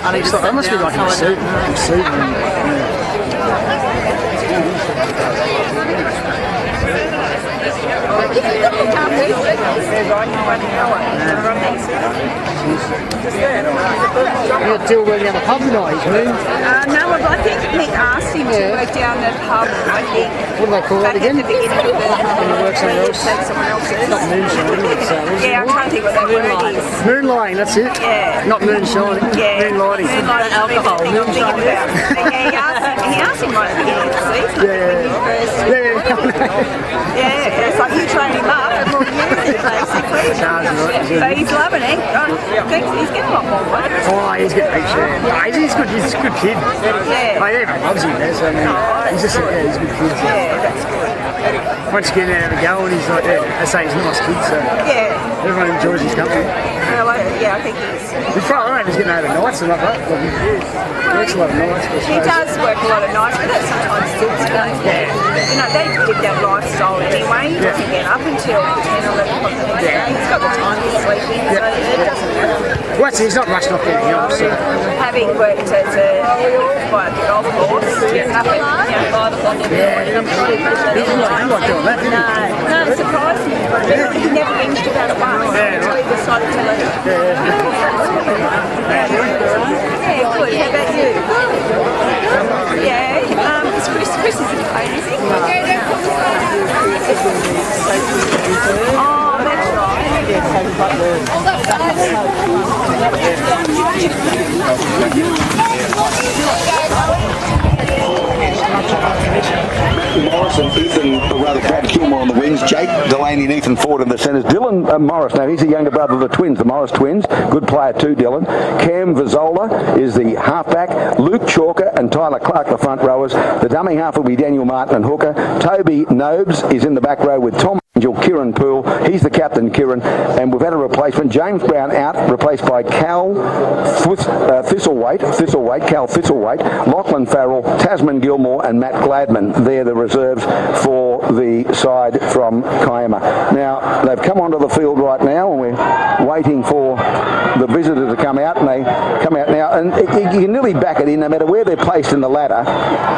That must be like a receiver. Yeah, Dill went down the pub tonight, isn't he? No, well, I think Nick asked him to work down the pub, I think. What do they call that again? At the beginning of the work somewhere else. take someone else's. Not moonshine, is it? Yeah, I'm trying to think what that word is. Moonlighting, that's it. Yeah. Not moonshine. Yeah. Moonlighting. Moonlighting alcohol. I'm thinking about. Yeah, he asked him right at the beginning of the season. Yeah, it's like you train him up and we'll use it basically. So he's loving it. I think he's getting a lot more money. Oh, he's getting heaps, yeah. He's good. He's a good kid. Yeah. Everyone loves him, man. So, I mean, he's just, he's a good kid. So. Yeah, that's good. Once again, have a go, and he's like, I say he's a nice kid, so everyone enjoys his company. Well, yeah, I think he's. He's probably, I don't know if he's getting over nights and like that. He works a lot of nights. He does work a lot of nights, but that sometimes suits him. Yeah. You know, they did that lifestyle anyway. He doesn't get up until 10 or 11 o'clock the next day. He's got the time to sleep in, so it doesn't matter. Well, he's not rushing off anything else. So. Having worked as a golf course, getting up at 5 o'clock every morning. He didn't like doing that, did he? No, it surprised me. He never whinged about it once until he decided to leave. Yeah, good. How about you? Yeah, it's Chris. Chris isn't playing, is he? Oh, that's Morris and Ethan, or rather Brad Kilmore on the wings, Jake Delaney and Ethan Ford in the centres. Dylan Morris, now he's the younger brother of the twins, the Morris twins, good player too, Dylan. Cam Vizzola is the halfback, Luke Chalker and Tyler Clark the front rowers. The dummy half will be Daniel Martin and hooker. Toby Nobes is in the back row with Tom Angel, Kieran Poole, he's the captain, Kieran, and we've had a replacement, James Brown out, replaced by Cal Thistlethwaite, Cal Thistlethwaite, Lachlan Farrell, Tasman Gilmore and Matt Gladman. They're the reserves for the side from Kiama. Now, they've come onto the field right now and we're waiting for the visitors to come out, and they come out now, and you can nearly back it in no matter where they're placed in the ladder.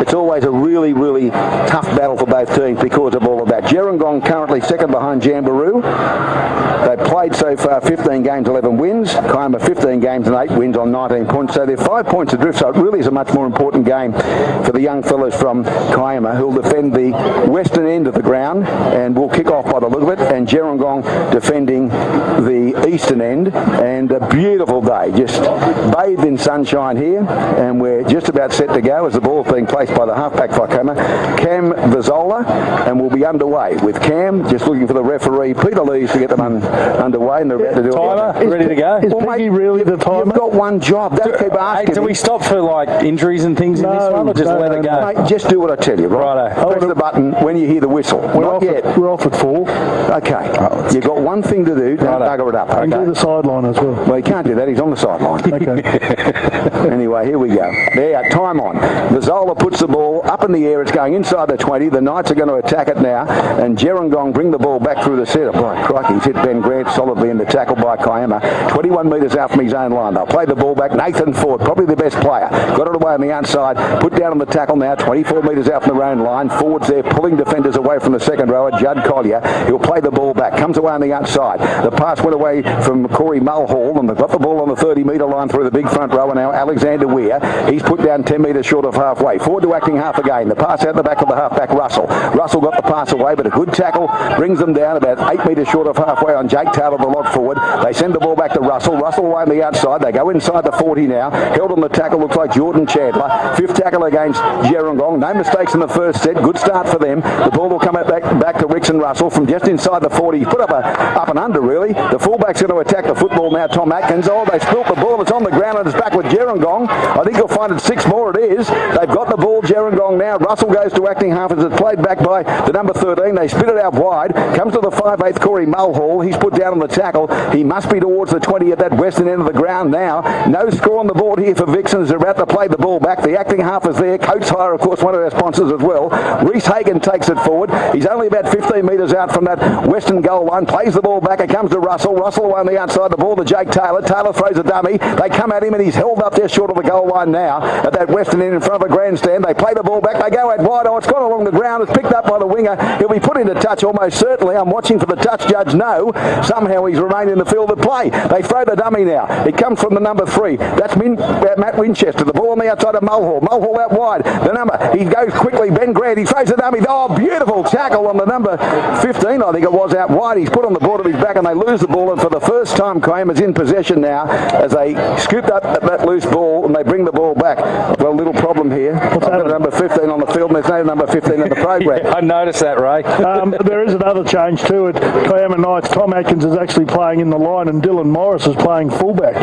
It's always a really, really tough battle for both teams because of all of that. Gerringong currently second behind Jamboree. They've played so far 15 games, 11 wins. Kiama 15 games and 8 wins on 19 points. So they're 5 points adrift. So it really is a much more important game for the young fellas from Kiama who'll defend the western end of the ground and will kick off by the look of it. And Gerringong defending the eastern end. And a beautiful day, just bathed in sunshine here. And we're just about set to go as the ball is being placed by the halfback for Kiama, Cam Vizzola, and we'll be underway with Cam just looking for the referee, Peter Lees, to get them underway, and they're about to do it. Timer, ready to go? Is Peggy really the timer? You've got one job. Don't keep asking. Hey, do we stop for like injuries and things in this one, or just let it go? Mate, just do what I tell you, right? Press the button when you hear the whistle. Not yet. We're off at 4. Okay. You've got one thing to do. Don't bugger it up. Okay. And do the sideline as well. Well, he can't do that. He's on the sideline. Okay. Anyway, here we go. There, time on. Vizzola puts the ball up in the air. It's going inside the 20. The Knights are going to attack it now. And Gerringong bring the ball back through the centre. Boy, crikey, he's hit Ben Grant solidly in the tackle by Kiama. 21 metres out from his own line. They'll play the ball back. Nathan Ford, probably the best player. Got it away on the outside. Put down on the tackle now. 24 metres out from their own line. Ford's there pulling defenders away from the second rower. Judd Collier. He'll play the ball back. Comes away on the outside. The pass went away from Corey Mulhall, and they've got the ball on the 30-metre line through the big front rower now. Alexander Weir. He's put down 10 metres short of halfway. Forward to acting half again. The pass out the back of the halfback Russell. Russell got the pass away, but a good tackle brings them down about 8 metres short of halfway on Jake Taylor, the lock forward. They send the ball back to Russell. Russell away on the outside. They go inside the 40 now. Held on the tackle, looks like Jordan Chandler. Fifth tackle against Gerringong. No mistakes in the first set. Good start for them. The ball will come back to Rix and Russell from just inside the 40. He's put up and under, really. The fullback's going to attack the football now, Tom Atkins. Oh, they spilt the ball. It's on the ground and it's back with Gerringong. I think you'll find it 6 more. It is. They've got the ball, Gerringong now. Russell goes to acting half as it's played back by the number 13. They spit it out wide. wide. Comes to the 5/8 Corey Mulhall. He's put down on the tackle. He must be towards the 20 at that western end of the ground now. No score on the board here for Vixens. They're about to play the ball back. The acting half is there. Coates Hire, of course, one of our sponsors as well. Reece Hagan takes it forward. He's only about 15 metres out from that western goal line. Plays the ball back. It comes to Russell. Russell away on the outside. The ball to Jake Taylor. Taylor throws a dummy. They come at him and he's held up there short of the goal line now at that western end in front of the grandstand. They play the ball back. They go out wide. Oh, it's gone along the ground. It's picked up by the winger. He'll be put into touch almost certainly. I'm watching for the touch judge. No. Somehow he's remained in the field of play. They throw the dummy now. It comes from the number 3. That's Matt Winchester. The ball on the outside of Mulhall. Mulhall out wide. The number. He goes quickly. Ben Grant. He throws the dummy. Oh, beautiful tackle on the number 15. I think it was out wide. He's put on the board of his back and they lose the ball. And for the first time, Kiama's in possession now as they scooped up that loose ball and they bring the ball back. Well, little problem here. I've got number 15 on the field and there's no number 15 in the program. Yeah, I noticed that, Ray. There is another change too at Kiama Knights. Tom Atkins is actually playing in the line and Dylan Morris is playing fullback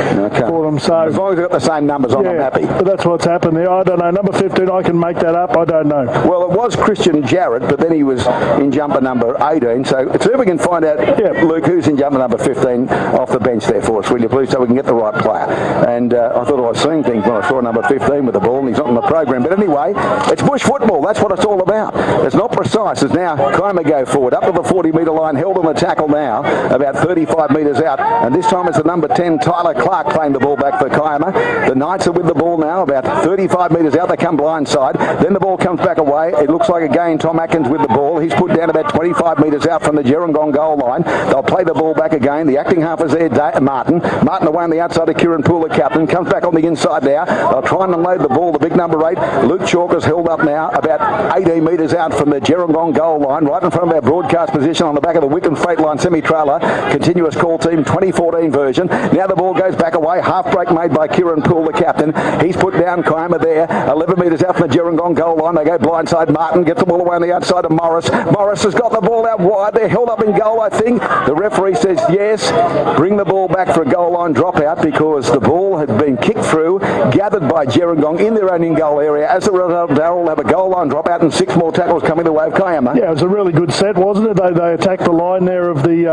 for them. So as long as they've got the same numbers on, I'm happy. But that's what's happened there. I don't know. Number 15, I can make that up. I don't know. Well, it was Christian Jarrett, but then he was in jumper number 18. So see if we can find out, Luke, who's in jumper number 15 off the bench there for us, will you please, so we can get the right player. And I thought I was seeing things when I saw number 15 with the ball and he's not in the program. But anyway, it's bush football. That's what it's all about. It's not precise. It's now Kiama go forward up to the 40-metre line, held on the tackle now, about 35 metres out. And this time it's the number 10, Tyler Clark, playing the ball back for Kiama. The Knights are with the ball now, about 35 metres out. They come blindside. Then the ball comes back away. It looks like again Tom Atkins with the ball. He's put down about 25 metres out from the Gerringong goal line. They'll play the ball back again. The acting half is there, Martin. Martin away on the outside of Kieran Poole, the captain. Comes back on the inside now. They'll try and unload the ball. The big number 8, Luke Chalker's held up now about 18 metres out from the Gerringong goal line, right in front of our broadcast position on the back of the Wickham Freight Line semi-trailer. Continuous call team 2014 version. Now the ball goes back away. Half break made by Kieran Poole, the captain. He's put down Kiama there. 11 metres out from the Gerringong goal line. They go blindside. Martin gets the ball away on the outside of Morris. Morris has got the ball out wide. They're held up in goal, I think. The referee says yes. Bring the ball back for a goal line dropout because the ball had been kicked through, gathered by Gerringong in their own in-goal area. As a result, Darryl will have a goal line dropout and 6 more tackles coming the way of Kiama. Yeah, it was a really good set, wasn't it? They attacked the line there of the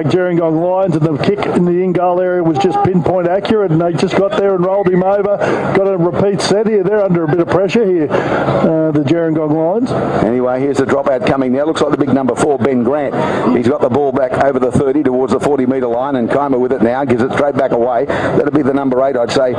Gerringong Lions, and the kick in the in-goal area was just pinpoint accurate, and they just got there and rolled him over. Got a repeat set here. They're under a bit of pressure here, the Gerringong Lions. Anyway, here's the dropout coming now. Looks like the big number 4, Ben Grant. He's got the ball back over the 30 towards the 40-metre line, and Kiama with it now gives it straight back away. That'll be the number 8, I'd say,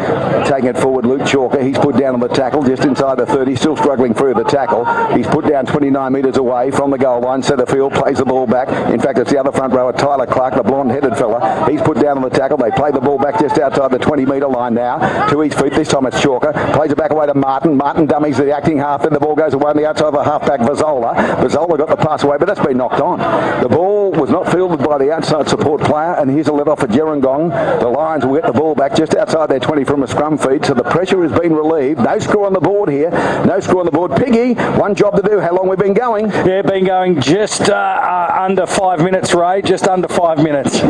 taking it forward. Luke Chalker. He's put down on the tackle just inside the 30, still struggling through the tackle. He's put down 29 metres away from the goal line. Centre field, plays the ball back. In fact, it's the other front rower, Tyler Clark, the blonde-headed fella. He's put down on the tackle. They play the ball back just outside the 20-metre line now. To his feet. This time it's Chalker. Plays it back away to Martin. Martin dummies the acting half. Then the ball goes away on the outside of the halfback, Vazola. Vazola got the pass away, but that's been knocked on. The ball was not fielded by the outside support player, and here's a let off for Gerringong. The Lions will get the ball back just outside their 20 from a scrum feed, so the pressure has been relieved. No score on the board here. No score on the board. Piggy, one job to do. How long we've been going? Yeah, been going just under 5 minutes, Ray. Just under 5 minutes.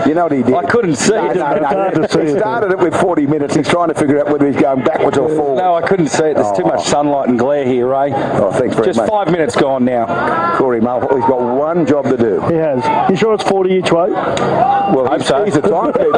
You know what he did? I couldn't see it. He started it with 40 minutes. He's trying to figure out whether he's going backwards or forwards. No, I couldn't see it. There's too much sunlight and glare here, Ray. Oh, thanks very much. Just 5 minutes gone now. Corey Mulhall, he's got one job to do. He has. You sure it's 40 each way? Well, Hope so. He's a timekeeper.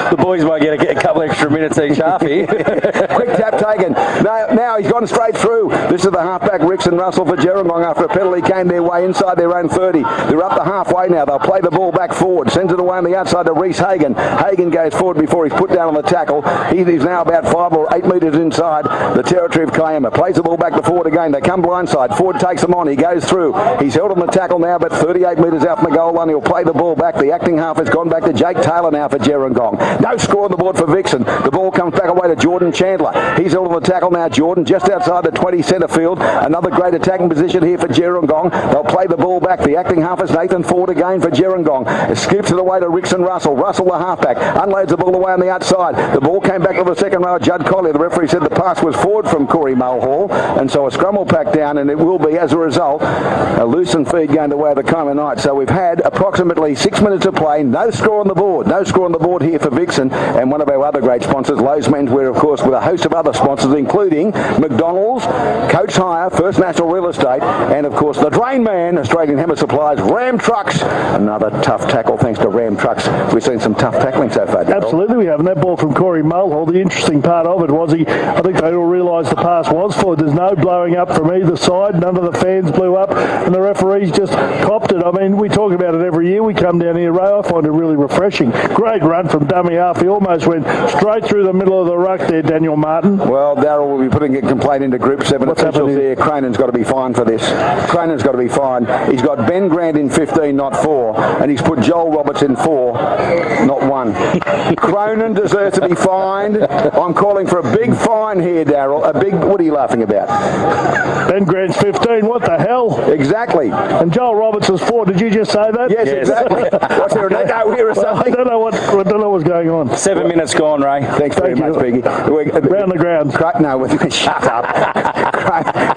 The boys might get a couple extra minutes each half here. Quick tap taken. Now he's gone straight through. This is the halfback, Rickson Russell for Gerringong after a penalty came their way inside their own 30. They're up to halfway now. They'll play the ball back forward. Sends it away on the outside to Reece Hagan. Hagan goes forward before he's put down on the tackle. He is now about 5 or 8 metres inside the territory of Kiama. Plays the ball back to forward again. They come blindside. Forward takes them on. He goes through. He's held on the tackle now, but 38 metres out from the goal line. He'll play the ball back. The acting half has gone back to Jake Taylor now for Gerringong. No score on the board for Vixen. The ball comes back away to Jordan Chandler. He's held on the tackle now. Jordan just outside the 20 centre field. Another great attacking position here for Gerringong. They'll play the ball back. The acting half is Nathan Ford again for Gerringong. Scoops it away to Rickson Russell. Russell the halfback. Unloads the ball away on the outside. The ball came back to the second row. Judd Collier. The referee said the pass was forward from Corey Mulhall. And so a scrum will pack down, and it will be, as a result, a loosened feed going the way of the Kiama Knights. So we've had approximately 6 minutes of play. No score on the board. No score on the board support here for Vixen and one of our other great sponsors, Lowe's Menswear, of course, with a host of other sponsors, including McDonald's, Coach Hire, First National Real Estate, and, of course, the Drain Man, Australian Hammer Supplies, Ram Trucks. Another tough tackle thanks to Ram Trucks. We've seen some tough tackling so far, Darryl. Absolutely, we have. And that ball from Corey Mulhall, the interesting part of it was I think they all realised the pass was forward. There's no blowing up from either side. None of the fans blew up, and the referees just copped it. I mean, we talk about it every year. We come down here, Ray. I find it really refreshing. Great run from dummy half. He almost went straight through the middle of the ruck there, Daniel Martin. Well, Darryl will be putting a complaint into Group 7 What's officials happening? there. Cronen's got to be fined for this. Cronen's got to be fined. He's got Ben Grant in 15, not 4, and he's put Joel Roberts in 4, not 1. Cronin deserves to be fined. I'm calling for a big fine here, Darryl. A big... What are you laughing about? Ben Grant's 15. What the hell? Exactly. And Joel Roberts is 4. Did you just say that? Yes, exactly. What's there, an echo here or I something? don't know what's going on. 7 minutes gone, Ray. Thanks very much, Piggy. Round the ground. No, shut up.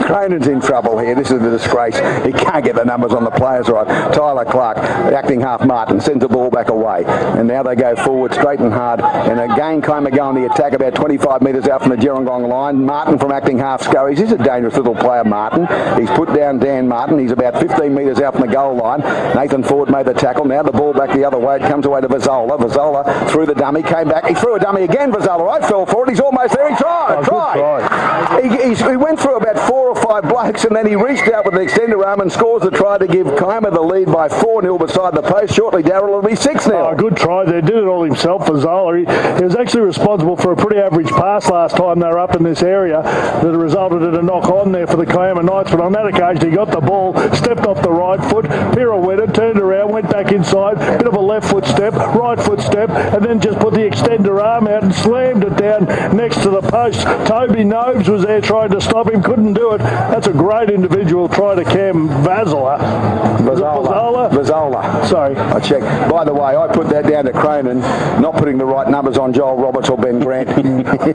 Cronen's in trouble here. This is a disgrace. He can't get the numbers on the players right. Tyler Clark, the acting half Martin, sends the ball back away. And now they go forward straight and hard. And again, Kiama go on the attack about 25 metres out from the Gerringong line. Martin from acting half scurries. He's a dangerous little player, Martin. He's put down Dan Martin. He's about 15 metres out from the goal line. Nathan Ford made the tackle. Now the ball back the other way. It comes away to Vazola. Vazola threw the dummy, came back. He threw a dummy again. Vazola right, fell for it. He's almost there. He tried. He went through about 4 or 5 blokes and then he reached out with the extender arm and scores the try to give Kiama the lead by 4-0 beside the post. Shortly, Darryl, it'll be 6-0. Oh, good try there. Did it all himself for Zola. He was actually responsible for a pretty average pass last time they were up in this area that resulted in a knock on there for the Kiama Knights. But on that occasion, he got the ball, stepped off the right foot, pirouetted, turned around, went back inside, bit of a left foot step, right foot step, and then just put the extender arm out and slammed it down next to the post. Toby Nobes was there trying to stop him, couldn't do it. That's a great individual try to Cam Vazola. Vazola. Sorry. I checked. By the way, I put that down to Cronin, not putting the right numbers on Joel Roberts or Ben Grant.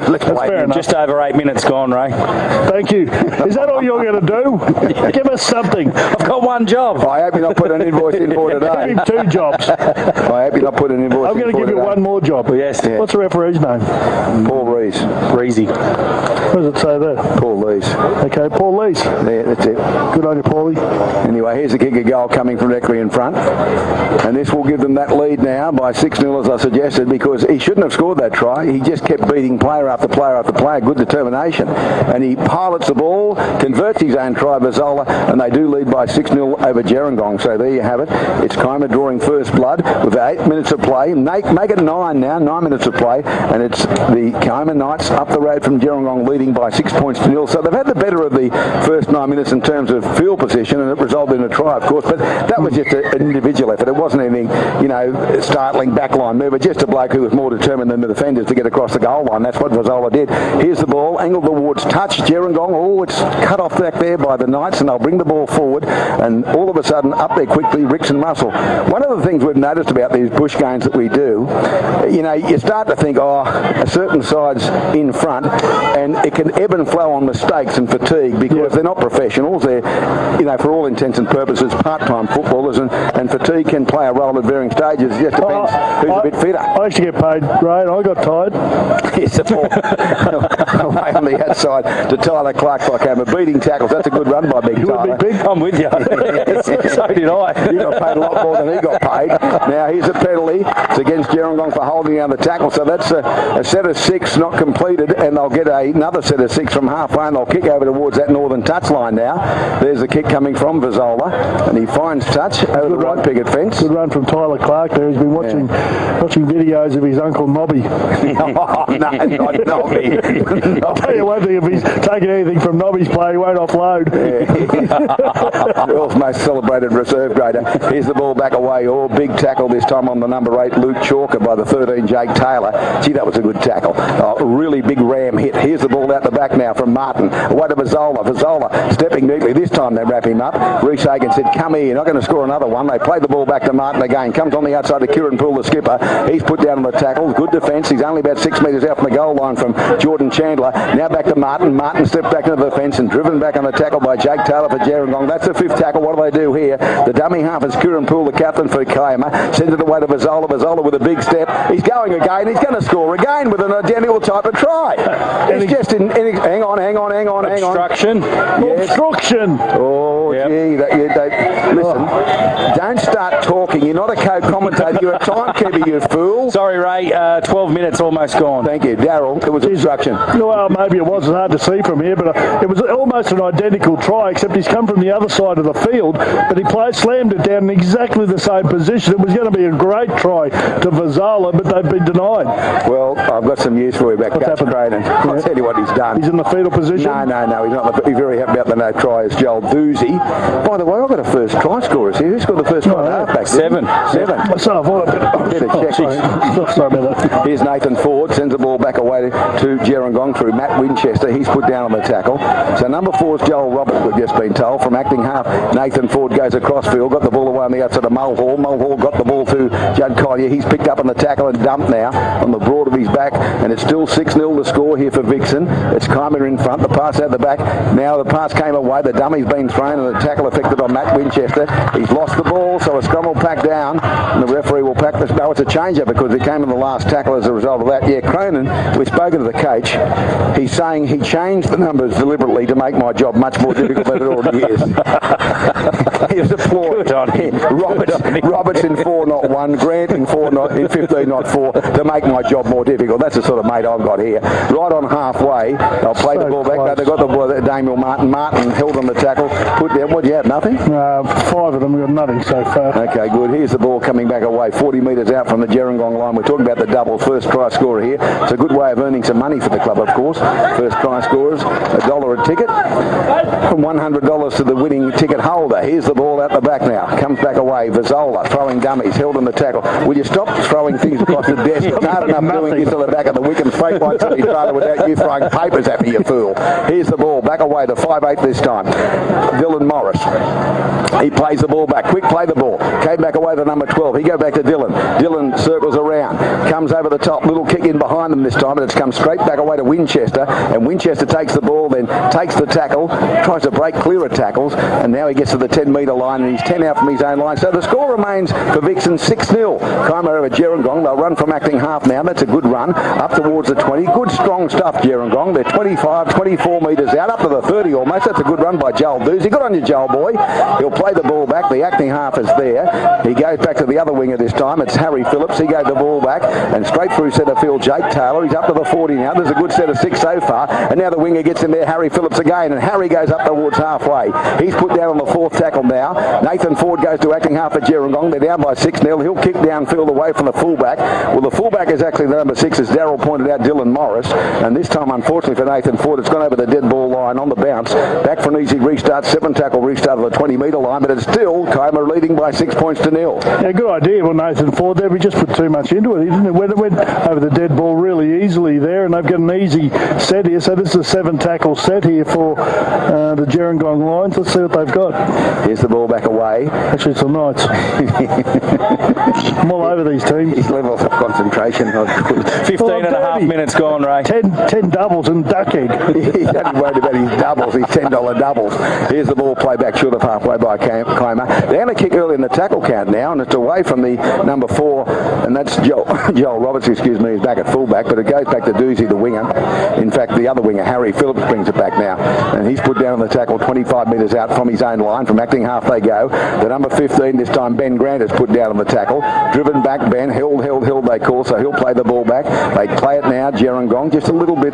Let's fair enough. Just over 8 minutes gone, Ray. Thank you. Is that all you're going to do? Give us something. I've got one job. I hope you not put an invoice in for today. Give him 2 jobs. I hope you not put an invoice I'm in going to give you today. 1 more job. Yes. Yeah. What's the referee's name? Paul Rees. Breezy. What does it say there? Paul Lees. Okay, Paul Lees. There, that's it. Good on you, Paulie. Anyway, here's a kick of goal coming from directly in front. And this will give them that lead now by 6-0, as I suggested, because he shouldn't have scored that try. He just kept beating player after player after player. Good determination. And he pilots the ball, converts his own try, Vazola, and they do lead by 6-0 over Gerringong. So there you have it. It's Kiama drawing first blood with 8 minutes of play. Make it 9 now, 9 minutes of play. And it's the Kiama Knights up the road from Gerringong leading by 6 points to 0. So they've had the better of the first 9 minutes in terms of field position, and it resulted in a try, of course. But that was just an individual effort. It wasn't anything, startling backline move. But just a bloke who was more determined than the defenders to get across the goal line. That's what Vazola did. Here's the ball, angled towards touch. Gerringong. Oh, it's cut off back there by the Knights, and they'll bring the ball forward. And all of a sudden, up there quickly, Ricks and Russell. One of the things we've noticed about these bush games that we do, you start to think, a certain side's in front, and it can ebb and flow on mistakes and fatigue because they're not professionals. They're, for all intents and purposes, part-time footballers, and fatigue can play a role at varying stages. It just depends who's a bit fitter. I actually get paid great. I got tired. Yes, the ball away on the outside to Tyler Clark by Kiama. Beating tackles. That's a good run by Big Tyler. Big. I'm with you. So did I. You got paid a lot more than he got paid. Now here's a penalty. It's against Gerringong for holding down the tackle. So that's a set of 6 not completed, and they'll get another set of 6 from halfway, and they'll kick over towards that northern touchline now. There's a kick coming from Vazola, and he finds touch over the right picket fence. Good run from Tyler Clark there. He's been watching videos of his uncle Nobby. No, not Nobby. I'll tell you one thing, if he's taking anything from Nobby's play, he won't offload. The world's most celebrated reserve grader. Here's the ball back away. Oh, big tackle this time on the number 8, Luke Chalker, by the 13, Jake Taylor. Gee, that was a good tackle. A really big ram hit. Here's the ball out the back now from Martin. Away to Vazola. Vazola stepping neatly. This time they wrap him up. Reece Hagan said, come here, you're not going to score another one. They play the ball back to Martin again. Comes on the outside to Kieran Poole, the skipper. He's put down on the tackle. Good defence. He's only about 6 metres out from the goal line from Jordan Chandler. Now back to Martin. Martin steps back into the fence and driven back on the tackle by Jake Taylor for Gerringong. That's the 5th tackle. What do they do here? The dummy half is Kieran Poole, the captain for Kiama. Sends it away to Vazola. Vazola with a big step. He's going again. He's going to score again with an identical type of try. It's just in hang on. Obstruction. Yes. Obstruction. Oh, Yep. gee. Listen, don't start talking. You're not a co-commentator. You're a timekeeper, you fool. Sorry, Ray. 12 minutes almost gone. Thank you. Darryl, it was obstruction. Well, maybe it wasn't hard to see from here, but it was almost an identical try, except he's come from the other side of the field, but he slammed it down in exactly the same position. It was going to be a great try to Vazola, but they've been denied. Well, I've got some news for you about Coach Creighton. I'll tell you what he's done. He's in the fetal position? No, he's not. He's very happy about the no try as Joel Doozy. By the way, I've got a first try scorer here. Who scored the first try? Halfback? Seven. So I better check. Sorry about that. Here's Nathan Ford, sends the ball back away to Gerringong through Matt Winchester. He's put down on the tackle. So number 4 is Joel Roberts, we've just been told. From acting half, Nathan Ford goes across field, got the ball away on the outside of Mulhall. Mulhall got the ball to Judd Collier. He's picked up on the tackle and dumped now on the broad of his back, and it's still 6-0 to score here for Vixen. It's Kiama in front, the pass out the back. Now the pass came away, the dummy's been thrown, and the tackle affected on Matt Winchester. He's lost the ball, so a scrum will pack down, and the referee will pack this. No, it's a change up because it came in the last tackle as a result of that. Yeah, Cronin, we've spoken to the coach. He's saying he changed the numbers deliberately to make my job much more difficult than it already is. Here's applaud. Roberts in 4, not 1. Grant in 15, not 4, to make my job more difficult. That's the sort of mate I've got here. Right on halfway, they'll play the ball back. No, they've got the ball. Damiel Martin. Martin held on the tackle. Put down. What do you have? Nothing? 5 of them. We've got nothing so far. Okay, good. Here's the ball coming back away, 40 metres out from the Gerringong line. We're talking about the double first try scorer here. It's a good way of earning some money for the club, of course. First try scorers, $1 a ticket, $100 to the winning ticket holder. Here's the ball out the back now. Comes back away. Vazola throwing dummies, held on the tackle. Will you stop throwing things across the desk? It's hard enough doing this to the back of the Wickham fake one to his father without you throwing papers at me, you fool. Here's the ball back away, the 5'8" this time. Dylan Morris. He plays the ball back. Quick play the ball. Came back away to number 12. He go back to Dylan. Dylan circles around. Comes over the top. Little kick in behind him this time, but it's come straight back away to Winchester. And Winchester takes the ball, then takes the tackle, tries to break clear of tackles, and now he gets to the 10-metre line, and he's 10 out from his own line. So the score remains for Vixen 6-0. Kiama over Gerringong. They'll run from acting half now. That's a good run. Up towards the 20. Good strong stuff, Gerringong. They're 25, 24 metres out. Up to the 30 almost. That's a good run by Joel Doozy. Good on you, Joel boy. He'll play the ball back. The acting half is there. He goes back to the other winger this time. It's Harry Phillips. He gave the ball back and straight through centre field. Jake Taylor. He's up to the 40 now. There's a good set of 6 so far. And now the winger gets in there. Harry Phillips again. And Harry goes up towards halfway. He's put down on the 4th tackle now. Nathan Ford goes to acting half for Gerringong. They're down by 6-0. He'll kick downfield away from the fullback. Well, the fullback is actually the number 6, as Darryl pointed out, Dylan Morris. And this time, unfortunately for Nathan Ford, it's gone over the dead ball line on the bounce. Back for an easy restart. 7-tackle restart of the 20-metre line. But it's still Kiama leading by 6 points to 0. Yeah, good idea for Nathan Ford there. We just put too much into it, didn't it? Went over the dead ball really easily there, and they've got an easy set here. So this is a 7-tackle set here for the Gerringong Lions. Let's see what they've got. Here's the ball back away. Actually, it's the Knights. I'm all over these teams. His levels of concentration. 15 and a half minutes gone, Ray. 10 doubles and duck egg. He's only worried about his doubles, his $10 doubles. Here's the ball played back short of halfway by Kiama. They're going to kick early in the tackle count now, and it's away from the number 4, and that's Joel Roberts, is back at fullback, but it goes back to Doozy, the winger. In fact, the other winger, Harry Phillips, brings it back now, and he's put down on the tackle 25 metres out from his own line. From acting half they go. The number 15 this time, Ben Grant, is put down on the tackle. Driven back, Ben, held they call, so he'll play the ball back. They play it now, Gerringong, just a little bit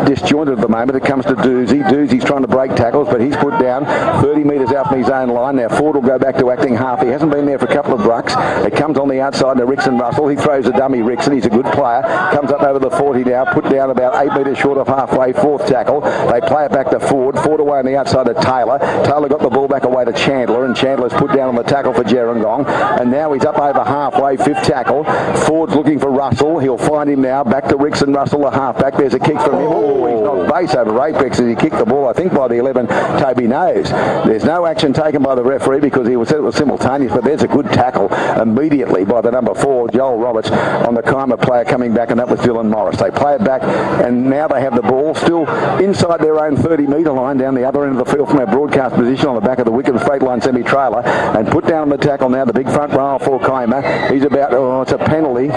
disjointed at the moment. It comes to Doozy. Doozy's trying to break tackles, but he's put down 30 metres out from his own line. Now Ford will go back to acting half. He hasn't been there for a couple of rucks. It comes on the outside to Rickson Russell. He throws a dummy, Rickson. He's a good player. Comes up over the 40 now, put down about 8 metres short of halfway, 4th tackle. They play it back to Ford. Ford away on the outside to Taylor. Taylor got the ball back away to Chandler, and Chandler's put down on the tackle for Gerringong. And now he's up over halfway, 5th tackle. Ford's looking for Russell. He'll find him now. Back to Rickson Russell, the halfback. There's a kick from him. Oh, he's knocked base over apex as he kicked the ball, I think, by the 11, Toby Nose. There's no action taken by the referee because he said it was simultaneous, but there's a good tackle immediately by the number 4, Joel Roberts, on the Kiama player coming back, and that was Dylan Morris. They play it back, and now they have the ball still inside their own 30-metre line down the other end of the field from our broadcast position on the back of the Wickham straight line semi-trailer, and put down on the tackle now the big front row for Kiama. He's about, it's a penalty.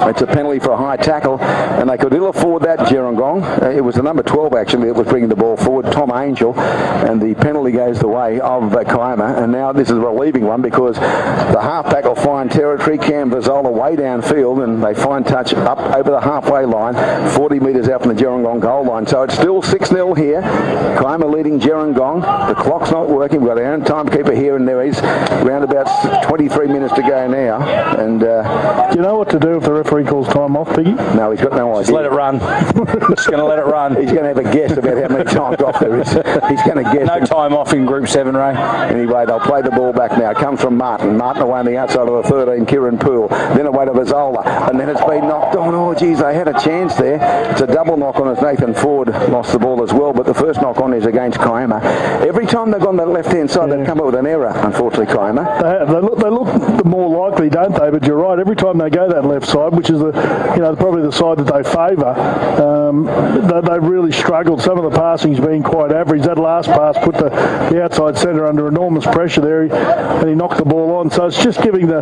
It's a penalty for a high tackle, and they could ill afford that, Gerringong. It was the number 12 actually that was bringing the ball forward, Tom Angel, and the penalty goes the way of Kiama. And now this is a relieving one because the halfback will find territory, Cam Vazola way downfield, and they find touch up over the halfway line, 40 metres out from the Gerringong goal line. So it's still 6-0 here. Kiama leading Gerringong. The clock's not working. We've got our own timekeeper here, and there is around about 23 minutes to go now. And do you know what to do if the referee calls time off, Piggy? No, he's got no idea. Just let it run. Just going to let it run. He's going to have a guess about how many times off there is. He's going to guess. No time off in Group 7, Ray. Anyway, they'll play the ball back now. It comes from Martin. Martin away on the outside of the 13, Kieran Poole. Then away to Vazola. And then it's been knocked on. Oh, geez, they had a chance there. It's a double knock on as Nathan Ford lost the ball as well. But the first knock on is against Kiama. Every time they've gone to the left-hand side, they've come up with an error, unfortunately, Kiama. They look more likely, don't they? But you're right. Every time they go that left side, which is probably the side that they favour, they've really struggled. Some of the passing's been quite average. That last pass put the outside centre under enormous pressure there, and he knocked the ball on. So it's just giving the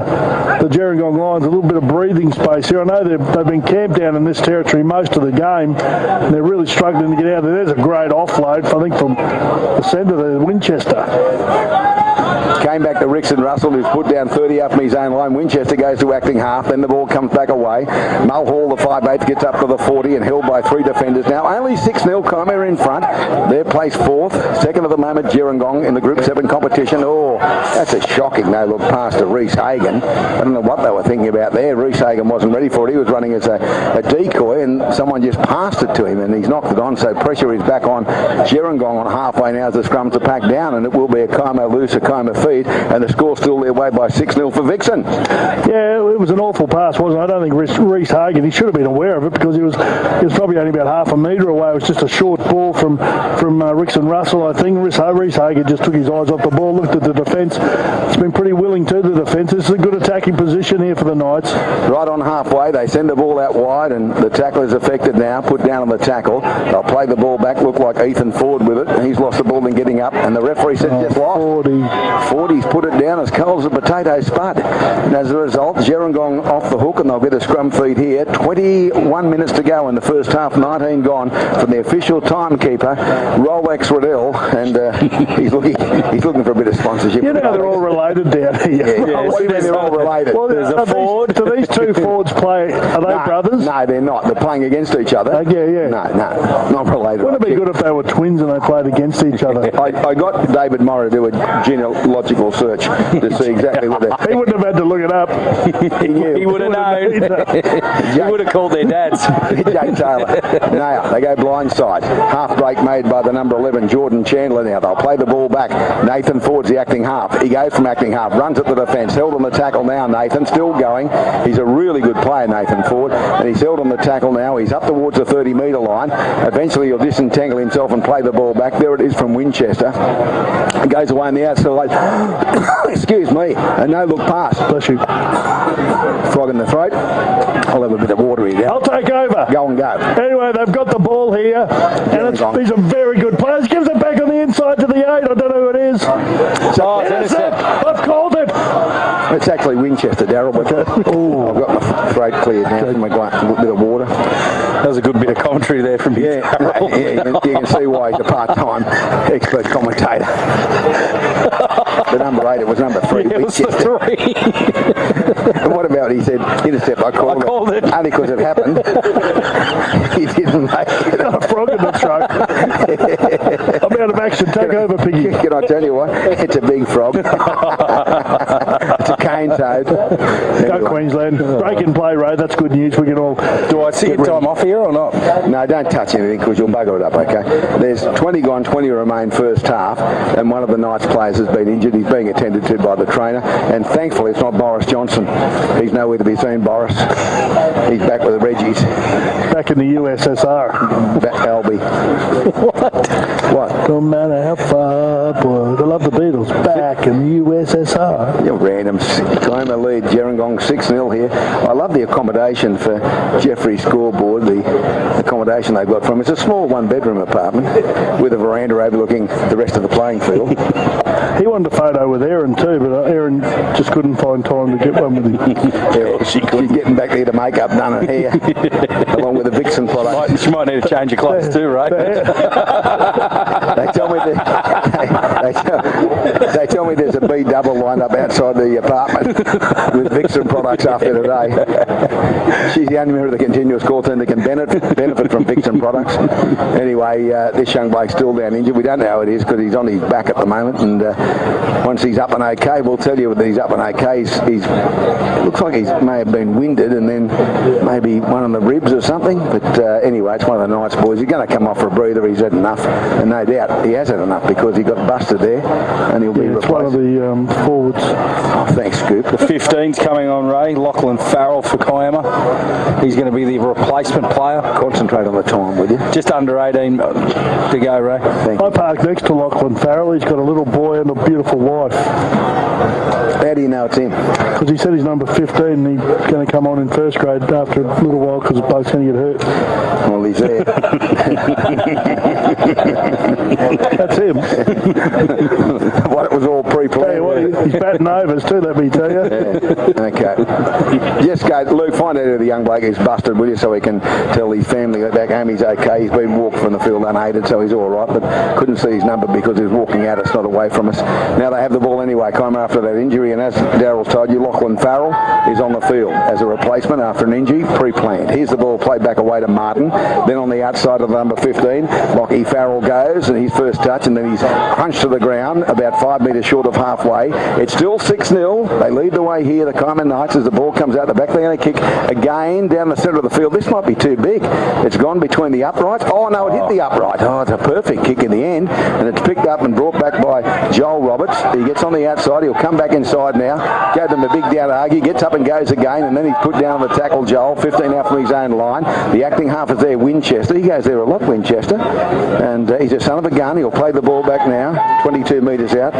Gerringong Lions a little bit of breathing space here. I know they've been camped down in this territory most of the game, and they're really struggling to get out of there. There's a great offload, I think, from the centre there, Winchester. Came back to Rickson Russell, who's put down 30 up from his own line. Winchester goes to acting half, then the ball comes back away. Mulhall, the 5'8", gets up to the 40 and held by 3 defenders. Now only 6-0, Kiama in front. They're placed 4th. Second at the moment, Gerringong in the Group 7 competition. Oh, that's a shocking no-look pass to Reece Hagan. I don't know what they were thinking about there. Reece Hagan wasn't ready for it. He was running as a decoy, and someone just passed it to him, and he's knocked it on, so pressure is back on Gerringong on halfway now as the scrums are packed down, and it will be a Kiama loose, a Kiama feed, and the score's still their way by 6-0 for Vixen. Yeah, it was an awful pass, wasn't it? I don't think Reece Hagan, he should have been aware of it because he was probably only about half a metre away. It was just a short ball from Rickson Russell, I think. Reece Hagan just took his eyes off the ball, looked at the defence. It's been pretty willing to the defence. This is a good attacking position here for the Knights. Right on halfway, they send the ball out wide, and the tackle is affected now, put down on the tackle. They'll play the ball back, look like Ethan Ford with it. He's lost the ball in getting up, and the referee said just lost. 40's put it down as cold as a potato spud. And as a result, Gerringong off the hook, and they'll get a scrum feed here. 21 minutes to go in the first half, 19 gone from the official timekeeper, Rolex Riddell, and he's looking for a bit of sponsorship. You know they're all related down here. Yeah, what do you mean they're all related? Well, there's a Ford. Do these two Fords play? Are they brothers? No, they're not. They're playing against each other. Yeah. No, not related. Wouldn't it be good if they were twins and they played against each other? I got David Morrow to do a genealogical search to see exactly what they're... He wouldn't have had to look it up. He would have known. He would have called their dads. Jay Taylor. Now, they go blindside. Half break made by the number 11, Jordan Chandler now. They'll play the ball back. Nathan Ford's the acting half. He goes from acting half, runs at the defence. Held on the tackle now, Nathan. Still going. He's a really good player, Nathan Ford. And he's held on the tackle now. He's up towards the 30-metre line. Eventually he'll disentangle himself and play the ball back. There it is from Winchester. It goes away on the outside. Excuse me. A no-look pass. Bless you. Frog in the throat. I'll have a bit of water here now. I'll take over. Go and go. Anyway, they've got the ball here. And these are very good players. Gives it back on the inside to the 8. I don't know who it is. Intercept. I've called it. It's actually Winchester, Darryl. But I've got my throat cleared now from my bit of water. That was a good bit of commentary there from you. Yeah, you can see why he's a part-time expert commentator. The number 8, it was number 3. Yeah, it was the 3. And what about, he said, intercept, I called it. Only because it happened. He didn't make it. A frog in the throat. I'm out of action. Take over, Piggy. Can I tell you what? It's a big frog. It's a cane toad. Go Queensland. Break and play, Ray. That's good news. We can all... Do I see time off here or not? No, don't touch anything because you'll bugger it up, okay? There's 20 gone, 20 remain first half, and one of the Knights players has been injured. He's being attended to by the trainer, and thankfully it's not Boris Johnson. He's nowhere to be seen, Boris. He's back with the Reggies. Back back in the USSR. Albie. What? Don't matter how far, boy. I love the Beatles. Back in the USSR. You're random. Kiama lead Gerringong 6-0 here. I love the accommodation for Jeffrey's scoreboard. The accommodation they've got from him. It's a small one-bedroom apartment with a veranda overlooking the rest of the playing field. He wanted a photo with Erin too, but Erin just couldn't find time to get one with him. Yeah, she's getting back there to makeup done and hair, along with the Vixen product. She might need to change your clothes too, right? They tell me they tell me there's a B double lined up outside the apartment with Vixen products after today. She's the only member of the continuous call team that can benefit from Vixen products. Anyway, this young bloke's still down injured. We don't know how it is because he's on his back at the moment, and once he's up and okay, we'll tell you that he's up and okay. It looks like he may have been winded and then maybe one on the ribs or something, but anyway, it's one of the nights, boys. He's going to come off for a breather. He's had enough, and no doubt he has had enough because he got busted there, and he'll be replaced. It's one of the forwards. Oh, thanks, Scoop. The 15's coming on, Ray. Lachlan Farrell for Kiama. He's going to be the replacement player. Concentrate on the time, will you? Just under 18 to go, Ray. I parked next to Lachlan Farrell. He's got a little boy and a beautiful wife. How do you know it's him? Because he said he's number 15 and he's going to come on in first grade after a little while because the bloke's going to get hurt. Well, he's there. That's him. What, it was all pre-planned. Hey, what, he's batting overs too, let me tell you. Yeah. Okay. Yes, go. Luke, find out who the young bloke is busted, will you, so he can tell his family that back home he's okay. He's been walked from the field unaided, so he's all right, but couldn't see his number because he was walking at us, not away from us. Now they have the ball anyway, Kiama after that injury, and as Daryl's told you, Lachlan Farrell is on the field as a replacement after an injury, pre-planned. Here's the ball played back away to Martin, then on the outside of the number 15, Lockie Farrell goes, and his first touch, and then he's crunched to the ground, about 5 metres short of halfway. It's still 6-0. They lead the way here, the Kiama Knights, as the ball comes out the back. They're going to kick again down the centre of the field. This might be too big. It's gone between the uprights. Oh, no, it hit the upright. Oh, it's a perfect kick in the end, and it's picked up and brought back by Joel Roberts. He gets on the outside. He'll come back inside now. Gave them a big down to argue. Gets up and goes again, and then he's put down on the tackle, Joel. 15 out from his own line. The acting half is there, Winchester. He goes there a lot, Winchester. And he's a son of a gun. He'll play the ball back now. 22 metres out.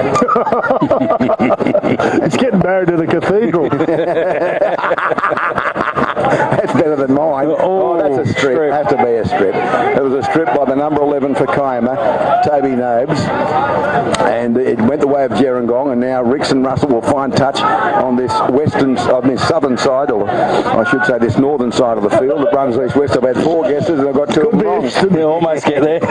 It's getting married in a cathedral. That's better than mine. Oh, that's a strip. Has to be a strip. It was a strip by the number 11 for Kiama, Toby Nobes, and it went the way of Gerringong. And now Ricks and Russell will find touch on this southern side, or I should say this northern side of the field. It runs east-west. I've had 4 guesses, and I've got 2 of them wrong. We'll almost get there.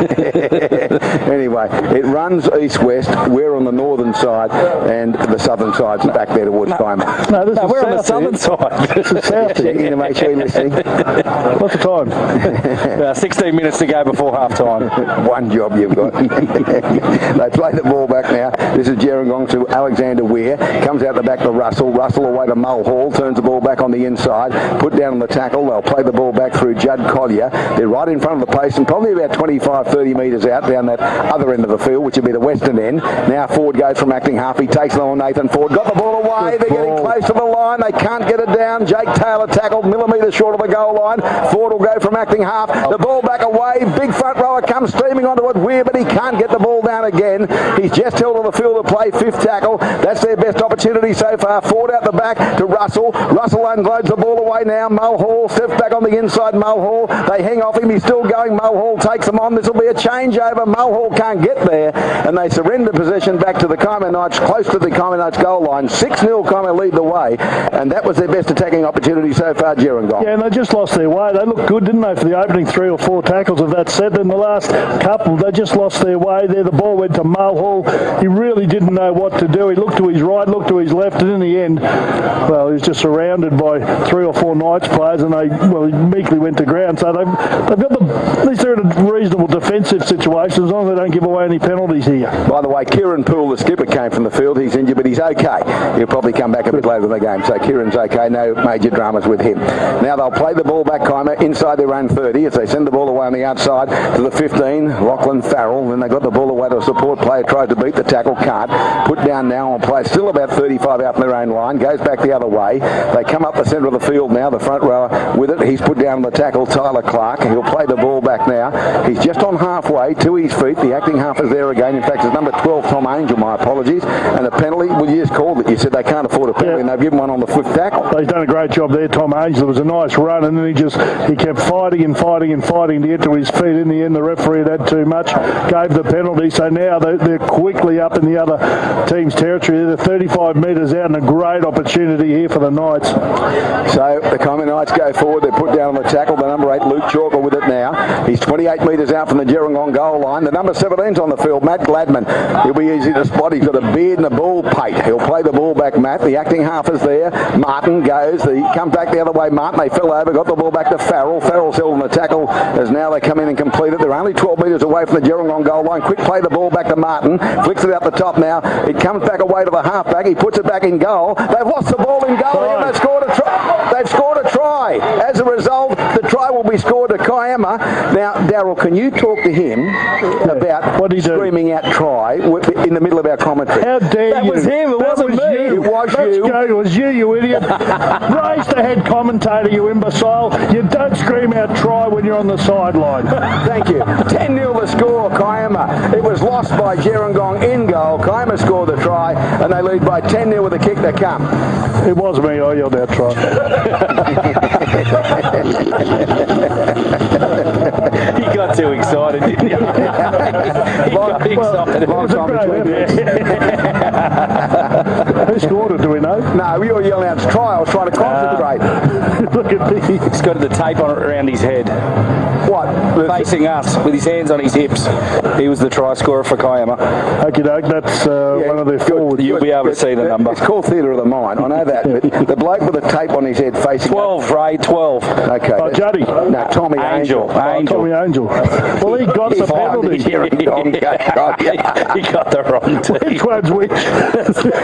Anyway, it runs east-west. We're on the northern side, and the southern side's back there towards Kiama. No, We're on the southern side. This is south here. Checking to make sure you're listening. What's the time? 16 minutes to go before half time. One job you've got. They play the ball back now. This is Gerringong to Alexander Weir. Comes out the back to Russell. Russell away to Mulhall. Turns the ball back on the inside. Put down on the tackle. They'll play the ball back through Judd Collier. They're right in front of the post and probably about 25-30 metres out down that other end of the field, which would be the western end. Now Ford goes from acting half. He takes it on Nathan Ford. Got the ball away. They're getting close to the line. They can't get it down. Jake Taylor tackled millimetres short of the goal line. Ford will go from acting half. The ball back away. Big front rower comes streaming onto it. Weir, but he can't get the ball down again. He's just held on the field to play 5th tackle. That's their best opportunity so far. Ford out the back to Russell. Russell unloads the ball away now. Mulhall steps back on the inside. Mulhall. They hang off him. He's still going. Mulhall takes them on. This will be a changeover. Mulhall can't get there, and they surrender possession back to the Kiama Knights, close to the Kiama Knights goal line. 6-0 Kiama lead the way, and that was their best attacking opportunity so far, Gerringong. Yeah, and they just lost their way. They looked good, didn't they, for the opening 3 or 4 tackles of that set. Then the last couple, they just lost their way there. The ball went to Mulhall. He really didn't know what to do. He looked to his right, looked to his left, and in the end, well, he was just surrounded by 3 or 4 Knights players, and he meekly went to ground. So they've got at least they're in a reasonable defensive situation as long as they don't give away any penalties here. By the way, Kieran Poole, the skipper, came from the field. He's injured, but he's okay. He'll probably come back a bit later in the game. So Kieran's okay. No major dramas with him. Now they'll play the ball back, Kiama, inside their own 30 as they send the ball away on the outside to the 15, Lachlan Farrell. Then they got the ball away to a support player, tries to beat the tackle, can't. Put down now on play, still about 35 out from their own line, goes back the other way. They come up the centre of the field now, the front rower with it. He's put down on the tackle, Tyler Clark. He'll play the ball back now. He's just on halfway to his feet. The acting half is there again. In fact, it's number 12, Tom Angel, my apologies. And a penalty, well, you just called it. You said they can't afford a penalty, and they've given one on the fifth tackle. He's done a great job there, Tom Angel. It was a nice run, and then he kept fighting and fighting and fighting to get to his feet. In the end, the referee had too much, gave the penalty. So now they're quickly up in the other team's territory. They're 35 metres out, and a great opportunity here for the Knights. So the Kiama Knights go forward. They're put down on the tackle. The number 8, Luke Chalker, with it now. He's 28 metres out from the Gerringong goal line. The number 17's on the field, Matt Gladman. He'll be easy to spot. He's got a beard and a ball pate. He'll play the ball back, Matt. The acting half is there. Martin goes. He comes back the other way. Martin, they fell over. Got the ball back to Farrell. Farrell's held on the tackle as now they come in and complete it. They're only 12 metres away from the Gerringong goal line. Quick play the ball back to Martin. Flicks it out the top now. It comes back away to the halfback. He puts it back in goal. They've lost the ball in goal and they've scored a try. They've scored a try. As a result, the try will be scored to Kiama. Now, Darryl, can you talk to him about what screaming out try in the middle of our commentary? How dare That you? was him. It wasn't me. It was you. It was you idiot. Raise the head commentator, you imbecile. You don't scream out try when you're on the sideline. Thank you. 10-0 the score, Kiama. It was lost by Gerringong in goal. Kiama scored the try, and they lead by 10-0 with a kick to come. It was me. I yelled out try. He got too excited, didn't he? He got excited. Who scored it, do we know? No, you were yelling out try. I was trying to concentrate. Look at me. He's got the tape on around his head. What? Facing us with his hands on his hips. He was the try scorer for Kiama. Okie doke, that's one of their forwards. You'll be able to see the number. It's called theatre of the mind. I know that. But the bloke with the tape on his head facing 12, Ray, 12. Okay. Oh, Juddy. No, Tommy Angel. Tommy Angel. Well, he got the penalty. He got the wrong team. Which one's which?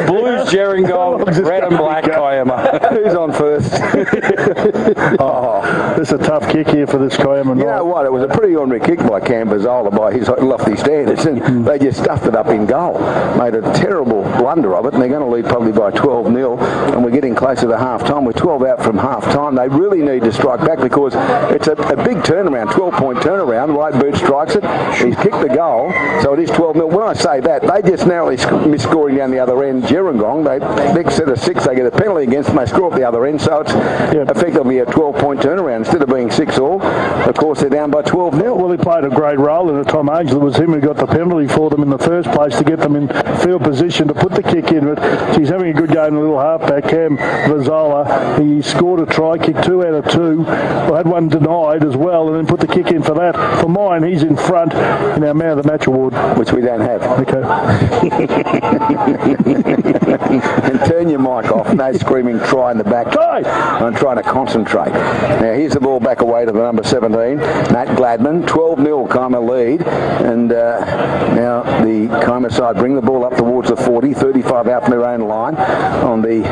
Blues, Gerringong, red and black, Kiama. Who's on first? It's a tough kick here for this Kiama Knight. You know what? It was a pretty ordinary kick by Cam Bazzola by his lofty standards, and they just stuffed it up in goal. Made a terrible blunder of it, and they're going to lead probably by 12-0, and we're getting closer to half-time. We're 12 out from half-time. They really need to strike back because it's a big turnaround, 12-point turnaround. Right boot strikes it. He's kicked the goal, so it is 12-0. When I say that, they just narrowly missed scoring down the other end. Gerringong, next set of 6, they get a penalty against them. They score up the other end, so it's effectively a 12-point turnaround. Instead of being 6-all, of course, they're down by 12-0. Well, he played a great role in it, Tom Angel. It was him who got the penalty for them in the first place to get them in field position to put the kick in. But he's having a good game, a little halfback, Cam Vazzola. He scored a try, kicked 2 out of 2. Well, had one denied as well, and then put the kick in for that. For mine, he's in front in our Man of the Match award. Which we don't have. Okay. And turn your mic off. No screaming try in the back. Try! I'm trying to concentrate. Now, here's the ball back away to the number 17, Matt Gladman. 12-0 Kiama lead. And now the Kiama side bring the ball up towards the 40, 35 out from their own line. On the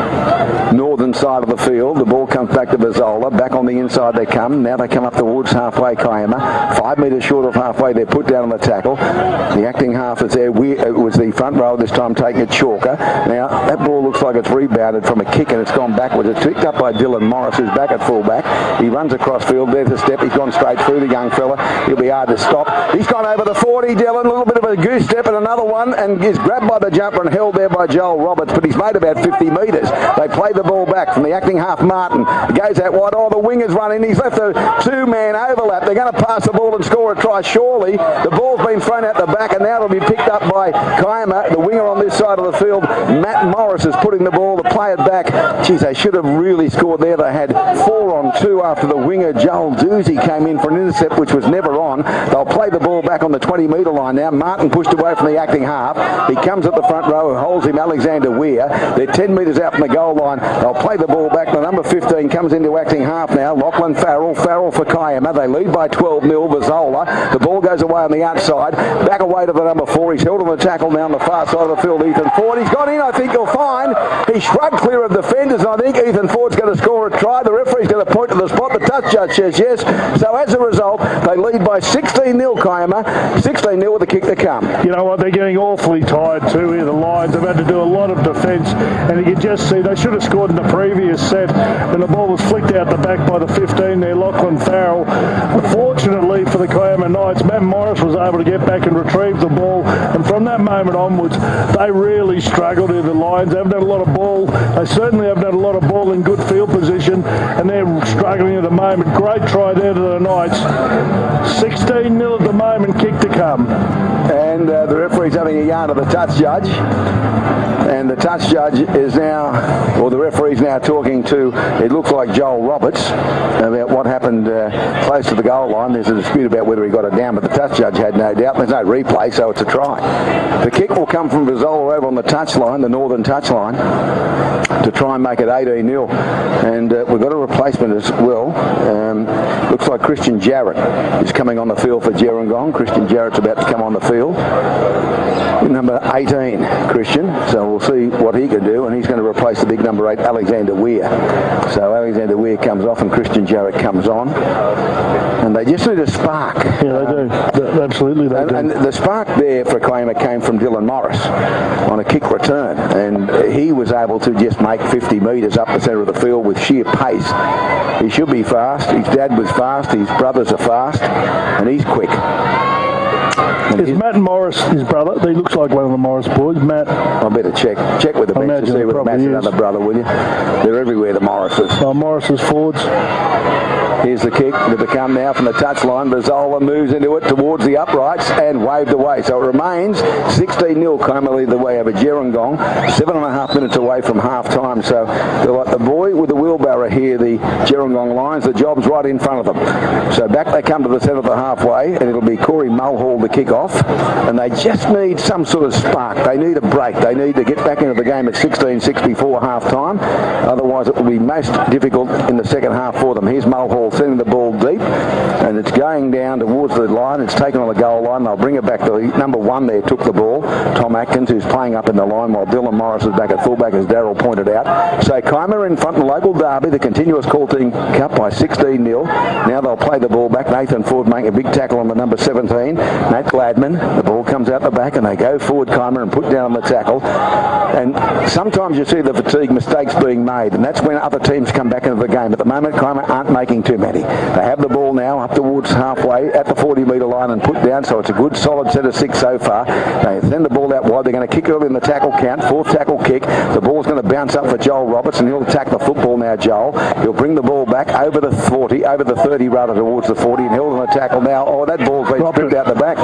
northern side of the field, the ball comes back to Bazzola. Back on the inside they come. Now they come up towards halfway, Kiama. 5 metres short of halfway, they're put down on the tackle. The acting half is there. It was the front row this time taking it Chalker. Now, that ball looks like it's rebounded from a kick and it's gone backwards. It's picked up by Dylan Morris, who's back at fullback. He runs across field. There's a step. He's gone straight through the young fella. He'll be hard to stop. He's gone over the 40, Dylan. A little bit of a goose step and another one, and is grabbed by the jumper and held there by Joel Roberts, but he's made about 50 metres. They play the ball back from the acting half, Martin. Goes out wide. Oh, the winger's running. He's left a 2-man overlap. They're going to pass the ball and score a try, surely. The ball's been thrown out the back, and now it'll be picked up by Kiama, the winger on this side of the field. Matt Morris is putting the ball to play it back. Geez, they should have really scored there. They had 4-on-2 after the winger Joel Doozy came in for an intercept which was never on. They'll play the ball back on the 20-metre line now. Martin pushed away from the acting half. half. He comes at the front row, holds him, Alexander Weir. They're 10 metres out from the goal line. They'll play the ball back. The number 15 comes into acting half now. Lachlan Farrell for Kiama. They lead by 12 nil. Vazola. The ball goes away on the outside. Back away to the number 4. He's held on the tackle now on the far side of the field. Ethan Ford. He's gone in, I think you'll find. He shrugged clear of defenders, and I think Ethan Ford's going to score a try. The referee's going to point to the spot. The touch judge says yes. So as a result, they lead by 16-0 Kiama. 16-0 with the kick to come. You know what? They're getting awfully tired too here. The Lions have had to do a lot of defence, and you can just see they should have scored in the previous set when the ball was flicked out the back by the 15 there, Lachlan Farrell. Fortunately for the Kiama Knights, Matt Morris was able to get back and retrieve the ball, and from that moment onwards, they really struggled here. The Lions haven't had a lot of ball. They certainly haven't had a lot of ball in good field position, and they're struggling at the moment. Great try there to the Knights. 16-0 at the moment, kick to come. And the referee's having a yarn of the touch judge. And the touch judge is now, or the referee's now talking to, it looks like Joel Roberts, about what happened close to the goal line. There's a dispute about whether he got it down, but the touch judge had no doubt. There's no replay, so it's a try. The kick will come from Vazola over on the touch line, the northern touch line, to try and make it 18-0. And we've got a replacement as well. Looks like Christian Jarrett is coming on the field for Gerringong. Christian Jarrett's about to come on the field. Number 18, Christian. So we'll see what he can do, and he's going to replace the big number 8, Alexander Weir. So Alexander Weir comes off and Christian Jarrett comes on. And they just need a spark. Yeah, they do. Absolutely, they do. And the spark there for Kiama came from Dylan Morris on a kick return. And he was able to just make 50 metres up the centre of the field with sheer pace. He should be fast. His dad was fast. His brothers are fast. And he's quick. Is Matt Morris his brother? He looks like one of the Morris boys. Matt. I better check with the bench to see whether Matt's another brother, will you? They're everywhere, the Morrises. Morris's forwards. Here's the kick to come now from the touchline. Vazola moves into it towards the uprights and waved away. So it remains 16-0. Kiama lead the way over Gerringong. 7.5 minutes away from half time. So they're like the boy with the wheelbarrow here, the Gerringong Lions. The job's right in front of them. So back they come to the centre of the halfway, and it'll be Corey Mulhall to kick off. And they just need some sort of spark. They need a break. They need to get back into the game at 16-6 before half time. Otherwise it will be most difficult in the second half for them. Here's Mulhall sending the ball deep, and it's going down towards the line. It's taken on the goal line. They'll bring it back. The number 1 there took the ball, Tom Atkins, who's playing up in the line, while Dylan Morris is back at fullback, as Darryl pointed out. So Kiama in front in the local derby, the continuous call team cup, by 16-0. Now they'll play the ball back. Nathan Ford making a big tackle on the number 17, Matt Gladman. The ball comes out the back, and they go forward, Kiama, and put down on the tackle. And sometimes you see the fatigue mistakes being made, and that's when other teams come back into the game. At the moment, Kiama aren't making too many. They have the ball now up towards halfway at the 40-metre line and put down, so it's a good solid set of 6 so far. They send the ball out wide. They're going to kick it in the tackle count, 4th tackle kick. The ball's going to bounce up for Joel Roberts, and he'll attack the football now, Joel. He'll bring the ball back over the 40, over the 30 rather, towards the 40, and he'll on the tackle now. Oh, that ball's been stripped out the back.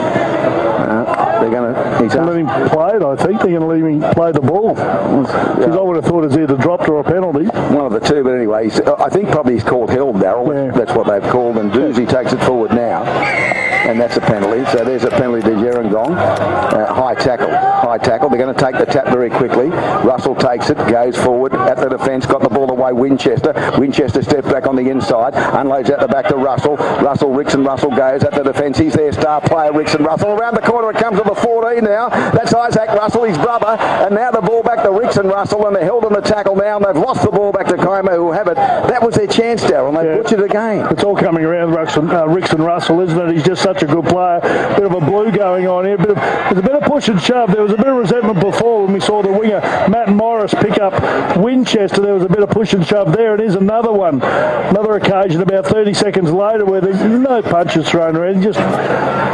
They're going to let him play it. I think they're going to leave him play the ball, because I would have thought it's either dropped or a penalty. One of the two, but anyway, I think probably he's called held, Darryl. Yeah. That's what they've called, and Doozy takes it forward now, and that's a penalty. So there's a penalty to Gerringong. High tackle. They're going to take the tap very quickly. Russell takes it, goes forward at the defence, got the ball away. Winchester steps back on the inside, unloads out the back to Russell. Rickson Russell goes at the defence. He's their star player, Rickson Russell. Around the corner it comes to the 14 now. That's Isaac Russell, his brother, and now the ball back to Rickson Russell, and they're held on the tackle now, and they've lost the ball back to Kiama, who have it. That was their chance, Darryl, and they butchered the game. It's all coming around Rickson Russell, isn't it? He's just such a good player. Bit of a blue going on here. There's a bit of push and shove. There was a bit of resentment before when we saw the winger Matt Morris pick up Winchester. There was a bit of push and shove there, and here's another one. Another occasion about 30 seconds later where there's no punches thrown around. Just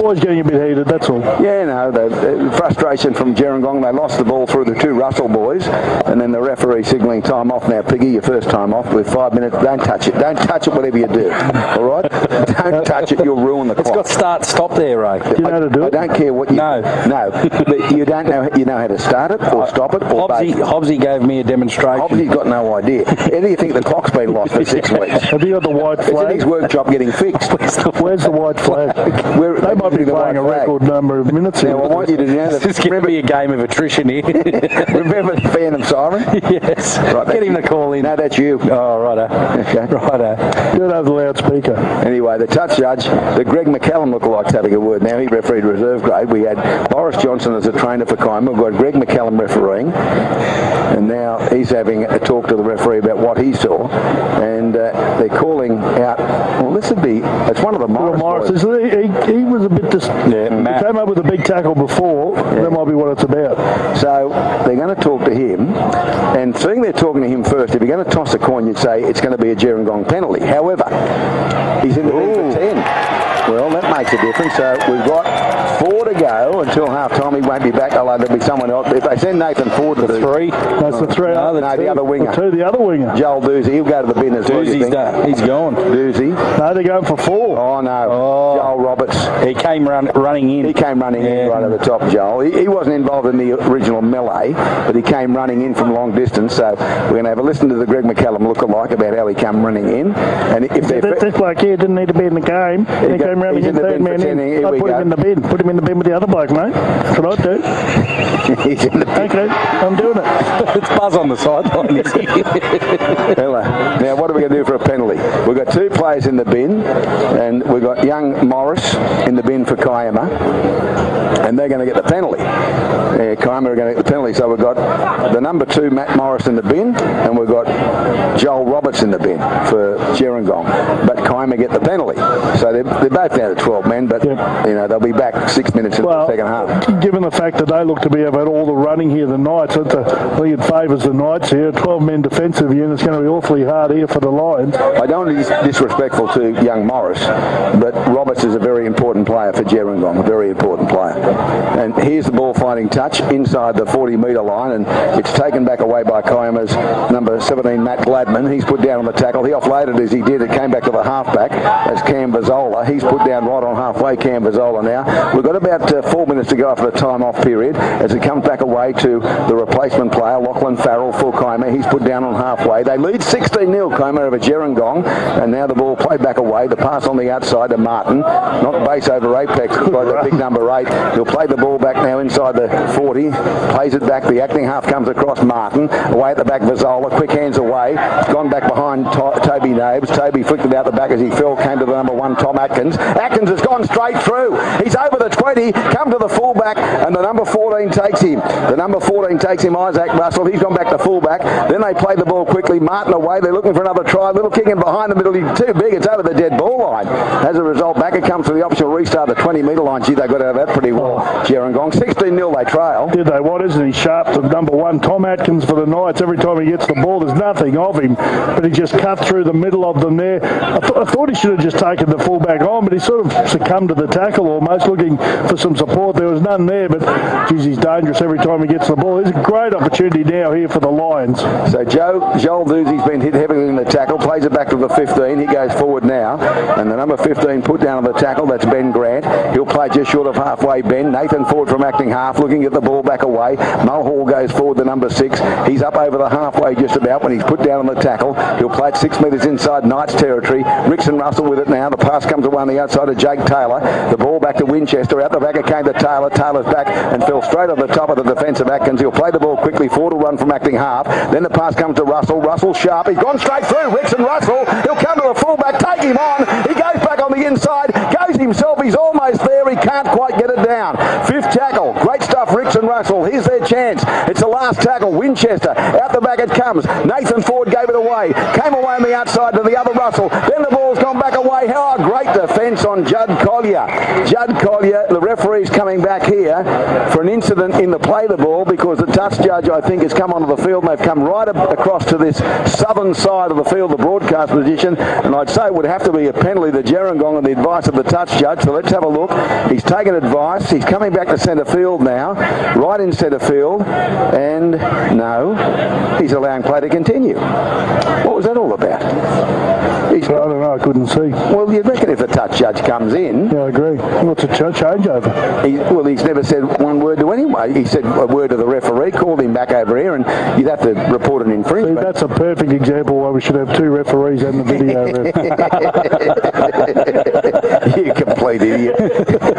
always getting a bit heated, that's all. Yeah, no, the frustration from Gerringong. They lost the ball through the 2 Russell boys, and then the referee signalling time off now. Piggy, your first time off with 5 minutes. Don't touch it. Don't touch it, whatever you do. All right? Don't touch it. You'll ruin the clock. It's got start-stop there, Ray. Do you know how to do it? I don't care what you... No. But you don't know... You know how to start it or stop it or Hobbsy gave me a demonstration. Hobbsy's got no idea. How do you think the clock's been lost for 6 weeks? Have you got the white flag? It's in his workshop getting fixed. Where's the white flag? They might be playing a record number of minutes here. Now, I want you to know that This is going to be a game of attrition here. remember the Phantom Siren? Yes. Right, Get him to call in. No, that's you. Oh, righto. Okay. Righto. Do it over the loudspeaker. Anyway, the touch judge, the Greg McCallum lookalike's having a word now. He refereed reserve grade. We had Boris Johnson as a trainer for Kiama. We've got Greg McCallum refereeing. And now he's having a talk to the referee about what he saw. And they're calling out, well, this would be, it's one of the Morris boys. He was a bit he came up with a big tackle before. That might be what it's about. So they're going to talk to him, and seeing they're talking to him first, if you're going to toss a coin, you'd say it's going to be a Gerringong penalty. However, he's in the lead for 10. Well, that makes a difference. So we've got 4 to go until half-time. He won't be back. There'll be someone else. If they send Nathan Ford to the 3. That's the 3. No, the other winger. The other winger. Joel Doozy. He'll go to the bin as well. He's gone. Doozy. No, they're going for 4. Oh, no. Oh. Joel Roberts. He came running in. He came running in right over the top, Joel. He wasn't involved in the original melee, but he came running in from long distance. So we're going to have a listen to the Greg McCallum look-alike about how he came running in. And if this bloke here didn't need to be in the game. He came running in, third man in. I put him in the bin. Put him in the bin with the other bloke, mate. That's what I do. He's in the bin. Okay, I'm doing it. It's Buzz on the sideline. Now, what are we going to do for a penalty? We've got 2 players in the bin, and we've got young Morris in the bin for Kiama, and they're going to get the penalty. Kiama are going to get the penalty. So we've got the number 2, Matt Morris, in the bin, and we've got Joel Roberts in the bin for Gerringong. But Kiama get the penalty. So they're both down to 12 men, but they'll be back 6 minutes into the second half. Given the fact that they look to be about all the running here, the Knights, I think it favours the Knights here. 12 men defensive unit. It's going to be awfully hard here for the Lions. I don't want to be disrespectful to young Morris, but Roberts is a very important player for Gerringong, a very important player. And here's the ball finding touch inside the 40-metre line, and it's taken back away by Kiama's number 17, Matt Gladman. He's put down on the tackle. He offloaded as he did. It came back to the halfback as Cam Vazola. He's put down right on halfway, Cam Vazola now. We've got about 4 minutes to go after the time-off period as it comes back away to the replacement player, Lachlan Farrell, for Kiama. He's put down on halfway. They lead 16-0, Kiama over Gerringong, and now the ball played back away. The pass on the outside to Martin. Not base over Apex by the big number 8. He'll play the ball back now inside the 40. Plays it back. The acting half comes across Martin. Away at the back, Vazola. Quick hands away. Gone back behind Toby Nabes. Toby flicked it out the back as he fell. Came to the number 1, Tom Atkins. Atkins has gone straight through. He's over the 20. Come to the fullback, and the number 14 takes him. The number 14 takes him, Isaac Russell. He's gone back to fullback. Then they play the ball quickly. Martin away. They're looking for another try. Little kick in behind the middle. He's too big. It's over the dead ball line. As a result, back it comes to the optional restart, the 20-metre line. Gee, they got out of that pretty well. Gerringong 16-0 they trail. Did they? What isn't he sharp? The number 1, Tom Atkins for the Knights. Every time he gets the ball, there's nothing of him, but he just cut through the middle of them there. I thought he should have just taken the fullback on, but he sort of succumbed to the tackle almost, looking for some support. There was none there, but geez, he's dangerous every time he gets the ball. There's a great opportunity now here for the Lions. So Joel Doozy's been hit heavily in the tackle, plays it back to the 15. He goes forward now, and the number 15 put down on the tackle. That's Ben Grant. He'll play just short of halfway. Ben. Nathan Ford from acting half, looking at the ball back away. Mulhall goes forward, the number 6. He's up over the halfway just about when he's put down on the tackle. He'll play it 6 metres inside Knights territory. Rickson Russell with it now. The pass comes away on the outside of Jake Taylor. The ball back to Winchester. Out the back it came to Taylor. Taylor's back and fell straight on the top of the defence of Atkins. He'll play the ball quickly. Ford will run from acting half. Then the pass comes to Russell. Russell sharp. He's gone straight through. Rickson Russell. He'll come to the fullback. Take him on. He goes back on the inside. Goes himself. He's almost there. He can't quite get it down. 5th tackle. Great stuff, Rickson Russell. Here's their chance. It's the last tackle. Winchester. Out the back it comes. Nathan Ford gave it away. Came away on the outside to the other Russell. Then the ball's gone back away. How a great defence on Judd Collier. Judd Collier, the referee's coming back here for an incident in the play the ball because the touch judge, I think, has come onto the field and they've come right across to this southern side of the field, the broadcast position, and I'd say it would have to be a penalty to Gerringong on the advice of the touch judge. So let's have a look. He's taken advice. He's coming back to centre field now, right in centre field, and no, he's allowing play to continue. What was that all about? I don't know, I couldn't see. Well, you'd reckon if the touch judge comes in... Yeah, I agree. What's a changeover? He's never said one word to anyone. He said a word to the referee, called him back over here, and you'd have to report an infringement. See, that's a perfect example why we should have 2 referees and the video ref. You complete idiot.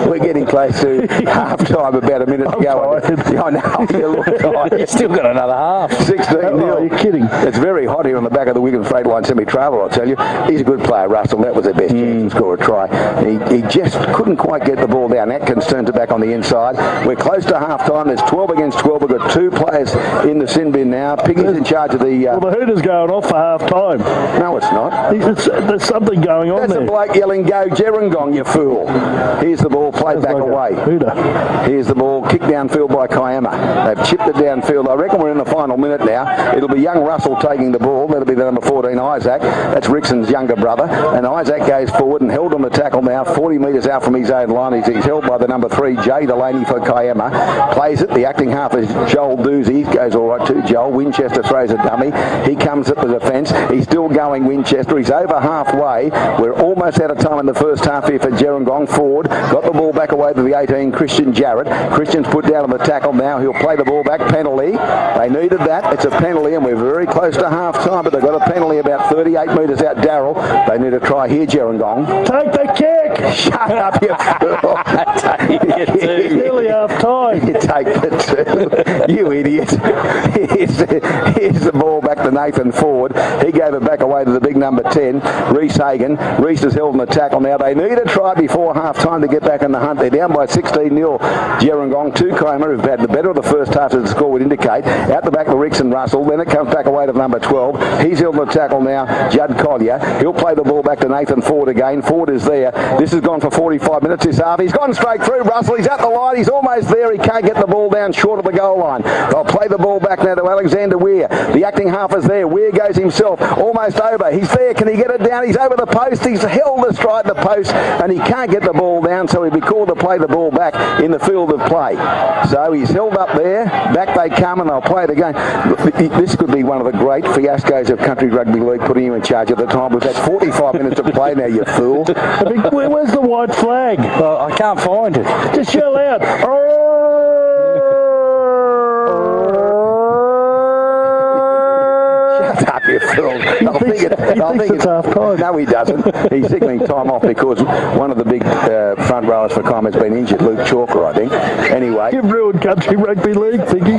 We're getting close to half-time, about a minute to go. I know. You've still got another half. 16-0. Oh, you're kidding. It's very hot here on the back of the Wigan Freight Line semi-trailer, I'll tell you. He's a good player, Russell. That was their best chance to score a try. He just couldn't quite get the ball down. Atkins turns it back on the inside. We're close to half-time. There's 12 against 12. We've got 2 players in the sin bin now. Piggy's in charge of the... Well, the hooter's going off for half-time. No, it's not. There's something going on there. That's a bloke yelling, "Go Gerringong, you fool." Here's the ball played back away. Here's the ball kicked downfield by Kiama. They've chipped it downfield. I reckon we're in the final minute now. It'll be young Russell taking the ball. That'll be the number 14, Isaac. That's Rickson's younger brother. And Isaac goes forward and held on the tackle now, 40 metres out from his own line. He's held by the number 3, Jay Delaney for Kiama. Plays it. The acting half is Joel Doozy. Goes all right too, Joel. Winchester throws a dummy. He comes at the defence. He's still going, Winchester. He's over halfway. We're almost out of time in the first half here for Gerringong. Ford got the ball back away to the 18, Christian Jarrett. Christian's put down on the tackle now. He'll play the ball back. Penalty. They needed that. It's a penalty, and we're very close to half-time, but they've got a penalty about 38 metres out. Darryl. They need a try here, Gerringong. Take the kick! Shut up, you fool. It's nearly half-time. You take the 2. You idiot. Here's the ball back to Nathan Ford. He gave it back away to the big number 10, Reece Hagan. Reece is held in the tackle now. They need a try before half-time to get back in the hunt. They're down by 16-0. Gerringong to Kiama, who've had the better of the first half, as the score would indicate. Out the back to Rickson Russell. Then it comes back away to number 12. He's held in the tackle now, Judd Collier. He'll play the ball back to Nathan Ford again. Ford is there. This has gone for 45 minutes this half. He's gone straight through Russell. He's at the line. He's almost there. He can't get the ball down short of the goal line. They'll play the ball back now to Alexander Weir. The acting half is there. Weir goes himself. Almost over. He's there. Can he get it down? He's over the post. He's held astride the post and he can't get the ball down, so he'll be called to play the ball back in the field of play. So he's held up there. Back they come and they'll play it again. This could be one of the great fiascos of Country Rugby League, putting you in charge at the time. We've had 45 minutes of play now, you fool. Where's the white flag? Well, I can't find it. Just yell out. Shut up, you fool. I think it's half-time. No, he doesn't. He's signaling time off because one of the big front rowers for Kiama has been injured, Luke Chalker, I think. Anyway. You've ruined Country Rugby League, Piggy.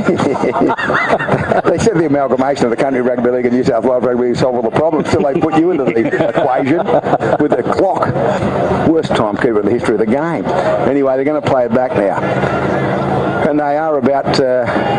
They said the amalgamation of the Country Rugby League and New South Wales Rugby League solved all the problems, so they put you into the equation with the clock. Worst timekeeper in the history of the game. Anyway, they're going to play it back now. And they are about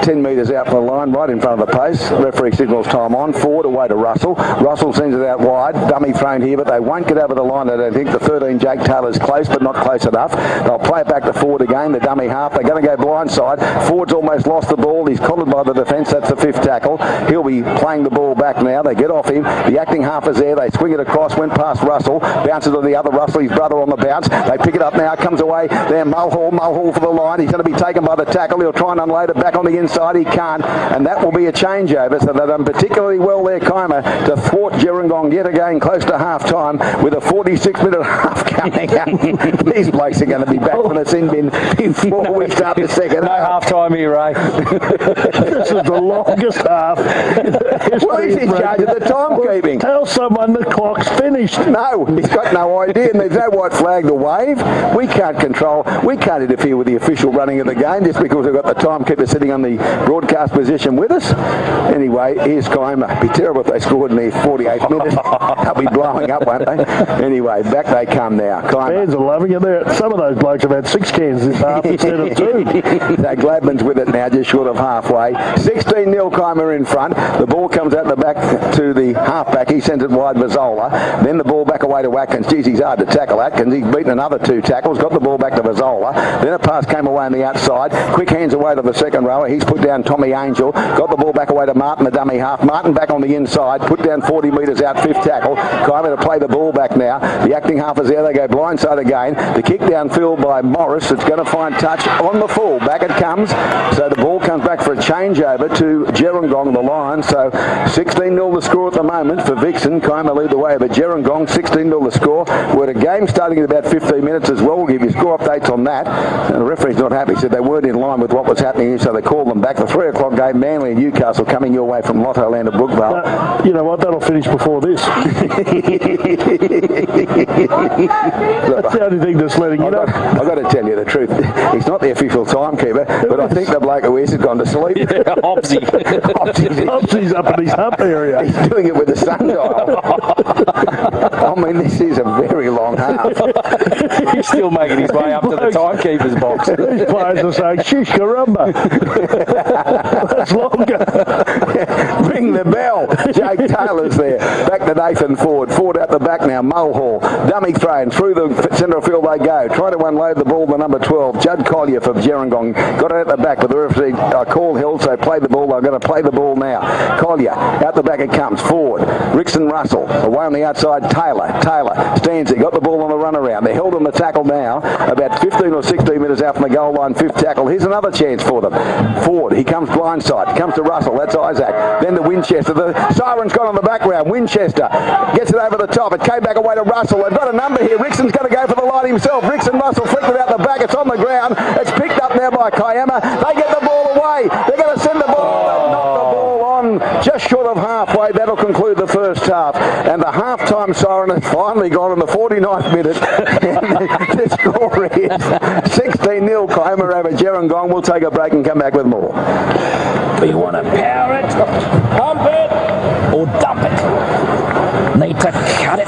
10 metres out from the line, right in front of the post. Referee signals time on. Forward away to Russell. Russell sends it out wide. Dummy thrown here, but they won't get over the line. I don't think. The 13, Jake Taylor's close, but not close enough. They'll play it back to Ford again, the dummy half. They're going to go blindside. Ford's almost lost the ball. He's collared by the defence. That's the 5th tackle. He'll be playing the ball back now. They get off him. The acting half is there. They swing it across, went past Russell. Bounces to the other Russell, his brother on the bounce. They pick it up now. Comes away there. Mulhall for the line. He's going to be taken by the tackle. He'll try and unload it back on the inside. He can't. And that will be a changeover. So they've done particularly well there, Kiama, to thwart Gerringong yet again close to half-time with a 46-minute half coming up. These blokes are going to be back from the sin bin before we start the second No half-time here, Ray. This is the longest half. Well, he's in charge of the timekeeping. Tell someone the clock's finished. No, he's got no idea, and there's no white flag to wave. We can't interfere with the official running of the game just because we've got the timekeeper sitting on the broadcast position with us. Anyway, here's Kiama. It'd be terrible if they scored in the 48th minute. They'll be blowing up, won't they? Anyway, back they come now. Kiama. Fans are loving it there. Some of those blokes have had 6 cans this half instead of 2. So Gladman's with it now, just short of halfway. 16-0 Kiama in front. The ball comes out the back to the halfback. He sends it wide for Zola. Then the ball back away to Atkins. Geez, he's hard to tackle Atkins. He's beaten another 2 tackles. Got the ball back to Vazola. Then a pass came away on the outside. quick hands away to the second rower. He's put down Tommy Angel. Got the ball back away to Martin, the dummy half. Martin back on the inside. Put down 40 metres out, fifth tackle. Kiama to play the ball back now. The acting half is there. They go blindside again. The kick downfield by Morris. It's going to find touch on the full. Back it comes. So the ball comes back for a changeover to Gerringong, the Lions. So 16-0 the score at the moment for Vixen. Kiama lead the way, but Gerringong 16-0 the score. We're at a game starting in about 15 minutes as well. We'll give you score updates on that. And the referee's not happy. Said they weren't in line with what was happening, so they called them back. The 3 o'clock game, Manly and Newcastle coming your way from Lotto Land of Brookvale. You know what? That'll finish before this. That's the only thing that's letting you know. I've got to tell you the truth. He's not the official timekeeper, but I think the bloke who is has gone to sleep. Opsy's up in his hump area. He's doing it with the sundial. I mean, this is a very long half. He's still making his way up to the timekeeper's box. These players are saying, shish karumba. That's longer. Ring the bell. Jake Taylor's there. Back to Nathan Ford. Ford out the back now. Mulhall. Dummy thrown. Through the centre field they go. Trying to unload the ball to number 12. Judd Collier for Gerringong. Got it at the back, but the referee call held, so play the ball. They're going to play the ball now. Collier. Out the back it comes. Ford. Rickson Russell. Away on the outside. Taylor stands there. Got the ball on the run around. They're held on the tackle now. About 15 or 16 metres out from the goal line. Fifth tackle. Here's another chance for them. Ford. He comes blindside. Comes to Russell. That's Isaac. Then to Winchester. The siren's gone on the background. Winchester gets it over the top. It came back away to Russell. They've got a number here. Rickson's going to go for the line himself. Rickson Russell flicked it out the back. It's on the ground. It's picked up now by Kiama. They get the ball away. They're going to send the ball. They'll knock the ball on just short of halfway. That'll conclude the first half. And the half-time siren has finally gone in the 49th minute. The score is 16-0 Kiama over Gerringong. We'll take a break and come back with more. You want to power it, pump it, or dump it. Need to cut it,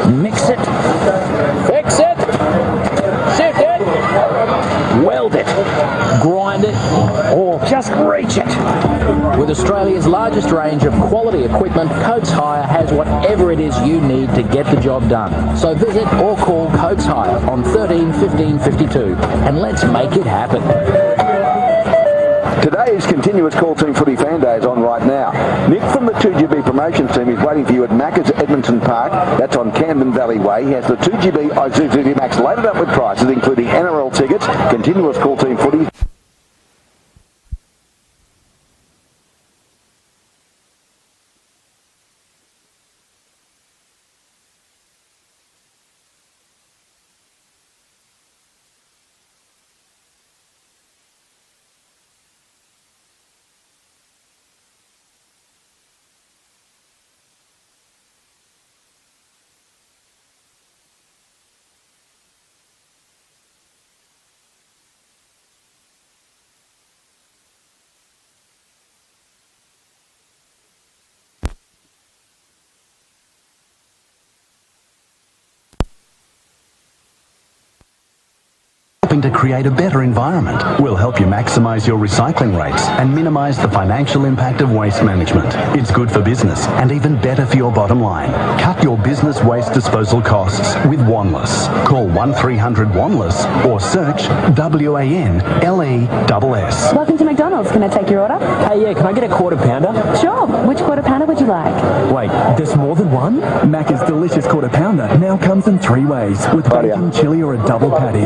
mix it, fix it, shift it, weld it, grind it, or just reach it. With Australia's largest range of quality equipment, Coates Hire has whatever it is you need to get the job done. So visit or call Coates Hire on 13 15 52 and let's make it happen. Today's continuous call team footy fan day is on right now. Nick from the 2GB promotions team is waiting for you at Macca's Edmonton Park. That's on Camden Valley Way. He has the 2GB Isuzu Max loaded up with prices including NRL tickets, continuous call team footy. helping to create a better environment. We'll help you maximise your recycling rates and minimise the financial impact of waste management. It's good for business and even better for your bottom line. Cut your business waste disposal costs with Wanless. Call 1300 Wanless or search WANLESS. Welcome to McDonald's. Can I take your order? Hey, yeah, can I get a quarter pounder? Sure. Which quarter pounder would you like? Wait, there's more than one? Macca's delicious quarter pounder now comes in 3 ways, with bacon, chilli or a double patty.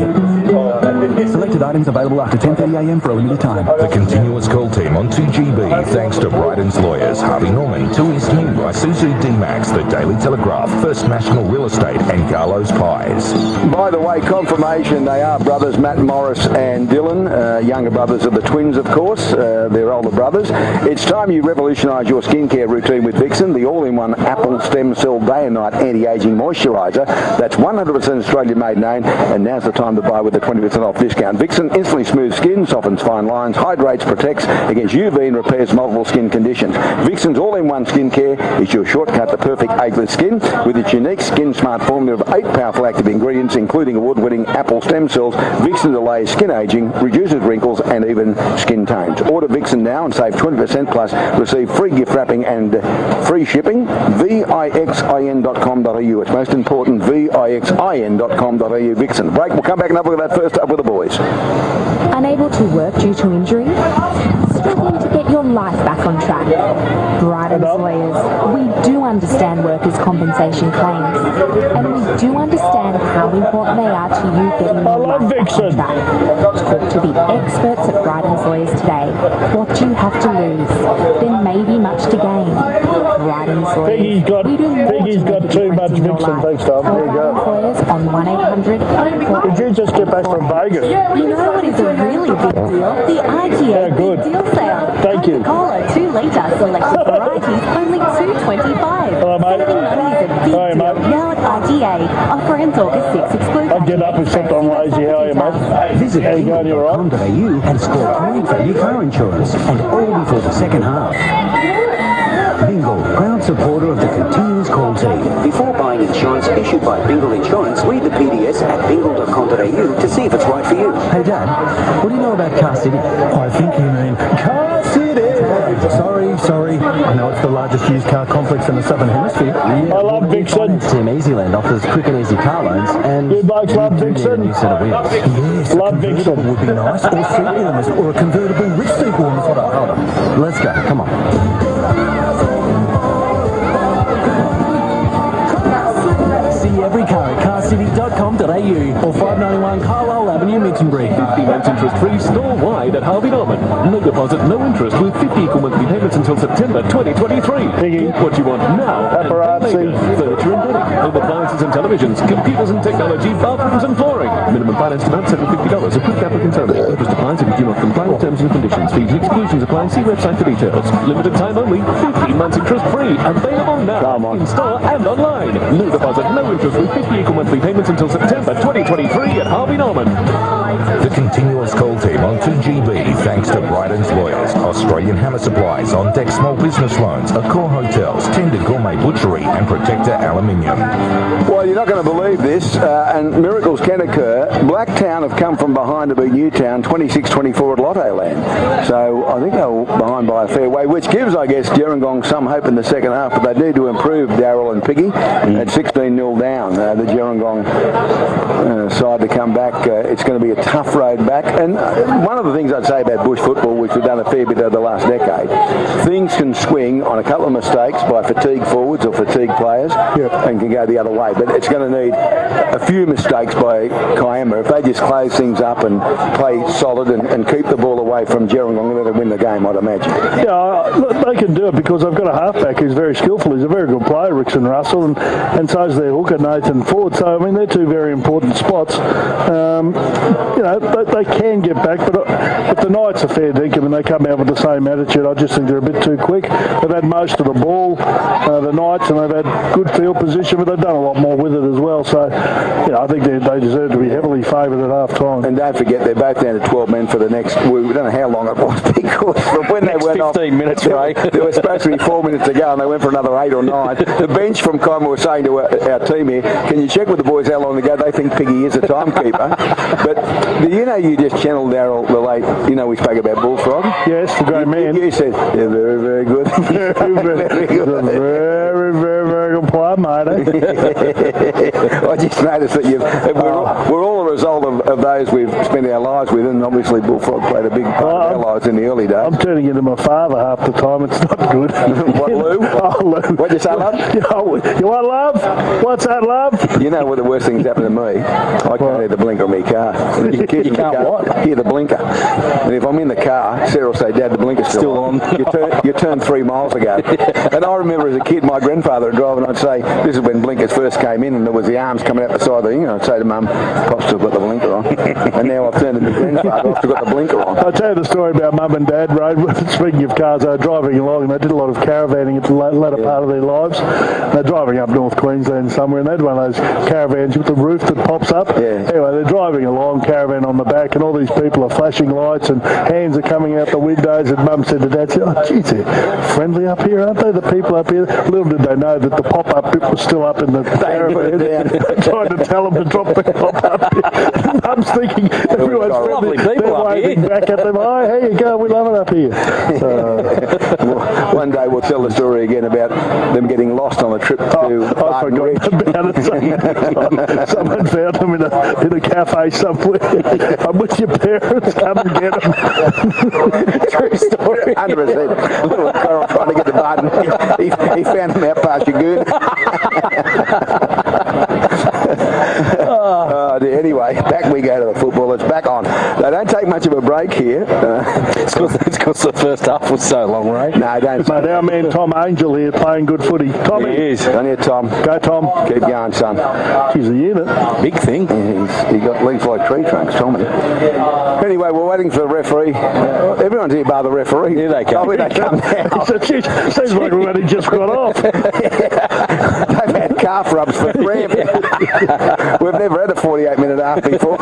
Selected items available after 10:30am for a limited time. The continuous call team on 2GB, thanks to Bryden's Lawyers, Harvey Norman, Tui's New, Isuzu D-Max, The Daily Telegraph, First National Real Estate and Carlo's Pies. By the way, confirmation, they are brothers, Matt Morris and Dylan, younger brothers of the twins, of course. They're older brothers. It's time you revolutionise your skincare routine with Vixen, the all-in-one Apple Stem Cell Day and Night Anti-Aging Moisturiser. That's 100% Australian-made name, and now's the time to buy with a 20% off discount. Vixen instantly smooths skin, softens fine lines, hydrates, protects against UV and repairs multiple skin conditions. Vixen's all-in-one skincare is your shortcut to perfect ageless skin with its unique Skin Smart formula of 8 powerful active ingredients, including award-winning Apple stem cells. Vixen delays skin aging, reduces wrinkles and even skin tones. Order Vixen now and save 20% plus receive free gift wrapping and free shipping. VIXIN.com.au. It's most important, VIXIN.com.au. Vixen. Break. We'll come back and have a look at that first Next up with the boys. Unable to work due to injury? Struggling to get your life back on track? Bryden's lawyers, we do understand workers' compensation claims, and we do understand how important they are to you getting your life back on track. Talk to the experts at Bryden's lawyers today. What do you have to lose? There may be much to gain. Bryden's lawyers. Piggy's got too much Vixen. Thanks, Tom. There you go. Lawyers on 1-800. Did you just get back from Vegas? You know what is a really big deal? The IGA Big Deal Sale. Thank you. Coca-Cola 2 litre selected varieties only $2.25. Hello, mate. Saving money is a big deal now at IGA. Offer ends August 6 exclusive. I'll get up and sit on lazy. How are you, mate? Visit bingle.com.au and score points for your car insurance, and all before the second half. Bingle, proud supporter of the continuous call team. Before buying insurance issued by Bingle Insurance, read the PDS at bingle.com.au to see if it's right for you. Hey Dad, what do you know about Car City? I think you mean Car City! Sorry. I know it's the largest used car complex in the Southern Hemisphere. I love Vixen. Team Easyland offers quick and easy car loans, and you blokes love Vixen. New set of wheels. Yes, love Vixen would be nice, or seat warmers, or a convertible rich seat warmers. Hold on. Let's go. Come on. See every car at carcity.com.au or 591 Carlisle Avenue, Mitchenbury. 50 months interest-free store-wide at Harvey Norman. No deposit, no interest with 50 equal monthly payments until September 2023. Piggy. What you want now? Paparazzi. Furniture and bedding, home appliances and televisions, computers and technology, bathrooms and flooring. Minimum finance amount $750. A quick applicant only. Interest applies if you do not comply with terms and conditions. Fees and exclusions apply. See website for details. Limited time only. 15 months interest-free. Available now. In store and online. No deposit, no interest with 50 equal monthly payments until September 2023 at Harvey Norman. The continuous call team on 2GB, thanks to Bryden's Lawyers, Australian Hammer Supplies, On Deck Small Business Loans, Accor Hotels, Tender Gourmet Butchery and Protector Aluminium. Well, you're not going to believe this, and miracles can occur. Blacktown have come from behind to beat Newtown 26-24 at Lotto Land. So I think they were behind by a fair way, which gives, I guess, Gerringong some hope in the second half, but they need to improve, Darryl and Piggy, at 16-0 down. The Gerringong side to come back. It's going to be a tough road back. And one of the things I'd say about bush football, which we've done a fair bit over the last decade, things can swing on a couple of mistakes by fatigue forwards or fatigue players and can go the other way. But it's going to need a few mistakes by Kiama. If they just close things up and play solid and keep the ball away from Gerringong, they'll win the game, I'd imagine. Yeah, they can do it because they've got a halfback who's very skillful. He's a very good player, Rickson Russell, and so is their hooker, Nathan Ford. So, I mean, they're two very important spots. They can get back, but if the Knights are fair dinkum and they come out with the same attitude, I just think they're a bit too quick. They've had most of the ball, the Knights, and they've had good field position, but they've done a lot more with it as well. So, I think they deserve to be heavily favoured at half time. And don't forget, they're both down to 12 men for the next, we don't know how long it was, because from when they went 15 minutes, Ray. There was supposed to be 4 minutes to go, and they went for another 8 or 9. The bench from Kiama was saying to our team here, can you check with the boys how long to go? They think Piggy is a timekeeper. But you just channeled Darryl the late, we spoke about Bullfrog. Yes, the great man. You said, they're very, very good. very good. Very, very, very good player, mate. I just noticed that we're all a result of those we've spent our lives with, and obviously Bullfrog played a big part of our lives in the early days. I'm turning into my father half the time. It's not good. What, Lou? Oh, Lou. What'd you say, love? You want love? What's that, love? You know what the worst thing's happened to me? I can't hear the blinker of my car. You can't what? Hear the blinker. And if I'm in the car, Sarah will say, Dad, the blinker's still on. You turned 3 miles ago. And I remember as a kid, my grandfather would drive and I'd say, this is when blinkers first came in and there was the arms coming out the side of the thing. I'd say to Mum, Pop's still got the blinker on. And now I've turned into grandfather, I've still got the blinker on. I'll tell you the story about Mum and Dad, Ray. Speaking of cars, they were driving along and they did a lot of caravanning at the latter part of their lives. They're driving up North Queensland somewhere and they had one of those caravans with the roof that pops up. Yeah. Anyway, they're driving along, caravan on the back, and all these people are flashing lights and hands are coming out the windows, and Mum said to Dad, oh, geez, they're friendly up here, aren't they, the people up here? Little did they know that the pop-up bit was still up in the caravan. Trying to tell them to drop the pop-up bit. mums thinking everyone's lovely people up waving here. back at them. Oh, here you go, we love it up here. One day we'll tell the story again about them getting lost on a trip to I forgot about it. Someone found them in a cafe somewhere. I'm with your parents, come and get them. True story. 100%. Little girl trying to get the Barton. He found them out past your goon. Anyway, back we go to the football. It's back on. They don't take much of a break here. It's because the first half was so long, right? No, don't. Mate, our man Tom Angel here playing good footy. Tommy. He is. On here, Tom. Go, Tom. Keep going, son. He's a unit. Big thing. Yeah, he got legs like tree trunks, Tommy. Anyway, we're waiting for the referee. Everyone's here bar the referee. Here they come. Oh, here they come now. Seems like we've only just got off. They've had calf rubs for cramp. We've never had a 48-minute half before.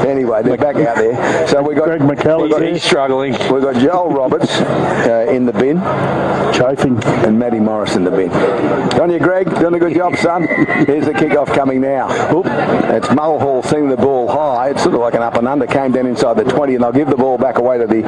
Anyway, they're back out there. So we got Greg McCallum. He's struggling. We've got Joel Roberts in the bin. Chafing. And Matty Morris in the bin. On you, Greg. Doing a good job, son. Here's the kick-off coming now. Oop. It's Mulhall seeing the ball high. It's sort of like an up and under. Came down inside the 20, and they'll give the ball back away to the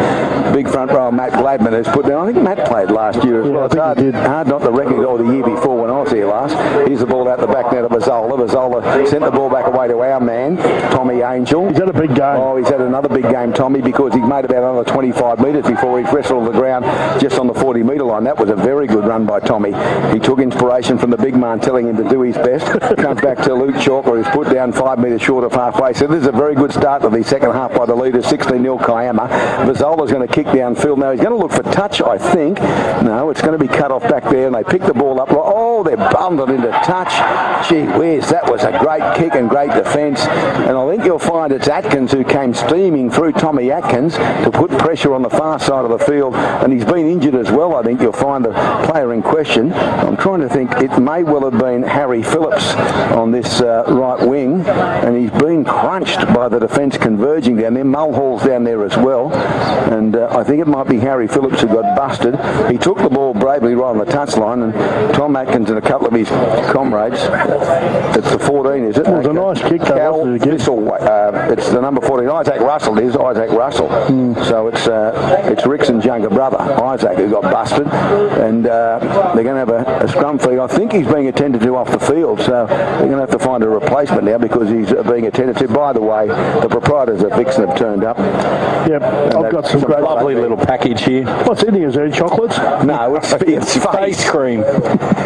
big front row, Matt Gladman, who's put down. I think Matt played last year as well. It's hard not to reckon or the year before when I was here last. Here's the ball out the back now to Vazola. Vazola sent the ball back away to our man, Tommy Angel. He's had a big game. Oh, he's had another big game, Tommy, because he's made about another 25 metres before he wrestled the ground just on the 40-metre line. That was a very good run by Tommy. He took inspiration from the big man telling him to do his best. Comes back to Luke Chalker, who's put down 5 metres short of halfway. So this is a very good start to the second half by the leaders, 16-0 Kiama. Vazola's going to kick downfield. Now he's going to look for touch, I think. No, it's going to be cut off back there, and they pick the ball up. Oh, they're bundled into touch. Gee whiz, that was a great kick and great defence. And I think you'll find it's Atkins who came steaming through Tommy Atkins to put pressure on the far side of the field. And he's been injured as well, I think. You'll find the player in question. I'm trying to think. It may well have been Harry Phillips on this right wing. And he's been crunched by the defence converging down there. Mulhall's down there as well. And I think it might be Harry Phillips who got busted. He took the ball bravely right on the touchline. And Tom Atkins and a couple of his comrades. It's the 14, is it? It was a nice kick, though. It's the number 14. Isaac Russell is Isaac Russell. So it's Rick's and younger brother, Isaac, who got busted. And they're going to have a scrum feed. I think he's being attended to off the field. So they're going to have to find a replacement now because he's being attended to. By the way, the proprietors of Vixen have turned up. Yep, I've got some great lovely little package here. What's in here? Is there chocolates? No, it's face cream.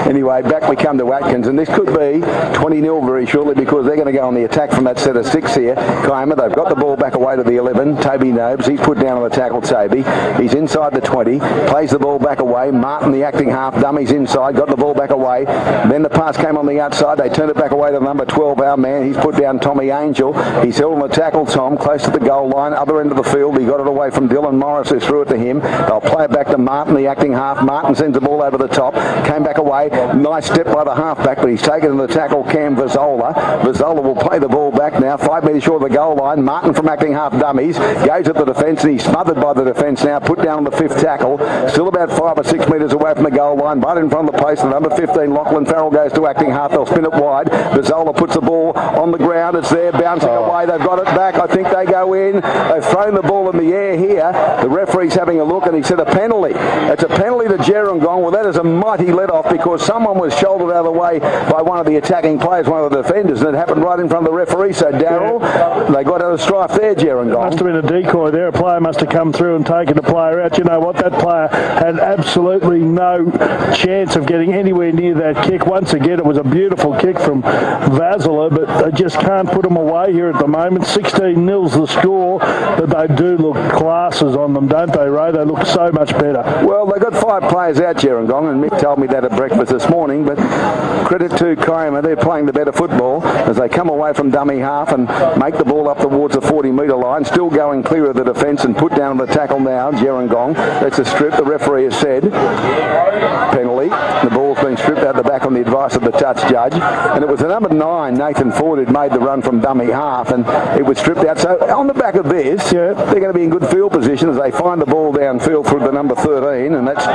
Anyway, back we come to Atkins, and this could be 20-0 very shortly because they're going to go on the attack from that set of 6 here. Kiama, they've got the ball back away to the 11. Toby Nobes, he's put down on the tackle, Toby. He's inside the 20, plays the ball back away. Martin, the acting half, dummies inside, got the ball back away. Then the pass came on the outside. They turned it back away to number 12, our man. He's put down Tommy Angel. He's held on the tackle, Tom, close to the goal line, other end of the field. He got it away from Dylan Morris, who threw it to him. They'll play it back to Martin, the acting half. Martin sends the ball over the top. Came back away. Nice step by the halfback, but he's taken in the tackle, Cam Vazola. Vazola will play the ball back now, 5 metres short of the goal line. Martin from acting half dummies goes at the defence, and he's smothered by the defence now, put down on the 5th tackle. Still about 5 or 6 metres away from the goal line, right in front of the post. The number 15, Lachlan Farrell, goes to acting half. They'll spin it wide. Vazola puts the ball on the ground. It's there, bouncing away. They've got it back. I think they go in. They've thrown the ball in the air here. The referee's having a look, and he said a penalty. It's a penalty to Gerringong. Well, that is a mighty let-off because someone was shouldered out of the way by one of the attacking players, one of the defenders, and it happened right in front of the referee. So, Darryl, they got out of strife there, Gerringong. Must have been a decoy there. A player must have come through and taken the player out. You know what? That player had absolutely no chance of getting anywhere near that kick. Once again, it was a beautiful kick from Vazola, but they just can't put them away here at the moment. 16-0's the score, but they do look classes on them, don't they, Ray? They look so much better. Well, they got 5 players out, Gerringong, and Mick told me that at breakfast this morning, but credit to Kiama, they're playing the better football as they come away from dummy half and make the ball up towards the 40-metre line, still going clear of the defence and put down the tackle now, Gerringong. That's a strip, the referee has said. Penalty. The ball's been stripped out the back on the advice of the touch judge, and it was the number 9, Nathan Ford, who'd made the run from dummy half, and it was stripped out. So on the back of this, they're going to be in good field position as they find the ball downfield through the number 13, and that's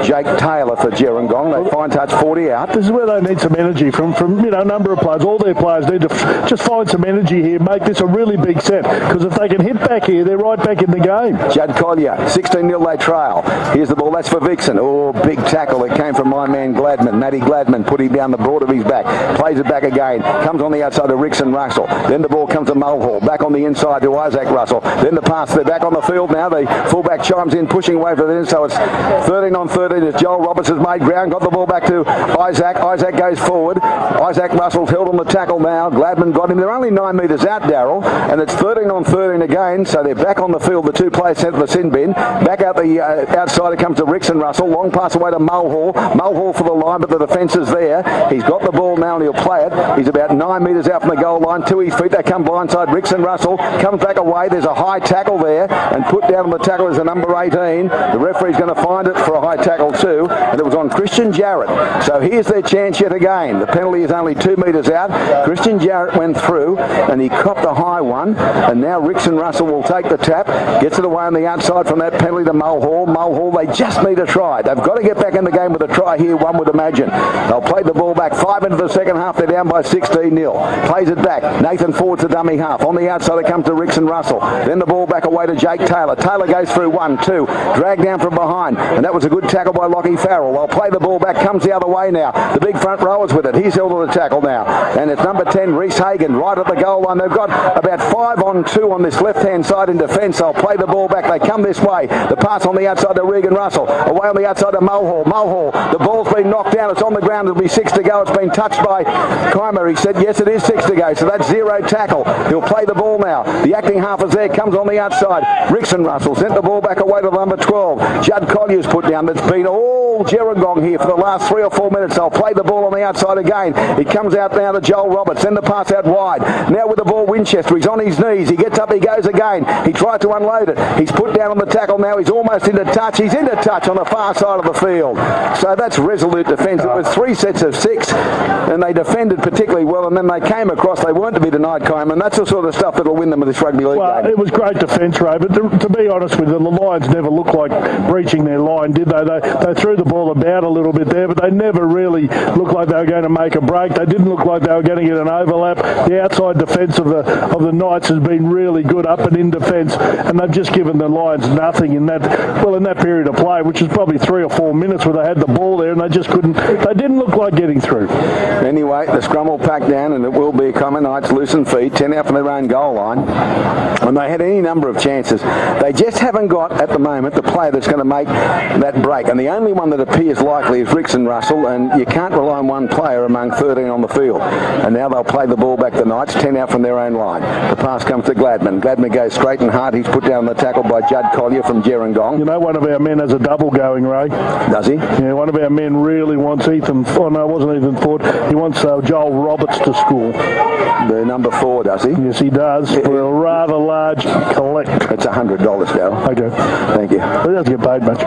Jake Taylor for Gerringong. They find touch 40 out. This is where they need some energy from a number of players. All their players need to just find some energy here, make this a really big set, because if they can hit back here, they're right back in the game. Judd Collier, 16-0 they trail. Here's the ball, that's for Vixen. Oh, big tackle that came from my man Gladman. Matty Gladman put him down the broad of his back. Plays it back again. Comes on the outside to Rickson Russell. Then the ball comes to Mulhall. Back on the inside to Isaac Russell. Then the pass, they're back on the field now. The fullback chimes in, pushing away from the end. So it's 13 on 13 as Joel Roberts has made ground. Got the ball back to Isaac. Isaac goes forward. Isaac Russell's held on the tackle now. Gladman got him. They're only 9 metres out, Darryl. And it's 13 on 13 again. So they're back on the field. The two players sent to the sin bin. Back out the outside it comes to Rickson Russell. Long pass away to Mulhall. Mulhall for the line, but the defence is there. He's got the ball now and he'll play it. He's about 9 metres out from the goal line. To his feet. They come blindside. Rickson Russell comes back away. There's a high tackle there. And put down on the tackle is the number 18. The referee's going to find it for a high tackle too. And it was on Christian Jarrett. So here's their chance yet again. The penalty is only 2 metres out. Christian Jarrett went through and he copped a high one. And now Rickson Russell will take the tap. Gets it away on the outside from that penalty to Mulhall. Mulhall, they just need a try. They've got to get back in the game with a try here, one would imagine. They'll play the ball back. 5 into the second half. They're down by 16-0. Plays it back. Nathan Ford's the dummy half. On the outside it comes to Rickson Russell. Then the ball back away to Jake Taylor. Taylor goes through 1, 2. Dragged down from behind. And that was a good tackle by Lockie Farrell. They'll play the ball back. Comes the other way now. The big front rowers with it. He's held on the tackle now. And it's number 10, Reece Hagan, right at the goal line. They've got about 5 on 2 on this left-hand side in defence. They'll play the ball back. They come this way. The pass on the outside to Regan Russell. Away on the outside to Mulhall. Mulhall. The ball's been knocked down. It's on the ground. It'll be 6 to go. It's been touched by Kiama. He said, yes, it is 6 to go. So that's 0 tackle. He'll play the ball now. The acting half is there. Comes on the outside. Rickson Russell sent the ball back away to number 12. Judd Collier's put down. That's been all Gerringong here for the last 3 or 4 minutes. They'll play the ball on the outside again. It comes out now to Joel Roberts. Send the pass out wide. Now with the ball, Winchester. He's on his knees. He gets up. He goes again. He tries to unload it. He's put down on the tackle now. He's almost into touch. He's into touch on the far side of the field. So that's resolute defence. It was 3 sets of 6 and they defended particularly well, and then they came across. They weren't to be denied, Kiama, and that's the sort of stuff that will win them with this rugby league game. It was great defence, Ray, but to be honest with you, the Lions never looked like breaching their line, did they? They threw the ball about a little bit there, but they never really looked like they were going to make a break. They didn't look like they were going to get an overlap. The outside defence of the Knights has been really good up and in defence, and they've just given the Lions nothing in that period of play, which is probably 3 or 4 minutes where they had the ball there and they just couldn't. They didn't look like getting through. Anyway, the scrum will pack down and it will be Kiama Knights loosen feet, 10 out from their own goal line. And they had any number of chances. They just haven't got, at the moment, the player that's going to make that break. And the only one that appears likely is Rickson Russell, and you can't rely on one player among 13 on the field. And now they'll play the ball back the Knights, 10 out from their own line. The pass comes to Gladman. Gladman goes straight and hard. He's put down the tackle by Judd Collier from Gerringong. You know, one of our men has a double going, Ray. Does he? Yeah, one of our men really wants Ethan. Oh no, it wasn't Ethan Ford. He wants Joel Roberts to score. The number 4, does he? Yes, he does. For a rather large collect. It's $100, Darryl. Okay. Thank you. He doesn't get paid much.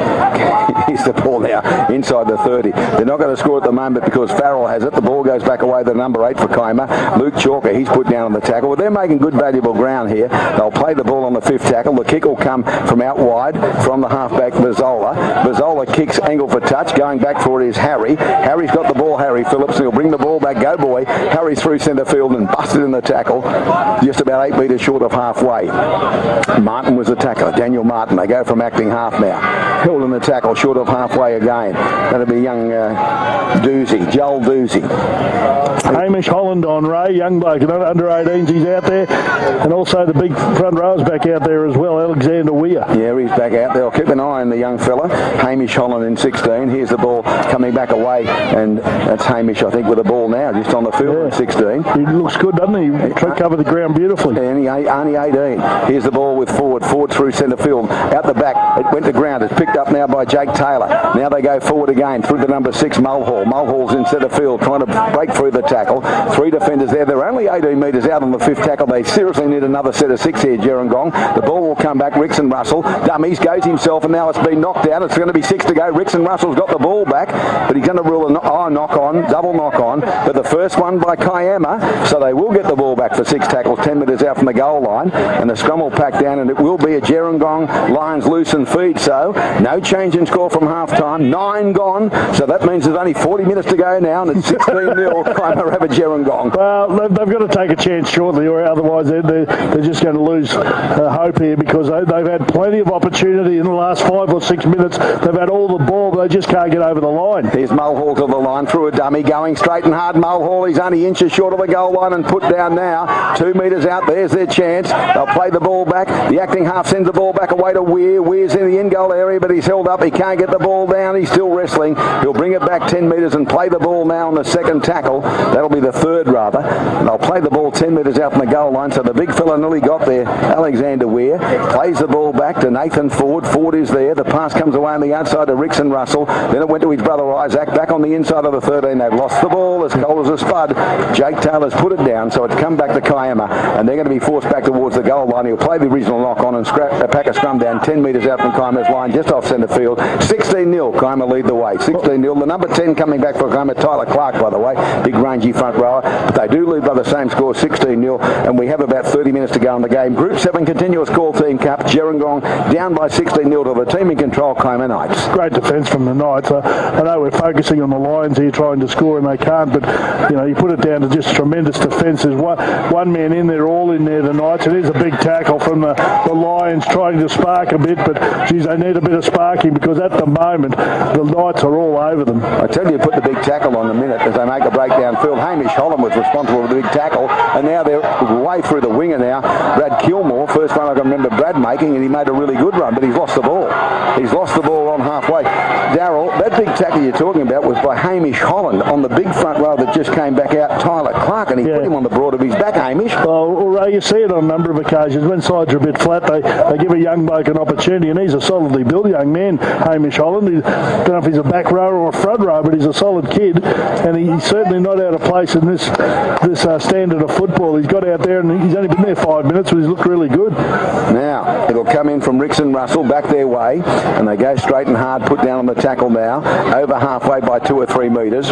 Here's the ball now, inside the 30. They're not going to score at the moment because Farrell has it. The ball goes back away to number 8 for Kiama. Luke Chalker, he's put down on the tackle. Well, they're making good, valuable ground here. They'll play the ball on the 5th tackle. The kick will come from out wide from the halfback, Vazola. Vazola kicks angle for touch. Going back for it is Harry. Harry's got the ball, Harry Phillips. He'll bring the ball back. Go, boy. Harry through centre field and busted in the tackle. Just about 8 metres short of halfway. Martin was the tackler. Daniel Martin. They go from acting half now. Held in the tackle, short of halfway again. That'll be young Doozy, Joel Doozy. Hamish Holland on, Ray, young bloke, under 18s, he's out there. And also the big front row's back out there as well, Alexander Weir. Yeah, he's back out there. I'll keep an eye on the young fella. Hamish Holland in 16. Here's the ball coming back away, and that's Hamish, I think, with the ball now, just on the field at 16. He looks good, doesn't he? He covered the ground beautifully. Yeah, only 18. Here's the ball with Ford. Ford through centre field. Out the back. It went to ground. It's picked up now by Jake Taylor. Now they go forward again through the number 6, Mulhall. Mulhall's in centre field trying to break through the tackle. 3 defenders there. They're only 18 metres out on the 5th tackle. They seriously need another set of 6 here, Gerringong. The ball will come back. Rickson Russell. Dummies, goes himself, and now it's been knocked out. It's going to be 6 to go. Rickson Russell's got the ball back, but he's going to rule a knock on, double knock on. But the first one by Kiama, so they will get the ball back for 6 tackles, 10 metres out from the goal line. And the scrum will pack down, and it will be a Gerringong Lions loosen feed. So no change in score from half time. 9 gone. So that means there's only 40 minutes to go now, and it's 16-0 Kiama Gerringong. Well, they've got to take a chance shortly, or or otherwise they're just going to lose hope here, because they've had plenty of opportunity in the last 5 or 6 minutes. They've had all the ball, but they just can't get over the line. Here's Mulhall to the line through a dummy, going straight and hard. Mulhall, he's only inches short of the goal line and put down now. 2 metres out, there's their chance. They'll play the ball back. The acting half sends the ball back away to Weir. Weir's in the in-goal area, but he's held up. He can't get the ball down. He's still wrestling. He'll bring it back 10 metres and play the ball now on the second tackle. That'll be the third, rather. And they'll play the ball 10 metres out from the goal line, so the big fella nearly got there. Alexander Weir plays the ball back to Nathan Ford. Ford is there. The pass comes away on the outside to Rickson Russell. Then it went to his brother Isaac. Back on the inside of the 13. They've lost the ball as cold as a spud. Jake Taylor's put it down, so it's come back to Kiama, and they're going to be forced back towards the goal line. He'll play the original knock on and pack a scrum down 10 metres out from Kiama's line, just off centre field. 16-0. Kiama lead the way. 16-0. The number 10 coming back for Kiama, Tyler Clark, by the way. Big rangy front rower. But they do lead by the same score, 16-0, and we have about 30 minutes to go in the game. Group 7 continuous call team cup. Gerringong down by 16-0 to the team in control, Kiama Knights. Great defence from the Knights. I know we're focusing on the Lions here trying to score, and they can't, but you put it down to just tremendous defence. There's one man in there, all in there, the Knights. It is a big tackle from the Lions trying to spark a bit, but geez, they need a bit of sparking, because at the moment the Knights are all over them. I tell you, put the big tackle on the minute as they make a breakdown field. Hamish Holland was responsible for the big tackle, and now they're way through the winger now. Brad Kilmore, first one I can remember Brad making, and he made a really good run, but he's lost the ball. He's lost the ball on halfway. Darryl, that big tackle you're talking about was by Hamish Holland on the big front row that just came back out, Tyler Clark, and he put him on the broad of his back, Hamish. Well, Ray, you see it on a number of occasions. When sides are a bit flat, they give a young bloke an opportunity, and he's a solidly built young man, Hamish Holland. I don't know if he's a back rower or a front row, but he's a solid kid, and he's certainly not out of place in this standard of football. He's got out there, and he's only been there 5 minutes, but he's looked really good. Now, it'll come in from Rickson Russell, back their way, and they go straight and hard, put down on the tackle now, over halfway by 2 or 3 metres,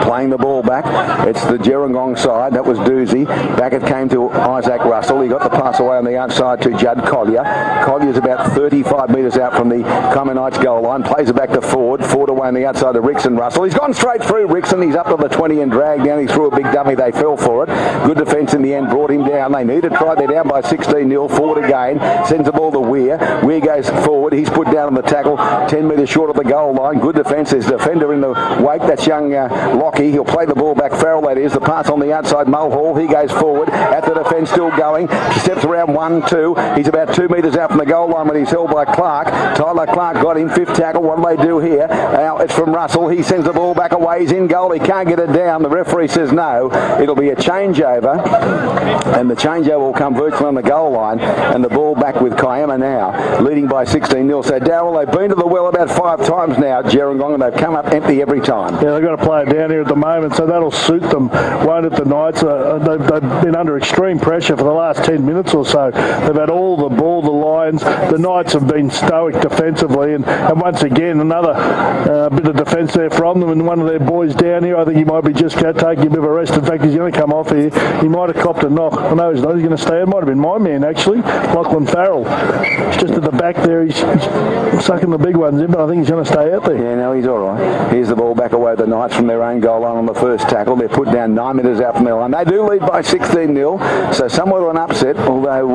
playing the ball back. It's the Gerringong side. That was Doozy. Back it came to Isaac Russell. He got the pass away on the outside to Judd Collier. Collier's about 35 metres out from the Kiama Knights goal line, plays it back to Ford. Ford away on the outside to Rickson Russell. He's gone straight through Rickson. He's up to the 20 and dragged down. He threw a big dummy. They fell for it. Good defence in the end, brought him down. They need to try. They're down by 16-0. Ford again. Sends the ball to Weir. Weir goes forward. He's put down on the tackle, 10 metres short of the goal line. Good defence. There's a defender in the wake. That's young Lockie. He'll play the ball back. Farrell, that is. The pass on the outside. Mulhall. He goes forward. At the defence, still going. Steps around 1-2. He's about 2 metres out from the goal line when he's held by Clark. Tyler Clark got him. 5th tackle. What do they do here? Now it's from Russell. He sends the ball back away. He's in goal. He can't get it down. The referee says no. It'll be a changeover, and the changeover will come virtually on the goal line, and the ball back with Kiama now, leading by 16-0. So, Darryl, they've been to the well about 5 times now, Gerringong, and they've come up empty every time. Yeah, they've got to play it down here at the moment, so that'll suit them, won't it, the Knights? They've been under extreme pressure for the last 10 minutes or so. They've had all the ball, the Lions. The Knights have been stoic defensively, and once again, another bit of defence there from them, and one of their boys down here, I think he might be just taking a bit of a rest. In fact, he's going to come off here. He might have copped a knock. I know he's not. He's going to stay. It might have been my man, actually, Lachlan Farrell. He's just at the back there. He's sucking the big ones in, but I think he's going to stay out there. Yeah, no, he's all right. Here's the ball back away the Knights from their own goal line on the first tackle. They're put down 9 metres out from their line. They do lead by 16-0, so somewhat of an upset, although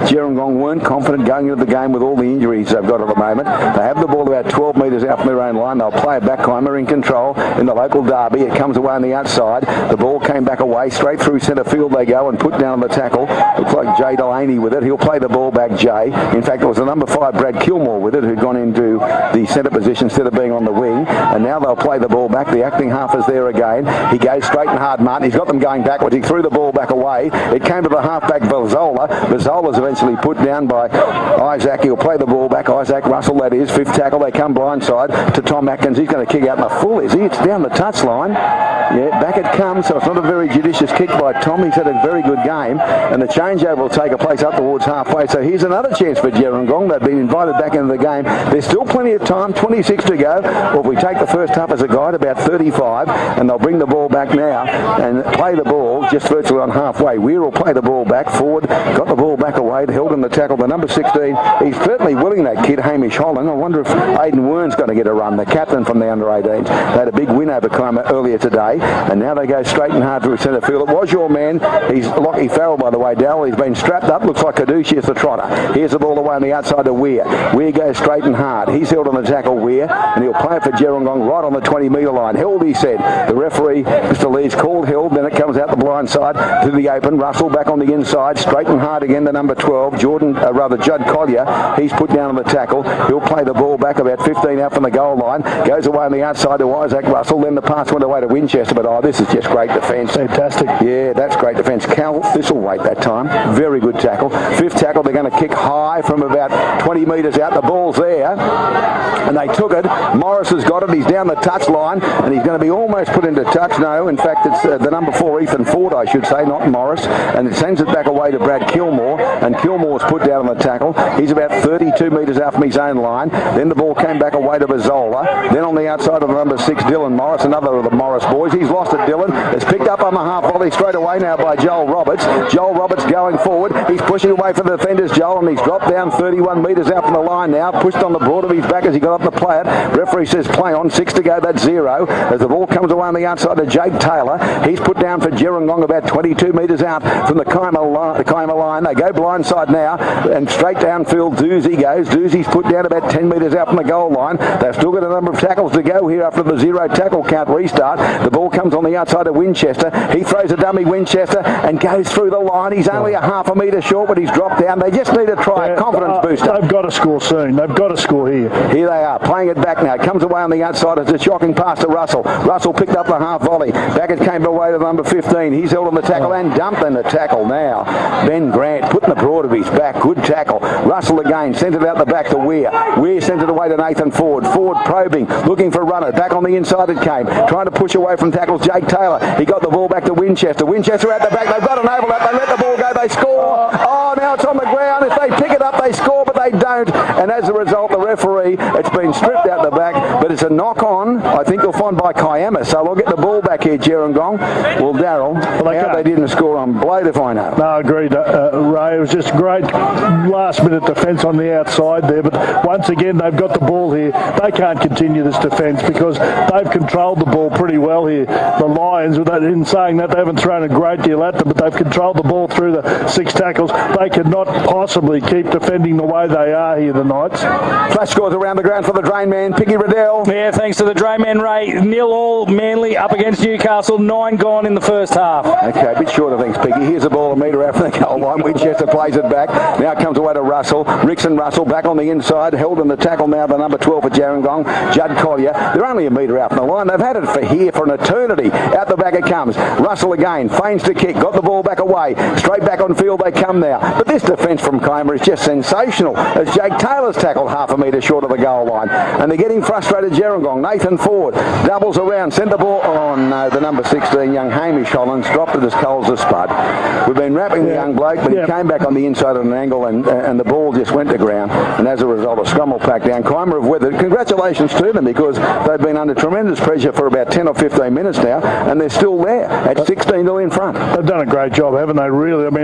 Gerringong weren't confident going into the game with all the injuries they've got at the moment. They have the ball about 12 metres out from their own line. They'll play it back. Kiama in control in the local derby. It comes away on the outside. The ball came back away. Straight through centre field they go and put down the tackle. Looks like Jay Delaney with it. He'll play the ball back, Jay. In fact, it was the number 5, Brad Kilmore, with it, who'd gone into the centre position instead of being on the wing. And now they'll play the ball back. The acting half is there again. He goes straight and hard, Martin. He's got them going backwards. He threw the ball back away. It came to the halfback, Vazola. Vazola's eventually put down by Isaac. He'll play the ball back. Isaac Russell, that is. 5th tackle. They come blindside to Tom Atkins. He's going to kick out in the full, is he? It's down the touchline. Yeah, back it comes, so it's not a very judicious kick by Tom. He's had a very good game, and the changeover will take a place up towards halfway. So here's another chance for Gerringong. They've been invited back into the game. There's still plenty of time, 26 to go. Or if we take the first half as a guide, about 35, and they'll bring the ball back now and play the ball just virtually on halfway. Weir will play the ball back forward, got the ball ball back away, held in the tackle. The number 16, he's certainly willing, that kid, Hamish Holland. I wonder if Aidan Wern's going to get a run, the captain from the under-18s. They had a big win over Kiama earlier today, and now they go straight and hard through centre field. It was your man. He's Lockie Farrell, by the way, Darryl. He's been strapped up. Looks like Kadushi is the trotter. Here's the ball away on the outside to Weir. Weir goes straight and hard. He's held on the tackle, Weir, and he'll play it for Gerringong right on the 20-metre line. Held, he said. The referee, Mr. Lee's called held. Then it comes out the blind side to the open. Russell back on the inside. Straight and hard again, the number 12, Judd Collier. He's put down on the tackle. He'll play the ball back about 15 out from the goal line. Goes away on the outside to Isaac Russell. Then the pass went away to Winchester. But, this is just great defence. Fantastic. Yeah, that's great defence. Cal Thistlethwaite that time. Very good tackle. Fifth tackle, they're going to kick high from about 20 metres out. The ball's there. And they took it. Morris has got it. He's down the touch line. And he's going to be almost put into touch. No, in fact, it's the number 4, Ethan Ford, I should say, not Morris. And it sends it back away to Brad Kilmore. And Kilmore's put down on the tackle. He's about 32 metres out from his own line. Then the ball came back away to Bazzola. Then on the outside of the number 6, Dylan Morris, another of the Morris boys. He's lost it, Dylan. It's picked up on the half volley straight away now by Joel Roberts. Joel Roberts going forward. He's pushing away from the defenders, Joel, and he's dropped down 31 metres out from the line now. Pushed on the broad of his back as he got up to play it. Referee says play on. 6 to go. That's 0. As the ball comes away on the outside to Jake Taylor. He's put down for Gerringong about 22 metres out from the Kiama line. They go blindside now and straight downfield. Doozy goes. Doozy's put down about 10 metres out from the goal line. They've still got a number of tackles to go here after the 0 tackle count restart. The ball comes on the outside of Winchester. He throws a dummy Winchester and goes through the line. He's only a half a metre short, but he's dropped down. They just need to try a confidence booster. They've got to score soon. They've got to score here. Here they are, playing it back now. It comes away on the outside. It's a shocking pass to Russell. Russell picked up the half volley. Back it came away to number 15. He's held on the tackle and dumped in the tackle now. Ben Grant putting the broad of his back. Good tackle. Russell again sent it out the back to Weir. Weir sent it away to Nathan Ford. Ford probing, looking for a runner. Back on the inside it came. Trying to push away from tackles. Jake Taylor. He got the ball back to Winchester. Winchester at the back. They've got an overlap. They let the ball go. They score. Oh, now it's on the ground. If they pick it up, they score, but they don't. And as a result, the referee, it's been stripped out the back, but it's a knock on, I think you'll find, by Kiama. So they'll get the ball back here, Gerringong. Well, Darryl, how they didn't score, I'm blowed if I know. No, agreed, Ray. It was just great last-minute defence on the outside there. But once again, they've got the ball here. They can't continue this defence because they've controlled the ball pretty well here. The Lions, in saying that, they haven't thrown a great deal at them, but they've controlled the ball through the 6 tackles. They could not possibly keep defending the way they are here, the Knights. Flash scores around the ground for the Drain Man, Piggy Riddell. Yeah, thanks to the Drain Man, Ray. 0-0 Manly up against Newcastle. 9 gone in the first half. Okay, a bit short of things, Piggy. Here's the ball a metre out from the goal line. Winchester plays it back. Now it comes away to Russell. Rickson Russell back on the inside. Held in the tackle now by number 12 for Gerringong. Judd Collier. They're only a metre out from the line. They've had it for an eternity. Out the back it comes. Russell again. Feigns to kick. Got the ball back away. Straight back on field they come now. But this defence from Kiama is just sensational. As Jake Taylor's tackled half a metre short of the goal line. And they're getting frustrated, Gerringong. Nathan Ford doubles around. Send the ball. Oh no, the number 16, young Hamish Hollands, dropped it as cold as a spud. We've been wrapping the young bloke, but he came back on the inside at an angle and the ball just went to ground. And as a result, a scrum will pack down. Kiama have weathered. Congratulations to them because they've been under tremendous pressure for about 10 or 15 minutes now, and they're still there at 16-0 in front. They've done a great job, haven't they, really? I mean,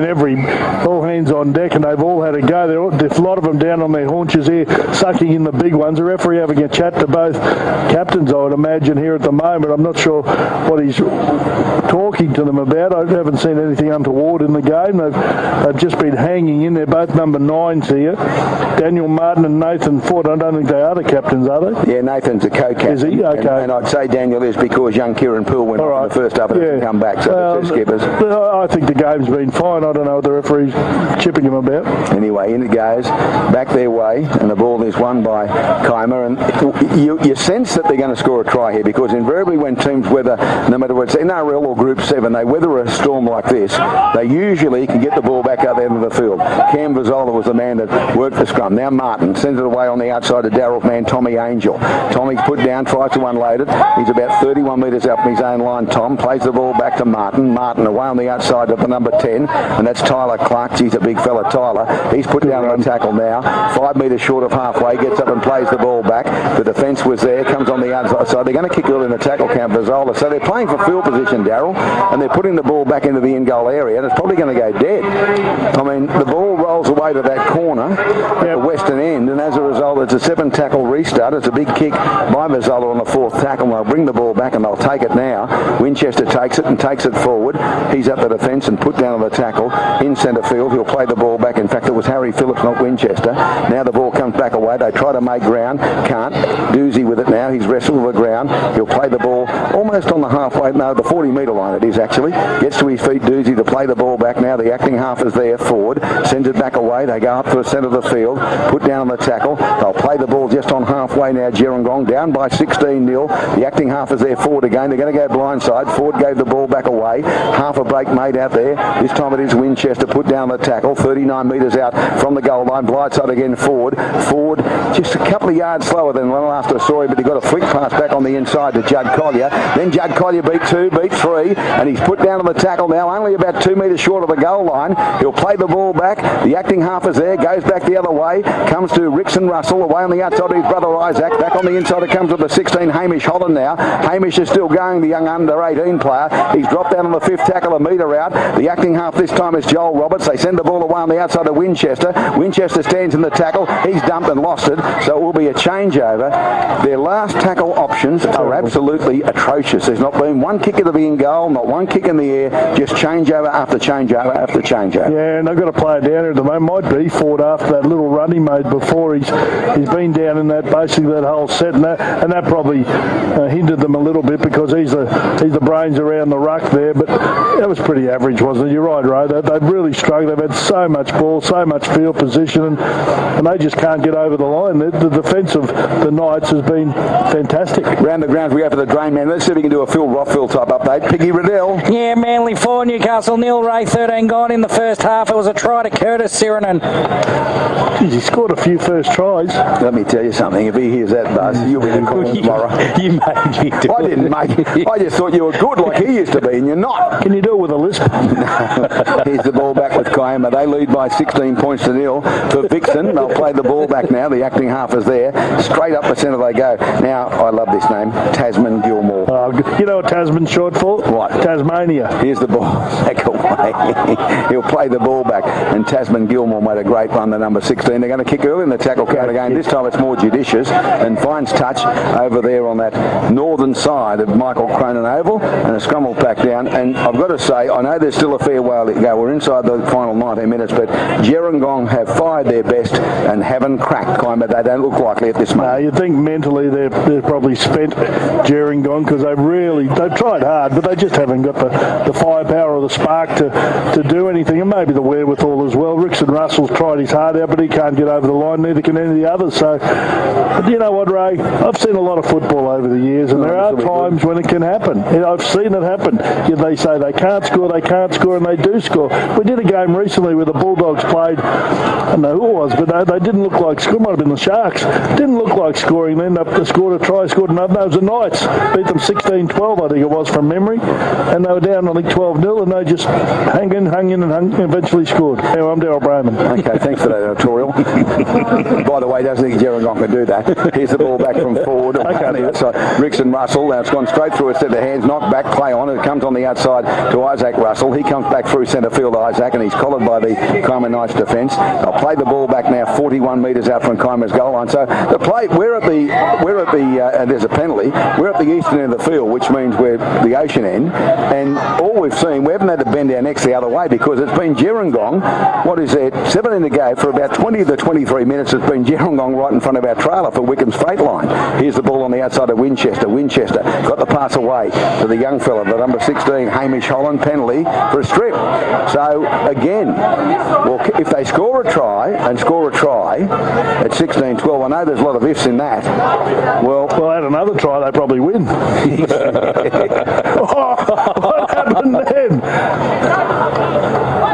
all hands on deck, and they've all had a go. There's a lot of them down on their haunches here, sucking in the big ones. The referee having a chat to both captains, I would imagine, here at the moment. I'm not sure what he's talking to them about. I haven't seen anything untoward in the game. They've just been hanging in there, both number 9s here. Daniel Martin and Nathan Ford. I don't think they are the captains, are they? Yeah, Nathan's a co-captain. Is he? Okay. And I'd say Daniel is because young Kieran Poole went off in the first half and didn't come back, so the 2 skippers. I think the game's been fine. I don't know what the referee's chipping him about. Anyway, in it goes, back their way, and the ball is won by Kiama. And you sense that they're going to score a try here because invariably when teams weather, no matter whether it's NRL or Group 7, they weather a storm like this, they usually can get the ball back out there into the field. Cam Vazzola was the man that worked the scrum. Now Martin sends it away on the outside to Darryl's man, Tommy Angel. Tommy's put down, tries to unload it. He's about 31 metres out from his own line. Tom plays the ball back to Martin. Martin away on the outside of the number 10, and that's Tyler Clark. He's a big fella, Tyler. He's put down on a tackle now. 5 metres short of halfway, gets up and plays the ball back. The defence was there, comes on the outside. So they're going to kick it in the tackle count for Zola. So they're playing for field position, Darryl, and they're putting the ball back into the in-goal area, and it's probably going to go dead. I mean, the ball away to that corner at the western end, and as a result, it's a 7-tackle restart. It's a big kick by Vizzola on the 4th tackle. They'll bring the ball back and they'll take it now. Winchester takes it and takes it forward. He's up the defence and put down on the tackle in centre field. He'll play the ball back. In fact, it was Harry Phillips, not Winchester. Now the ball comes back away. They try to make ground. Can't. Doozy with it now. He's wrestled with the ground. He'll play the ball almost on the halfway, no, the 40-metre line it is actually. Gets to his feet, Doozy, to play the ball back now. The acting half is there forward. Sends it back away. They go up to the centre of the field. Put down on the tackle. They'll play the ball just on halfway now. Gerringong down by 16-0. The acting half is there forward again. They're going to go blindside. Ford gave the ball back away. Half a break made out there. This time it is Winchester. Put down the tackle. 39 metres out from the goal line. Blindside again Ford. Ford just a couple of yards slower than one after Sawyer, but he got a flick pass back on the inside to Judd Collier. Then Judd Collier beat 2, beat 3, and he's put down on the tackle now, only about 2 metres short of the goal line. He'll play the ball back. The acting half is there. Goes back the other way. Comes to Rickson Russell. Away on the outside of his brother Isaac. Back on the inside it comes with the 16, Hamish Holland now. Hamish is still going, the young under-18 player. He's dropped down on the 5th tackle, a metre out. The acting half this time is Joel Roberts. They send the ball away on the outside of Winchester. Winchester stands in the tackle. He's dumped and lost it, so it will be a changeover. Their last tackle options are absolutely atrocious. There's not been one kick to be in goal, not one kick in the air, just changeover after changeover after changeover. Yeah, and they've got to play it down here at the moment. Might be Ford after that little run he made before. He's been down in that, basically that whole set, and that probably hindered them a little bit because he's the brains around the ruck there, but that was pretty average, wasn't it? You're right, Ray. They've really struggled. They've had so much ball, so much field position, and they just can't get over the line. The defence of the Knights has been fantastic. Round the grounds we go for the drain man. Let's see if we can do a Phil Rothfield type update. Piggy Riddell. Yeah, Manly 4, Newcastle 0, Ray 13 gone in the first half. It was a try to Curtis Sirinen. Geez, he scored a few first tries. Let me tell you something. If he hears that buzz, you'll be the call tomorrow. You made me do I didn't make it. I just thought you were good like he used to be, and you're not. Can you do it with a lisp? Here's the ball back with Kiama. They lead by 16 points to 0 for Vixen. They'll play the ball back now. The acting half is there. Straight up the centre they go. Now, I love this name, Tasman Gilmore. You know what Tasman's short for? What? Tasmania. Here's the ball back away. He'll play the ball back, and Tasman Gilmore made a great run, the number 16. They're going to kick early in the tackle count again. This time it's more judicious and finds touch over there on that northern side of Michael Cronin Oval, and a scrum will back down. And I've got to say, I know there's still a fair while to go. We're inside the final 19 minutes, but Gerringong have fired their best and haven't cracked Kiama. They don't look likely at this moment. You'd think mentally they're probably spent, Gerringong, because they've tried hard, but they just haven't got the firepower or the spark to do anything, and maybe the wherewithal as well. Rickson Russell's tried his heart out, but he can't get over the line, neither can any of the others. So, but you know what, Ray? I've seen a lot of football over the years, and there are times when it can happen. I've seen it happen. They say they can't score, and they do score. We did a game recently where the Bulldogs played, I don't know who it was, but they didn't look like scoring. Might have been the Sharks. Didn't look like scoring. They ended up scored a try, scored another. No, it was the Knights. Beat them 16-12, I think it was, from memory. And they were down, I think, 12-0, and they just hung in, and eventually scored. Anyway, I'm Daryl Brayman. Okay, thanks for that editorial. By the way, doesn't think Gerringong can do that. Here's the ball back from forward. On the outside, Rickson Russell. Now it's gone straight through a set of hands, knocked back, play on. It comes on the outside to Isaac Russell. He comes back through centre field, Isaac, and he's collared by the Kiama Knights defence. They'll play the ball back now 41 metres out from Kiama's goal line. So the play, we're at the there's a penalty. We're at the eastern end of the field, which means we're the ocean end. And all we've seen, we haven't had to bend our necks the other way because it's been Gerringong. What is there? 17 to go for about 20 to 23 minutes. It's been Gerringong right in front of our trailer for Wickham's freight line. Here's the ball on the outside of Winchester. Winchester got the pass away to the young fella, the number 16, Hamish Holland, penalty for a strip. So again, well, if they score a try at 16-12, I know there's a lot of ifs in that. Well, at another try, they probably win. What happened then?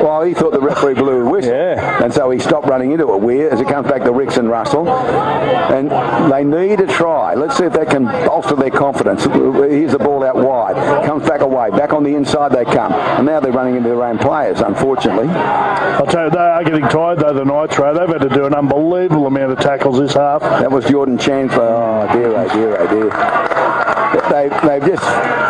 Well, he thought the referee blew a whistle, and so he stopped running into it weird as it comes back to Rickson Russell. And they need a try. Let's see if they can bolster their confidence. Here's the ball out wide. Comes back away. Back on the inside they come. And now they're running into their own players, unfortunately. I'll tell you, they are getting tired, though, the Knights, Ray. They've had to do an unbelievable amount of tackles this half. That was Jordan Chandler. Oh, dear, oh, dear, oh, dear. they've just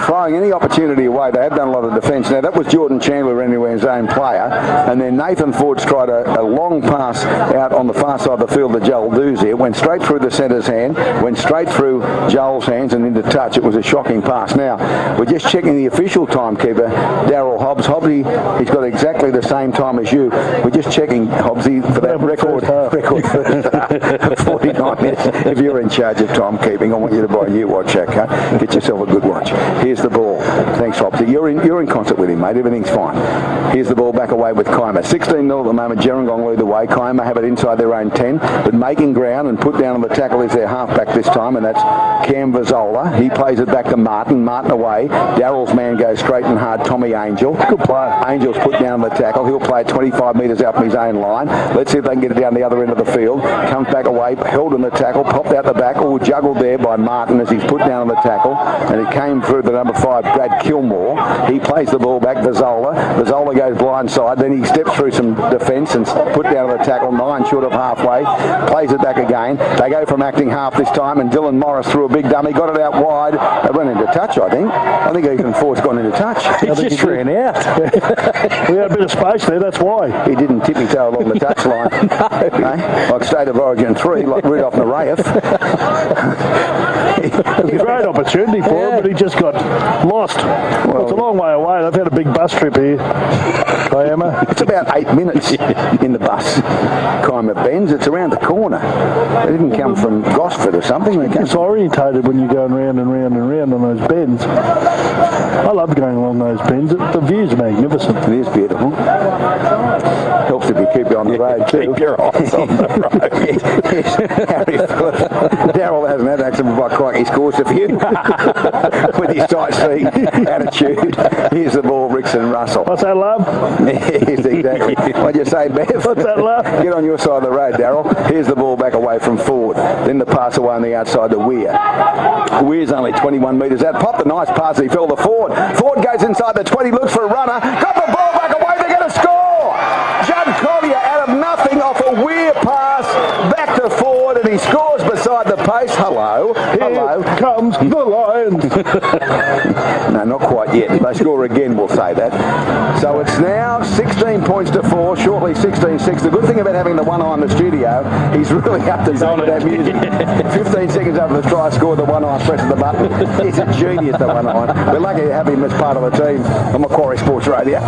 throwing any opportunity away. They have done a lot of defence. Now, that was Jordan Chandler anyway, his own player. And then Nathan Ford's tried a long pass out on the far side of the field to Joel Doozy. It went straight through the centre's hand, went straight through Joel's hands and into touch. It was a shocking pass. Now, we're just checking the official timekeeper, Daryl Hobbs. Hobbsy, he's got exactly the same time as you. We're just checking, Hobbsy, for that record first half, 49 minutes. If you're in charge of timekeeping, I want you to buy a new watch, okay? Get yourself a good watch. Here's the ball. Thanks, Hobbsy. You're in concert with him, mate. Everything's fine. Here's the ball back away with Kiama. 16-0 at the moment. Gerringong lead the way. Kiama have it inside their own 10, but making ground and put down on the tackle is their halfback this time, and that's Cam Vazola. He plays it back to Martin. Martin away. Darrell's man goes straight and hard. Tommy Angel. Good play. Angel's put down the tackle. He'll play it 25 metres out from his own line. Let's see if they can get it down the other end of the field. Comes back away. Held in the tackle. Popped out the back. All juggled there by Martin as he's put down on the tackle. And it came through the number 5, Brad Kilmore. He plays the ball back. Vazola. Vazola goes blindside. Then he steps through some defence and put down on the tackle. 9 short of halfway. Plays it back again. They go from acting half this time, and Dylan Morris threw a big dummy. Got it out wide. They went into touch, I think. I think Ethan Ford's gone into touch. He just ran out. We had a bit of space there, that's why. He didn't tip his toe along the touchline. No. Like State of Origin 3, like Rudolph Narayev. It was a great opportunity for him, but he just got lost. Well, it's a long way away. They've had a big bus trip here. Kiama. It's about 8 minutes in the bus. Kiama bends. It's around the corner. They didn't come from Gosford or something. They It's orientated when you're going round and round and round on those bends. I love going along those bends. The view's magnificent. It is beautiful. Helps if you keep you on the road too. Keep your eyes on the road. Darryl hasn't had accident by quite. He scores a few with his sightseeing attitude. Here's the ball, Rickson Russell. What's that, love? Yes, exactly. What'd you say, Bev? What's that, love? Get on your side of the road, Darryl. Here's the ball back away from Ford. Then the pass away on the outside to Weir. Weir's only 21 metres out. Popped a nice pass. He fell to Ford. Ford goes inside the 20, looks for a runner. Got the ball back away. They're going to score. Judd Collier out of nothing off a Weir pass back to Ford, and he scores beside the post. Hello. Hello. Here comes the Lions. No, not quite yet. If they score again, we'll say that. So it's now 16 points to 4, shortly 16-6. The good thing about having the one eye in the studio, he's really up to date with that music. 15 seconds after the try score, the one eye presses the button. He's a genius, the one eye. We're lucky to have him as part of the team on Macquarie Sports Radio.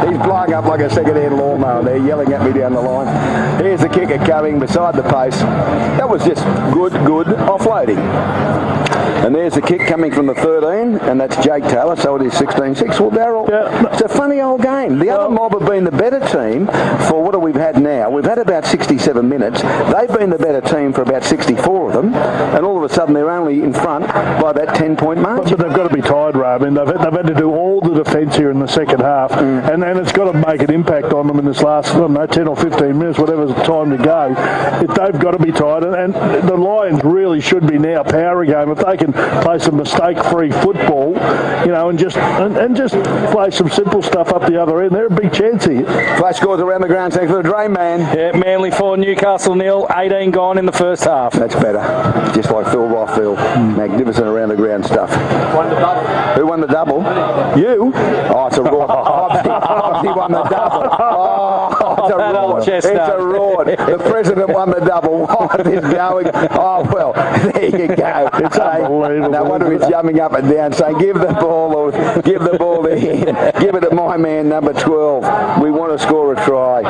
He's blowing up like a second-hand lawnmower. They're yelling at me down the line. Here's the kicker coming beside the post. That was just good offloading. And there's the kick coming from the 13, and that's Jake Taylor, so it is 16-6. Well, Darryl, it's a funny old game. The other mob have been the better team for what we've had now. We've had about 67 minutes. They've been the better team for about 64 of them, and all of a sudden they're only in front by that 10-point margin. But they've got to be tired, Ray. I mean, they've had to do all the defence here in the second half, and it's got to make an impact on them in this last, I don't know, 10 or 15 minutes, whatever's the time to go. They've got to be tired, and the Lions really should be now power game. If they can play some mistake-free football, and just play some simple stuff up the other end, they're a big chance here. Flash scores around the ground, thanks for the Dream Man. Yeah, Manly 4, Newcastle 0, 18 gone in the first half. That's better. Just like Phil Rothfield. Magnificent around the ground stuff. Won the double. Who won the double? You? Oh, it's a raw. He won the double. Oh, it's a raw. It's a raw. The president won the double. What is going? Oh, well, there you go. It's unbelievable. No wonder he's jumping up and down saying, give the ball to him. Give it to my man, number 12. We want to score a try.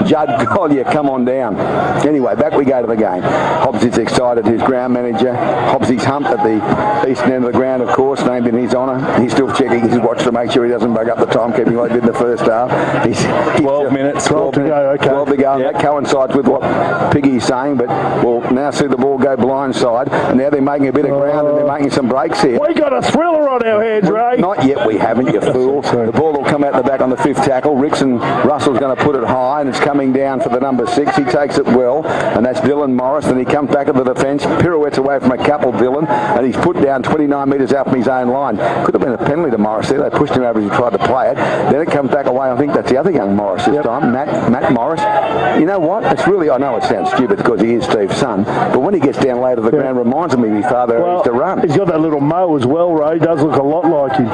Judd Collier, come on down. Anyway, back we go to the game. Hobbs is excited, his ground manager. Hobbsy's humped at the eastern end of the ground, of course, named in his honour. He's still checking his watch to make sure he doesn't bug up the timekeeping like he did in the first half. 12 minutes. 12 to go, okay. 12 to go, and that coincides with what Piggy's saying, but we'll now see the ball go blindside, and now they're making a bit of ground and they're making some breaks here. We got a thriller on our hands, Ray. Not yet, we haven't, you fool. The ball will come out the back on the 5th tackle. Rickson Russell's going to put it high, and it's coming down for the number 6. He takes it well, and that's Dylan Morris. Then he comes back at the defence, pirouettes away from a couple, Dylan, and he's put down 29 metres out from his own line. Could have been a penalty to Morris there. They pushed him over as he tried to play it. Then it comes back away. I think that's the other young Morris this time, Matt Morris. Morris, you know what? It's really, I know it sounds stupid because he is Steve's son, but when he gets down low to the ground, reminds him of his father used to run. He's got that little mo as well, Ray. He does look a lot like him.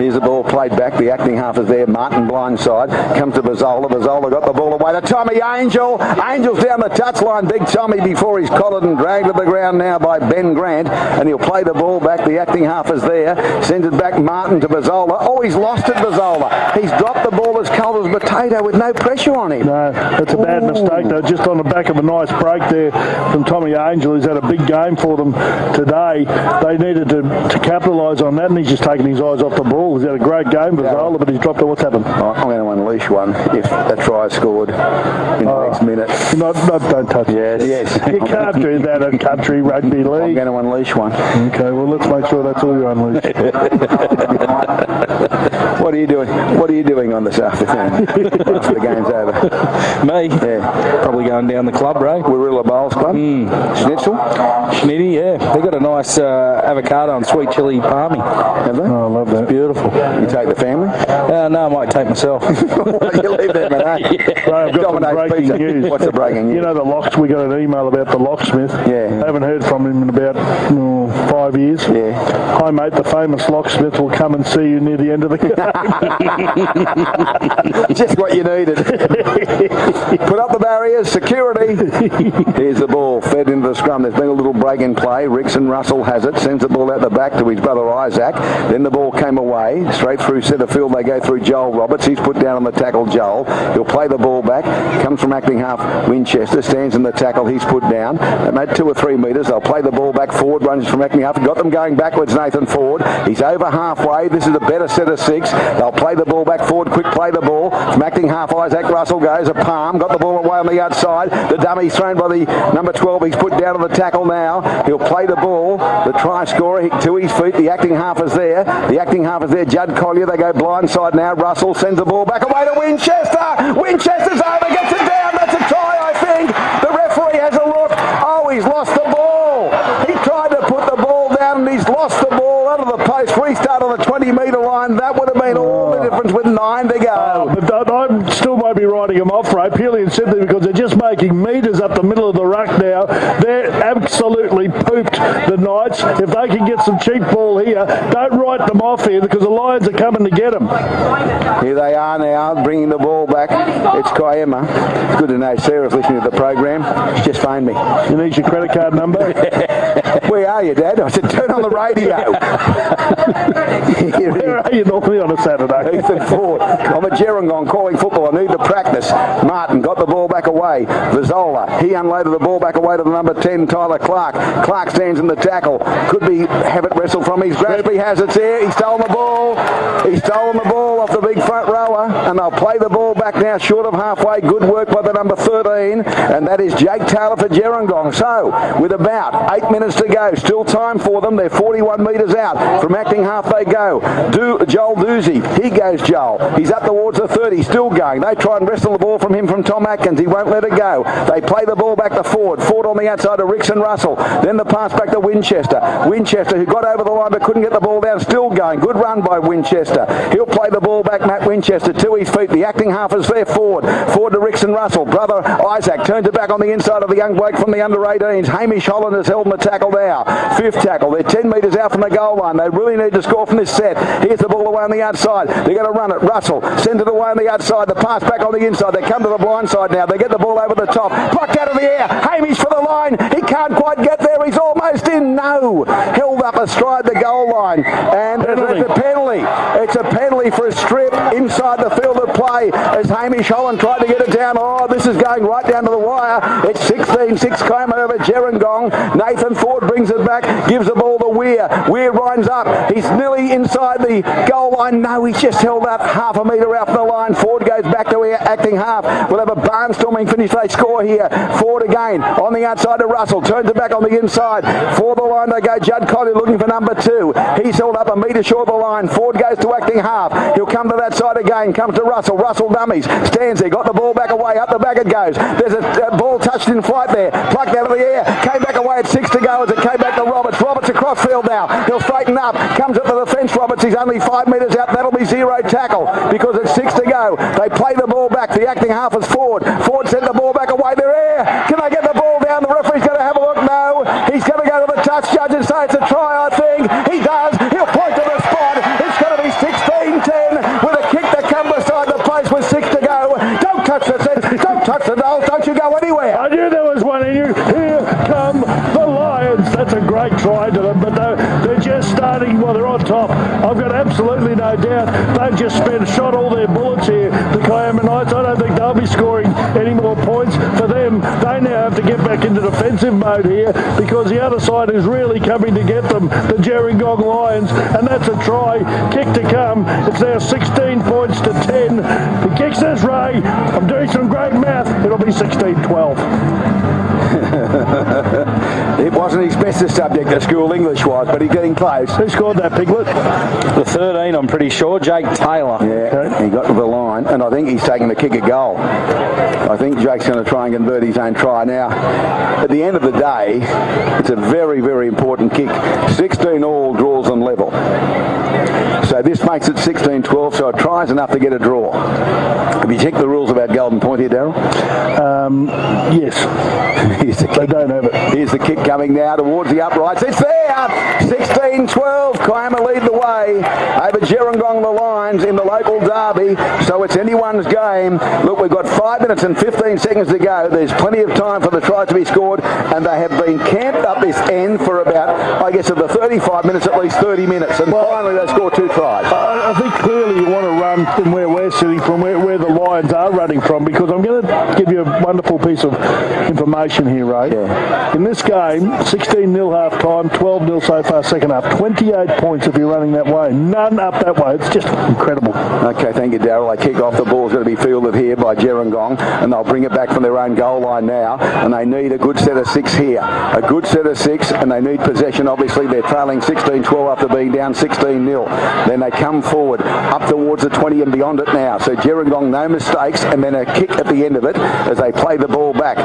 Here's the ball played back. The acting half is there. Martin blindside. Comes to Bazzola. Bazzola got the ball away to Tommy Angel. Angel's down the touchline. Big Tommy before he's collared and dragged to the ground now by Ben Grant. And he'll play the ball back. The acting half is there. Sends it back Martin to Bazzola. Oh, he's lost it, Bazzola. He's dropped the ball as cold as potato with no pressure on him. No, that's a bad mistake though. Just on the back of a nice break there from Tommy Angel, who's had a big game for them today. They needed to capitalise on that, and he's just taken his eyes off the ball. He's had a great game, but he's dropped it. What's happened? I'm going to unleash one if a try is scored in the next minute. Don't touch it. Yes. You can't do that in country rugby league. I'm going to unleash one. Okay, well, let's make sure that's all you unleash. What are you doing? What are you doing on this afternoon after the game's over? Me? Yeah. Probably going down the club, Ray. Warilla Bowls Club. Schnitzel? Schnitty, yeah. They got a nice avocado and sweet chili palmy. Have they? Oh, I love that. It's beautiful. You take the family? No, I might take myself. You leave them, mate. Yeah. Ray, I've got some breaking news. What's the breaking news? You know the locks, we got an email about the locksmith. Yeah. I haven't heard from him in about 5 years. Yeah. Hi mate, the famous locksmith will come and see you near the end of the game. Just what you needed. Put up the barriers, security. Here's the ball, fed into the scrum. There's been a little break in play. Rickson Russell has it, sends the ball out the back to his brother Isaac. Then the ball came away, straight through centre field. They go through Joel Roberts. He's put down on the tackle, Joel. He'll play the ball back. Comes from acting half Winchester, stands in the tackle. He's put down. They made 2 or 3 metres. They'll play the ball back forward, runs from acting half. Got them going backwards, Nathan Ford. He's over halfway. This is a better set of 6. They'll play the ball back forward. Quick play the ball. From acting half, Isaac Russell goes. A palm. Got the ball away on the outside. The dummy thrown by the number 12. He's put down on the tackle now. He'll play the ball. The try scorer to his feet. The acting half is there. The acting half is there. Judd Collier. They go blindside now. Russell sends the ball back away to Winchester. Winchester's over. Gets it down. That's a try, I think. The referee has a look. Oh, he's lost the ball. He tried to put the ball down and he's lost the ball out of the post. Restart on the 20-metre line. That would have made all the difference with 9 to go. But I still might be writing them off, Ray, purely and simply because they're just making metres up the middle of the ruck now. They're absolutely pooped, the Knights. If they can get some cheap ball here, don't write them off here because the Lions are coming to get them. Here they are now, bringing the ball back. It's Kiama. It's good to know Sarah's listening to the program. She just phoned me. You need your credit card number? Where are you, Dad? I said, turn on the radio. Where are you normally on a Saturday? Ethan Ford. I'm at Gerringong calling football. I need to practice. Martin got the ball back away. Vizzola. He unloaded the ball back away to the number 10, Tyler Clark. Clark stands in the tackle. Could be have it wrestled from his grasp. He has it there. He's stolen the ball. He's stolen the ball off the big front rower. And they'll play the ball back now short of halfway. Good work by the number 13. And that is Jake Taylor for Gerringong. So, with about 8 minutes to go, still time for them. They're 41 metres out. From acting half they go. Joel Doozy. He goes Joel. He's up towards the 30. Still going. They try and wrestle the ball from him from Tom Atkins. He won't let it go. They play the ball back to Ford. Ford on the outside to Rickson Russell. Then the pass back to Winchester. Winchester who got over the line but couldn't get the ball down. Still going. Good run by Winchester. He'll play the ball back, Matt Winchester, to his feet. The acting half is there. Ford to Rickson Russell. Brother Isaac turns it back on the inside of the young bloke from the under-18s. Hamish Holland has held in the tackle now. 5th tackle. They're 10 metres out from the goal line. They really need to score from this set. Here's the ball away on the outside. They're going to run it. Russell sends it away on the outside. The pass back on the inside. They come to the blind side now. They get the ball over the top. Plucked out of the air. Hamish for the line. He can't quite get there. He's almost in. No. Held up astride the goal line. And it's a penalty. It's a penalty for a strip inside the field of play as Hamish Holland tried to get it down. Oh, this is going right down to the wire. It's 16-6 Kiama over Gerringong. Nathan Ford brings it back. Gives the ball to Weir. Weir winds up. He's nearly inside the goal line. No, he's just held up half a metre out from the line. Ford goes back to acting half. We'll have a barnstorming finish. They score here. Ford again on the outside to Russell. Turns it back on the inside. For the line they go. Judd Collier looking for number 2. He's held up a metre short of the line. Ford goes to acting half. He'll come to that side again. Comes to Russell. Russell dummies. Stands there. Got the ball back away. Up the back it goes. There's a ball touched in flight there. Plucked out of the air. Came back away at 6 to go as it came back to Roberts. Roberts across field now. He'll straighten up. Comes up to the fence. Roberts. He's only 5 metres out. That'll be 0 tackle because it's 6 to go. go. They play the ball back. The acting half is Ford. Ford sent the ball back away. They're air. Can they get the ball down? The referee's going to have a look. No. He's going to go to the touch judge and say it's a try, I think. He does. He'll point to the spot. It's going to be 16-10 with a kick that comes beside the post with 6 to go. Don't touch the set. Don't touch the goal. Don't you go anywhere. I knew there was one in you. Here come the Lions. That's a great try to them, but they're just starting while they're on top. I've got absolutely no doubt they've just shot all their bullets here, the Kiama Knights. I don't think they'll be scoring any more points. For them, they now have to get back into defensive mode here because the other side is really coming to get them, the Gerringong Lions, and that's a try. Kick to come. It's now 16 points to 10. The kick says, Ray, I'm doing some great math. It'll be 16-12. It wasn't his bestest subject at school, English-wise, but he's getting close. Who scored that, Piglet? The 13, I'm pretty sure, Jake Taylor. Yeah, he got to the line, and I think he's taking the kick a goal. I think Jake's going to try and convert his own try. Now, at the end of the day, it's a very, very important kick. 16 all draws them level. So this makes it 16-12, so a try is enough to get a draw. Have you checked the rules about golden point here, Daryl? Yes. They don't have it. Here's the kick coming now towards the uprights. It's there! 16-12. Kiama lead the way over Gerringong the Lions in the local derby. So it's anyone's game. Look, we've got 5 minutes and 15 seconds to go. There's plenty of time for the try to be scored, and they have been camped up this end for about, I guess, of the 35 minutes, at least 30 minutes. And finally they score 2 tries. I think clearly you want to run from where we're sitting, from where the Lions are running from, because I'm going to give you a wonderful piece of information here, Ray. Yeah. In this game, 16-0 half time, 12-0 so far second half. 28 points if you're running that way. None up that way. It's just incredible. Okay, thank you, Daryl. They kick off. The ball's going to be fielded here by Gerringong, and they'll bring it back from their own goal line now, and they need a good set of 6 here. A good set of 6, and they need possession. Obviously, they're trailing 16-12 after being down 16-0. Then they come forward up towards the 20 and beyond it now. So Gerringong, no mistakes, and then a kick at the end of it as they play the ball back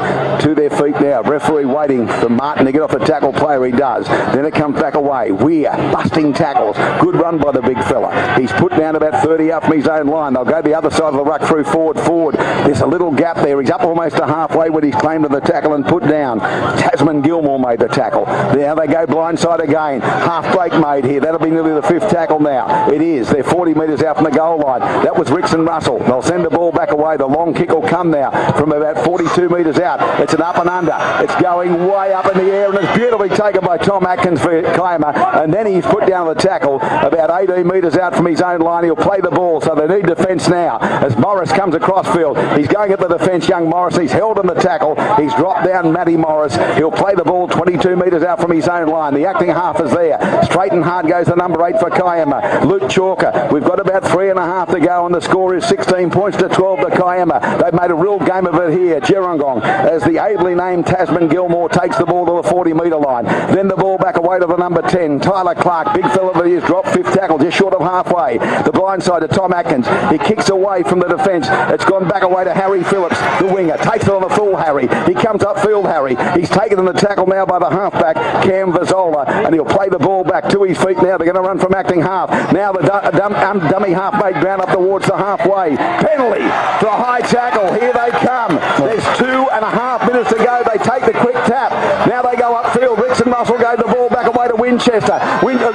to their feet now. Referee waiting for Martin to get off a tackle player. He does. Then it comes back away. Weir busting tackles. Good run by the big fella. He's put down about 30 out from his own line. They'll go the other side of the ruck through Ford. There's a little gap there. He's up almost to halfway when he's claimed to the tackle and put down. Tasman Gilmore made the tackle. Now they go blindside again. Half break made here. That'll be nearly the 5th tackle now. It is. They're 40 metres out from the goal line. That was Rickson Russell. They'll send the ball back away. The long kick will come now from about 42 metres out. It's an up and under. It's going way up in the air, and it's beautifully taken by Tom Atkins for Kiama. And then he's put down the tackle about 18 metres out from his own line. He'll play the ball, so they need defence now. As Morris comes across field, he's going at the defence, young Morris. He's held in the tackle. He's dropped down Matty Morris. He'll play the ball 22 metres out from his own line. The acting half is there. Straight and hard goes the number 8 for Kiama. Luke Chalker. We've got about 3.5 to go, and the score is 16 points to 12 to Kiama. They've made a real game of it here. Gerringong, as the ably named Tasman Gilmore takes the ball to the 40-metre line. Then the ball back away to the number 10. Tyler Clark, big fella that he is, dropped 5th tackle, just short of halfway. The blind side to Tom Atkins. He kicks away from the defence. It's gone back away to Harry Phillips, the winger. Takes it on the full Harry. He comes upfield, Harry. He's taken in the tackle now by the halfback, Cam Vazola, and he'll play the ball back to his feet now. They're going to run from acting half. Now the dummy half made ground up towards the halfway. Penalty for a high tackle. Here they come. There's 2.5 minutes to go. They take the quick tap. Now they go upfield. Rickson Russell gave the ball back away to Winchester.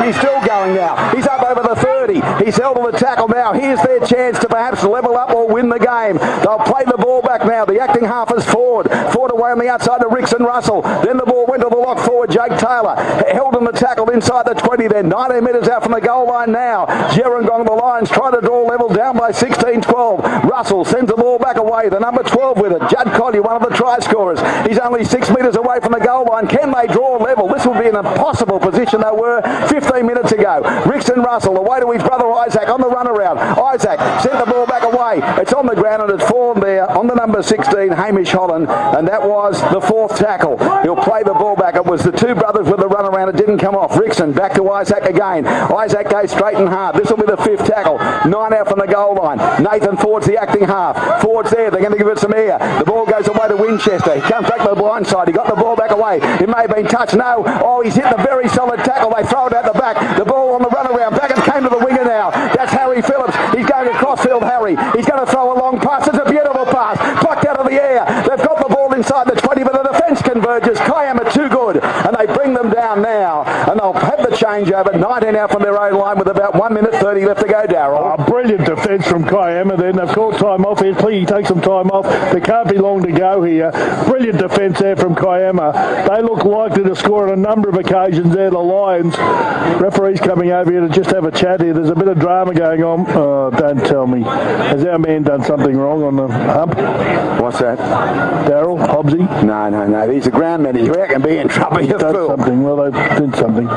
He's still going now. He's up over the 30. He's held on the tackle now. Here's their chance to perhaps level up or win the game. They'll play the ball back now. The acting half is Ford. Ford away on the outside to Rickson Russell. Then the ball went to the lock forward, Jake Taylor. Held on the tackle inside the 20 then. 19 metres out from the goal line now. Gerringong, the Lions, try to draw level down by 16-12. Russell sends the ball back away. The number 12 with it. Judd Collier, one of the try scorers. He's only 6 metres away from the goal line. Can they draw level? This will be an impossible position they were 15 minutes ago. Rickson Russell away to his brother Isaac on the runaround. Isaac sent the ball back away. It's on the ground and it's fallen there on the number 16, Hamish Holland, and that was the 4th tackle. He'll play the ball back. It was the 2 brothers with the runaround. It didn't come off. Rickson back to Isaac again. Isaac goes straight and hard. This will be the 5th tackle. 9 out from the goal line. Nathan Ford's the acting half. Ford's there. They're going to give it some air. The ball goes away to Winchester. He comes back to the blind side. He got the ball back away. It may have been touched. No. Oh, he's hit the very solid tackle. They throw it out the back. The ball on the runaround. Back it came to the winger now. That's Harry Phillips. He's going across field, Harry. He's going to throw a long pass. It's a beautiful pass. Plucked out of the air. They've got the ball inside the 20, but the defence converges. Kiama too good. And they bring them down now. And they'll have the changeover. 19 out from their own line with about 1 minute 30 left to go, Darryl. Oh, brilliant defence from Kiama then. They've called time off here. Please take some time off. There can't be long to go here. Brilliant defence there from Kiama. They look likely to score on a number of occasions there, the Lions. Referee's coming over here to just have a chat here. There's a bit of drama going on. Oh, don't tell me. Has our man done something wrong on the hump? What's that? Darryl? Hobbsy? No. He's a ground manager. How can be in trouble? He's done something. Well, they did something.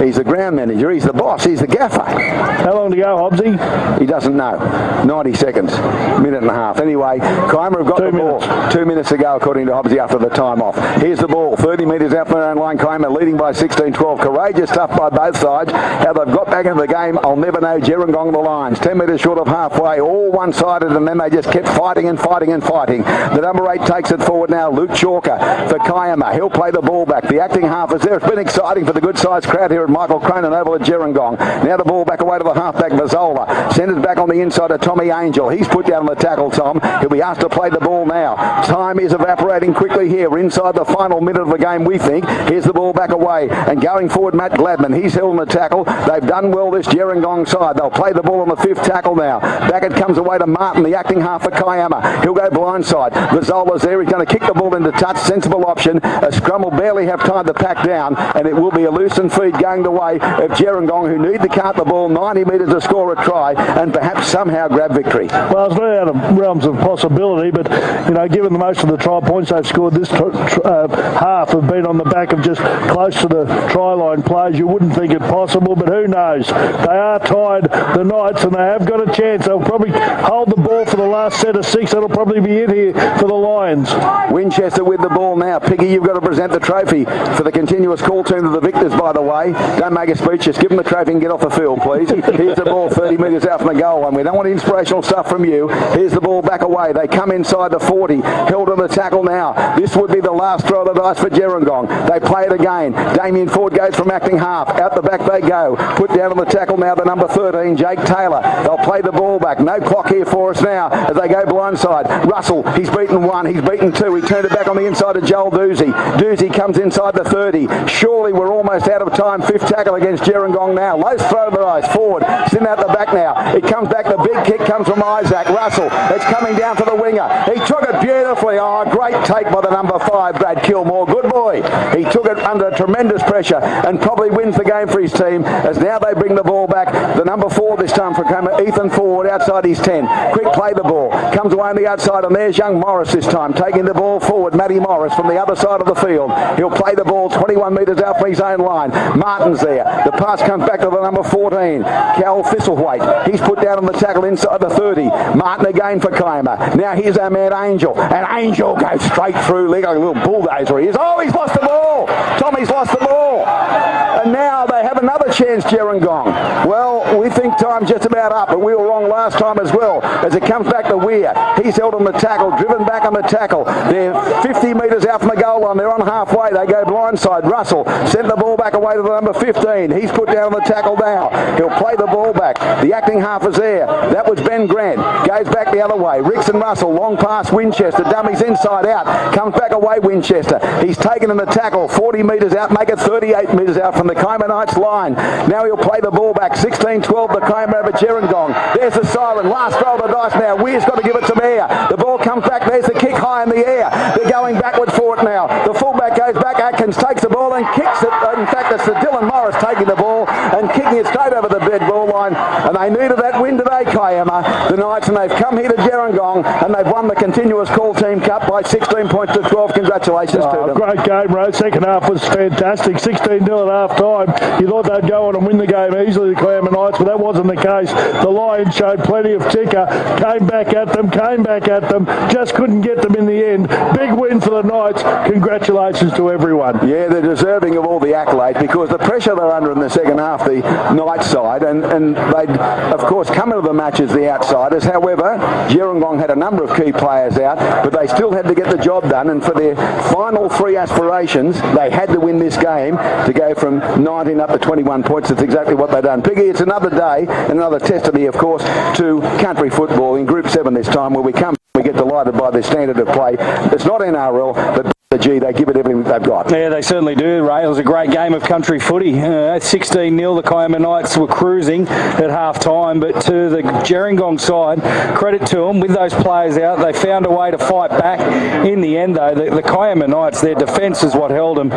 He's the ground manager. He's the boss. He's the gaffer. How long to go, Hobbsy? He doesn't know. 90 seconds. Minute and a half. Anyway, Kiama have got the ball. 2 minutes to go, according to Hobbsy, after the time off. Here's the ball. 30 metres out from their own line. Kiama leading by 16-12. Courageous stuff by both sides. How they've got back into the game, I'll never know. Gerringong the lines. 10 metres short of halfway. All one-sided, and then they just kept fighting and fighting and fighting. The number 8 takes it forward now. Luke Chalker for Kiama. He'll play the ball back. The acting half is there. It's been exciting for the good-sized crowd here at Michael Cronin over at Gerringong. Now the ball back away to the halfback, Mazzola. Sends it back on the inside to Tommy Angel. He's put down the tackle, Tom. He'll be asked to play the ball now. Time is evaporating quickly here. We're inside the final minute of the game, we think. Here's the ball back away. And going forward, Matt Gladman. He's held on the tackle. They've done well this Gerringong side. They'll play the ball on the 5th tackle now. Back it comes away to Martin, the acting half for Kiama. He'll go blindside. Mazzola's there. He's going to kick the ball into touch. Sensible option. A scrum will barely have time to pack down. And it will be a loose and feed going the way of Gerringong, who need to cart the ball 90 metres to score a try and perhaps somehow grab victory. Well, it's not out of realms of possibility, but, you know, given the most of the try points they've scored this half have been on the back of just close to the try line plays, you wouldn't think it possible, but who knows? They are tied, the Knights, and they have got a chance. They'll probably hold the ball for the last set of 6. That'll probably be it here for the Lions. Winchester with the ball now. Piggy, you've got to present the trophy for the continuous call team to the victors, by the way. Don't make a speech, just give them the trophy and get off the field, please. Here's the ball 30 metres out from the goal line. We don't want inspirational stuff from you. Here's the ball back away. They come inside the 40. Held on the tackle now. This would be the last throw of the dice for Gerringong. They play it again. Damien Ford goes from acting half. Out the back they go. Put down on the tackle now the number 13, Jake Taylor. They'll play the ball back. No clock here for us now as they go blindside. Russell, he's beaten 1. He's beaten 2. He turned it back on the inside of Joel Doozy. Doozy comes inside the 30. Surely we're almost out of time. 5th tackle against Gerringong now. Low throw of the dice. Ford sitting out the back now. It comes back. The big kick comes from Isaac. Russell, it's coming down to the winger. He took it beautifully. Oh, great take by the number 5, Brad Kilmore. Good boy. He took it under tremendous pressure and probably wins the game for his team as now they bring the ball back. The number 4 this time for Ethan Ford outside his 10. Quick play the ball. Comes away on the outside and there's young Morris this time taking the ball forward. Matty Morris from the other side of the field. He'll play the ball 21 metres out from his own line. Martin's there. The pass comes back to the number 14. Cal Thistlethwaite. He's put down on the tackle inside the 30. Martin again for Kiama. Now here's our man Angel. And Angel goes straight through. Like a little bulldozer he is. Oh, he's lost the ball. Tommy's lost the ball. And now they have another chance, Gerringong. Well, we think time's just about up, but we were wrong last time as well. As it comes back to Weir. He's held on the tackle, driven back on the tackle. They're 50 metres out from the goal line. They're on halfway. They go blindside. Russell sent the ball back away to the number 15. He's put down on the tackle now. He'll play the ball back. The acting half is there. That was Ben Grant. Goes back the other way. Ricks and Russell, long pass Winchester. Dummies inside out. Comes back away Winchester. He's taken in the tackle 40 metres out, make it 38 metres out from the Kiama Knights line. Now he'll play the ball back. 16-12 the Kiama over Gerringong. There's the siren. Last roll of the dice now. Weir's got to give it some air. The ball comes back. There's the kick high in the air. They're going backward for it now. The fullback goes back. Atkins takes the ball and kicks it. In fact, it's the Dylan Morris taking the ball and kicking it straight over the dead ball line. And they needed that win today, Kiama, the Knights, and they've come here to Gerringong and they've won the continuous call team cup by 16 points to 12. Congratulations to them. Great game, Rose. Second half was fantastic. 16-0 at half time. You thought they'd go on and win the game easily, the Kiama Knights, but that wasn't the case. The Lions showed plenty of ticker, came back at them, just couldn't get them in the end. Big win for the Knights. Congratulations to everyone. Yeah, they're deserving of all the accolades because the pressure they're under in the second half, the Knights side, and they, of course, come into the match as the outsiders. However, Gerringong had a number of key players out, but they still had to get the job done, and for their final 3 aspirations, they had to win this game to go from 19 up to 21 points. That's exactly what they've done. Piggy, it's another day, another testimony, of course, to country football in Group 7 this time, where we get delighted by the standard of play. It's not NRL, but G, they give it everything they've got. Yeah, they certainly do, Ray. It was a great game of country footy. 16-0, the Kiama Knights were cruising at half-time, but to the Gerringong side, credit to them, with those players out, they found a way to fight back. In the end, though, the Kiama Knights, their defence is what held them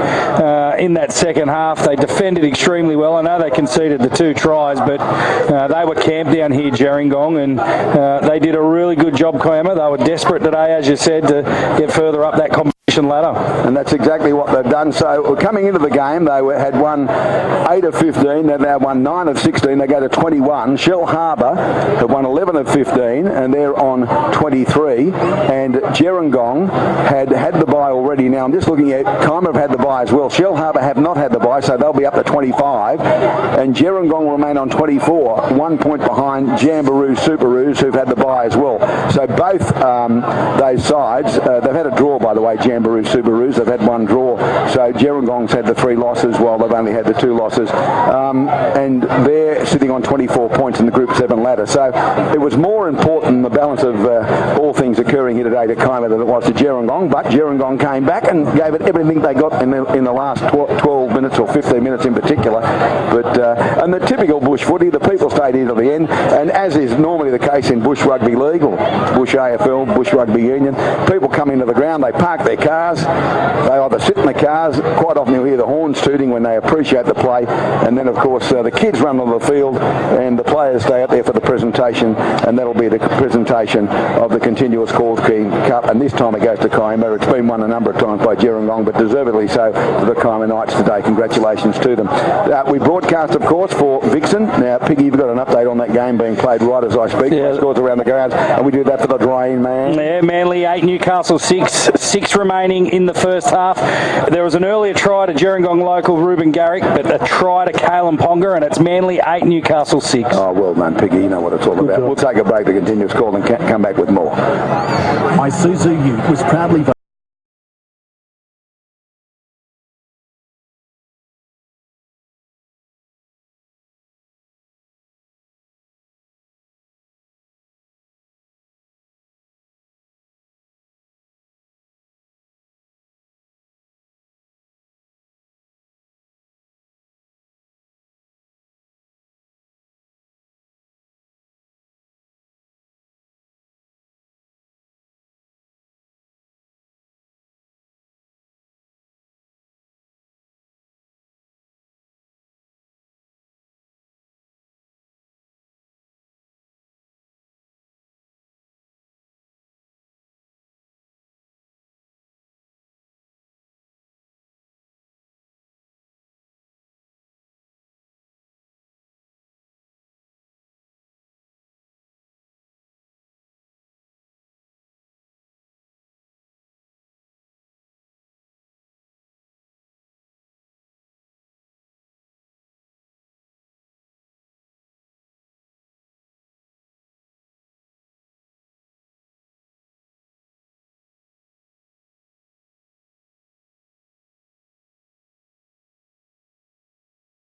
in that second half. They defended extremely well. I know they conceded the 2 tries, but they were camped down here, Gerringong, and they did a really good job, Kiama. They were desperate today, as you said, to get further up that competition ladder. And that's exactly what they've done. So coming into the game, they had won 8 of 15, then they won 9 of 16, they go to 21. Shell Harbour have won 11 of 15, and they're on 23. And Gerringong had the bye already. Now I'm just looking at, Kiama have had the bye as well. Shell Harbour have not had the bye, so they'll be up to 25. And Gerringong remain on 24, 1 point behind Jamboree Superoos, who've had the bye as well. So both those sides, they've had a draw, by the way, Jamboree Superoos. They've had 1 draw. So Gerringong's had the 3 losses while they've only had the 2 losses. And they're sitting on 24 points in the Group 7 ladder. So it was more important, the balance of all things occurring here today to Kiama than it was to Gerringong. But Gerringong came back and gave it everything they got in the last 12 minutes or 15 minutes in particular. But and the typical bush footy, the people stayed in to the end. And as is normally the case in Bush Rugby League or Bush AFL, Bush Rugby Union, people come into the ground, they park their cars, they either sit in the cars, quite often you'll hear the horns tooting when they appreciate the play, and then of course the kids run on the field and the players stay out there for the presentation, and that'll be the presentation of the continuous Call King Cup, and this time it goes to Kiama. It's been won a number of times by Gerringong, but deservedly so to the Kiama Knights today. Congratulations to them. We broadcast, of course, for Vixen. Now, Piggy, you've got an update on that game being played right as I speak. Yeah. Scores around the grounds, and we do that for the Drain, man. Yeah, Manly 8, Newcastle 6. 6 remaining in the first half. There was an earlier try to Gerringong local Ruben Garrick, but a try to Kalen Ponga, and it's Manly 8, Newcastle 6. Oh, well done, Piggy. You know what it's all about. We'll take a break to continuous call and come back with more. Isuzu Ute was proudly voted